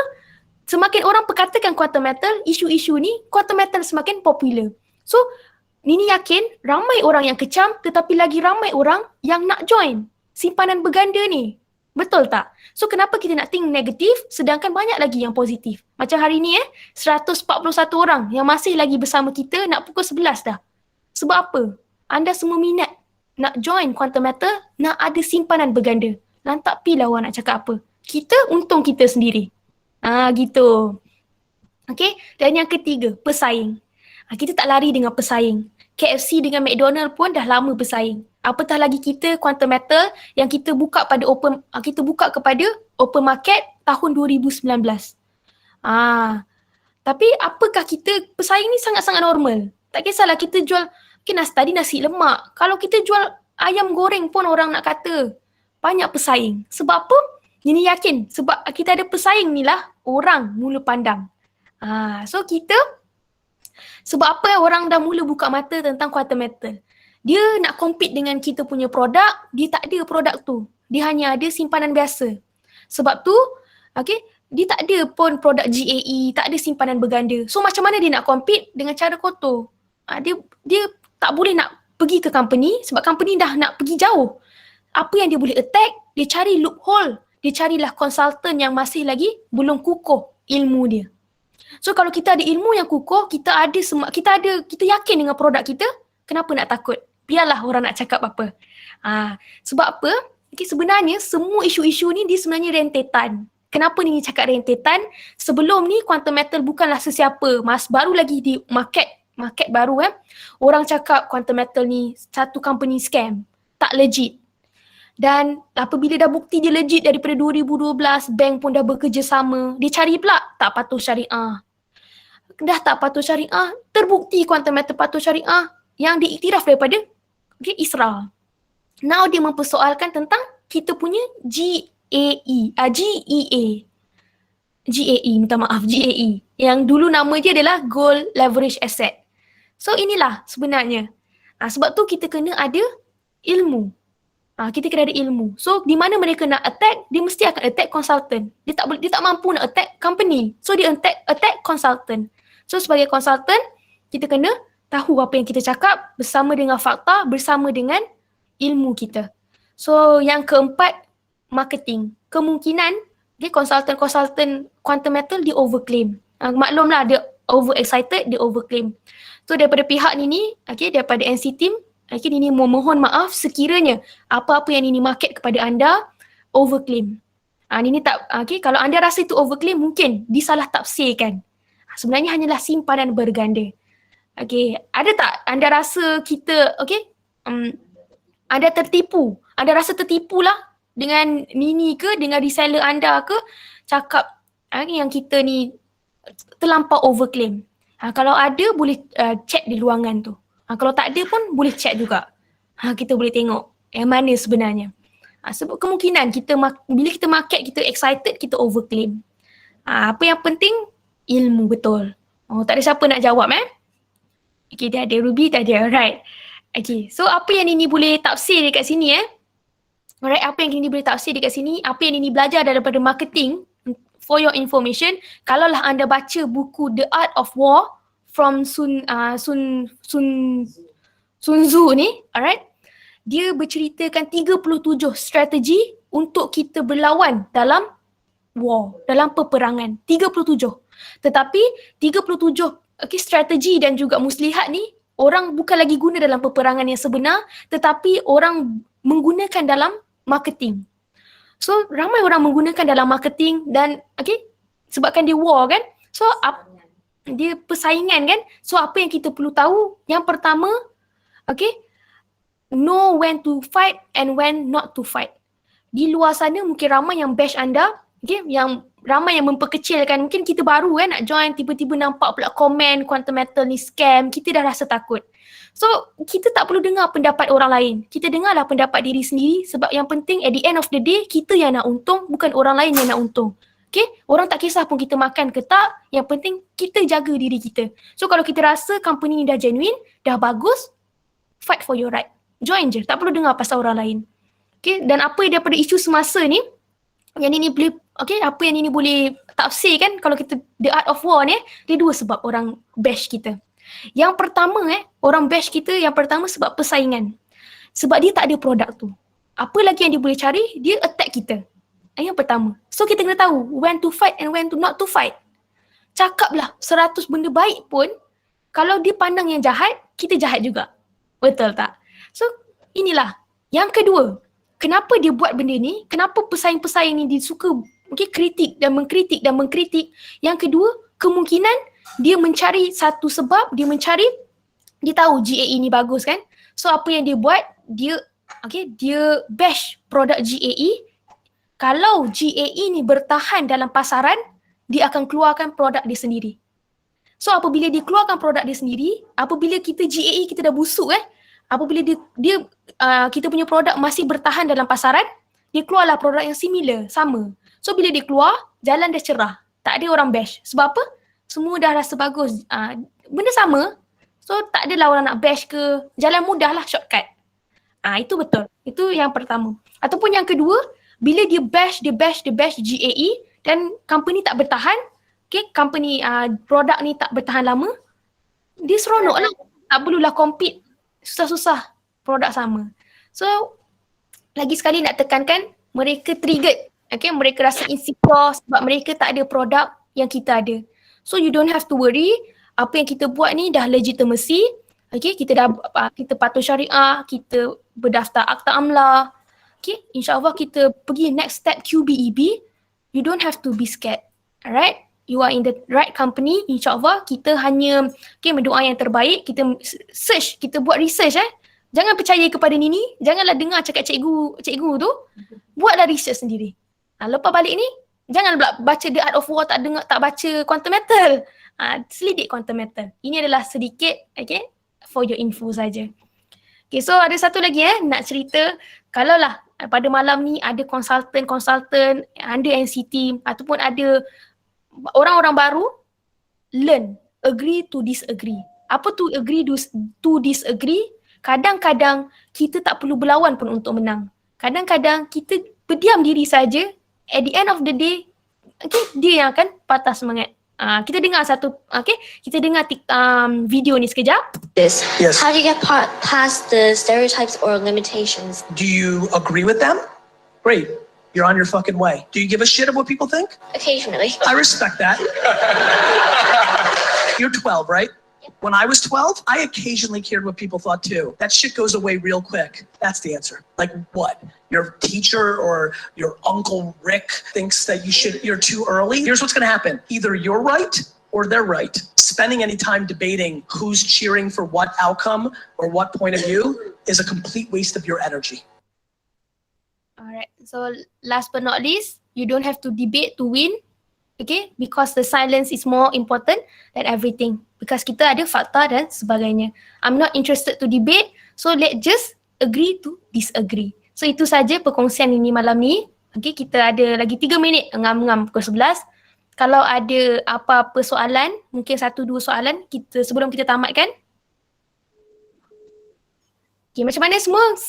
Semakin orang perkatakan quantum metal, isu-isu ni, quantum metal semakin popular. So Nini yakin ramai orang yang kecam, tetapi lagi ramai orang yang nak join simpanan berganda ni. Betul tak? So kenapa kita nak think negatif sedangkan banyak lagi yang positif? Macam hari ni 141 orang yang masih lagi bersama kita, nak pukul 11 dah. Sebab apa? Anda semua minat nak join quantum metal, nak ada simpanan berganda. Lantak pi lah orang nak cakap apa. Kita untung kita sendiri. Gitu. Dan yang ketiga, pesaing. Kita tak lari dengan pesaing. KFC dengan McDonald pun dah lama bersaing. Apatah lagi kita quantum metal yang kita buka kepada open market tahun 2019. Tapi apakah kita, pesaing ni sangat-sangat normal. Tak kisahlah kita jual tadi nasi lemak. Kalau kita jual ayam goreng pun orang nak kata banyak pesaing. Sebab apa? Ini yakin. Sebab kita ada pesaing ni lah orang mula pandang. So kita, sebab apa orang dah mula buka mata tentang quantum metal. Dia nak compete dengan kita punya produk, dia tak ada produk tu. Dia hanya ada simpanan biasa. Sebab tu, dia tak ada pun produk GAE, tak ada simpanan berganda. So macam mana dia nak compete dengan cara kotor? Dia tak boleh nak pergi ke company sebab company dah nak pergi jauh. Apa yang dia boleh attack, dia cari loophole. Dia carilah konsultan yang masih lagi belum kukuh ilmu dia. So kalau kita ada ilmu yang kukuh, kita yakin dengan produk kita, kenapa nak takut? Biarlah orang nak cakap apa. Sebab apa? Okay, sebenarnya semua isu-isu ni dia sebenarnya rentetan. Kenapa ni cakap rentetan? Sebelum ni quantum metal bukanlah sesiapa. Baru lagi di market baru orang cakap quantum metal ni satu company scam. Tak legit. Dan apabila dah bukti dia legit daripada 2012, bank pun dah bekerjasama. Dia cari pula tak patuh syariah. Dah tak patuh syariah, terbukti quantum metal patuh syariah yang diiktiraf daripada Israel. Now dia mempersoalkan tentang kita punya GAE. Yang dulu nama dia adalah Gold Leverage Asset. So inilah sebenarnya. Sebab tu kita kena ada ilmu. Kita kena ada ilmu. So di mana mereka nak attack, dia mesti akan attack consultant. Dia tak mampu nak attack company. So dia attack consultant. So sebagai consultant, kita kena tahu apa yang kita cakap bersama dengan fakta, bersama dengan ilmu kita. So yang keempat, marketing. Kemungkinan konsultan quantum metal dia overclaim. Maklumlah dia over excited, dia overclaim. So daripada pihak Nini, daripada NC team, Nini mohon maaf sekiranya apa-apa yang Nini market kepada anda overclaim. Nini tak kalau anda rasa itu overclaim, mungkin disalah tafsirkan. Sebenarnya hanyalah simpanan berganda. Ada tak anda rasa kita anda tertipu? Anda rasa tertipu lah dengan Nini ke, dengan reseller anda ke, cakap yang kita ni terlampau overclaim. Kalau ada boleh check di ruangan tu. Kalau tak ada pun boleh check juga. Kita boleh tengok yang mana sebenarnya. Sebab kemungkinan bila kita market, kita excited, kita overclaim. Apa yang penting? Ilmu betul. Tak ada siapa nak jawab dia ada, Ruby tak ada, alright. So apa yang Nini boleh tafsir dekat sini alright, apa yang Nini boleh tafsir dekat sini, apa yang Nini belajar daripada marketing, for your information, kalaulah anda baca buku The Art of War from Sun Tzu ni, alright, dia berceritakan 37 strategi untuk kita berlawan dalam war, dalam peperangan. 37. Tetapi 37 strategi dan juga muslihat ni orang bukan lagi guna dalam peperangan yang sebenar, tetapi orang menggunakan dalam marketing. So ramai orang menggunakan dalam marketing dan sebabkan dia war kan. So dia persaingan kan. So apa yang kita perlu tahu, yang pertama know when to fight and when not to fight. Di luar sana mungkin ramai yang bash anda, yang ramai yang memperkecilkan. Mungkin kita baru nak join, tiba-tiba nampak pula komen quantum metal ni scam, kita dah rasa takut. So kita tak perlu dengar pendapat orang lain, kita dengarlah pendapat diri sendiri. Sebab yang penting at the end of the day, kita yang nak untung, bukan orang lain yang nak untung. Orang tak kisah pun kita makan ke tak, yang penting kita jaga diri kita. So kalau kita rasa company ni dah genuine, dah bagus, fight for your right. Join je, tak perlu dengar pasal orang lain. Dan apa daripada isu semasa ni yang Nini boleh apa yang Nini boleh tafsir kan, kalau kita The Art of War ni, dia dua sebab orang bash kita. Yang pertama orang bash kita, yang pertama sebab persaingan. Sebab dia tak ada produk tu. Apa lagi yang dia boleh cari, dia attack kita. Yang pertama. So kita kena tahu when to fight and when to not to fight. Cakaplah 100 benda baik pun, kalau dia pandang yang jahat, kita jahat juga. Betul tak? So inilah. Yang kedua, kenapa dia buat benda ni? Kenapa pesaing-pesaing ni dia suka kritik dan mengkritik dan mengkritik? Yang kedua, kemungkinan dia mencari satu sebab, dia tahu GAE ni bagus kan? So apa yang dia buat, dia bash produk GAE. Kalau GAE ni bertahan dalam pasaran, dia akan keluarkan produk dia sendiri. So apabila dia keluarkan produk dia sendiri, apabila kita GAE kita dah busuk apabila kita punya produk masih bertahan dalam pasaran, dia keluarlah produk yang similar, sama. So bila dia keluar, jalan dah cerah. Tak ada orang bash. Sebab apa? Semua dah rasa bagus. Benda sama. So tak adalah orang nak bash ke. Jalan mudah lah, shortcut. Itu betul. Itu yang pertama. Ataupun yang kedua, bila dia bash GAE dan company tak bertahan, company produk ni tak bertahan lama, dia seronok lah. Tak perlulah compete susah-susah produk sama. So lagi sekali nak tekankan, mereka triggered. Mereka rasa insecure sebab mereka tak ada produk yang kita ada. So you don't have to worry. Apa yang kita buat ni dah legitimacy. Kita patuh syariah, kita berdaftar akta amla. Okay, insyaAllah kita pergi next step QBEB. You don't have to be scared. Alright? You are in the right company. InsyaAllah kita hanya berdoa yang terbaik. Kita search, kita buat research Jangan percaya kepada Nini. Janganlah dengar cakap cikgu tu. Buatlah research sendiri. Lepas balik ni, jangan baca The Art of War, tak baca Quantum Metal. Selidik Quantum Metal. Ini adalah sedikit, okay, for your info saja. Okay, so ada satu lagi nak cerita. Kalaulah pada malam ni ada konsultan under NCT ataupun ada orang-orang baru, learn, agree to disagree. Apa tu agree to disagree? Kadang-kadang kita tak perlu berlawan pun untuk menang. Kadang-kadang kita berdiam diri saja. At the end of the day, okay, dia yang akan patah semangat. Kita dengar kita dengar video ni sekejap. This. Yes. How do you get past the stereotypes or limitations? Do you agree with them? Great. You're on your fucking way. Do you give a shit of what people think? Occasionally. I respect that. You're 12, right? When I was 12, I occasionally cared what people thought too. That shit goes away real quick. That's the answer. Like what? Your teacher or your Uncle Rick thinks that you're too early? Here's what's gonna happen. Either you're right or they're right. Spending any time debating who's cheering for what outcome or what point of view is a complete waste of your energy. Alright, so last but not least, you don't have to debate to win. Okay, because the silence is more important than everything. Because kita ada fakta dan sebagainya. I'm not interested to debate, so let's just agree to disagree. So itu saja perkongsian ini malam ni. Okay, kita ada lagi 3 minit ngam-ngam pukul 11. Kalau ada apa-apa soalan, mungkin 1-2 soalan sebelum kita tamatkan. Okay, macam mana semua?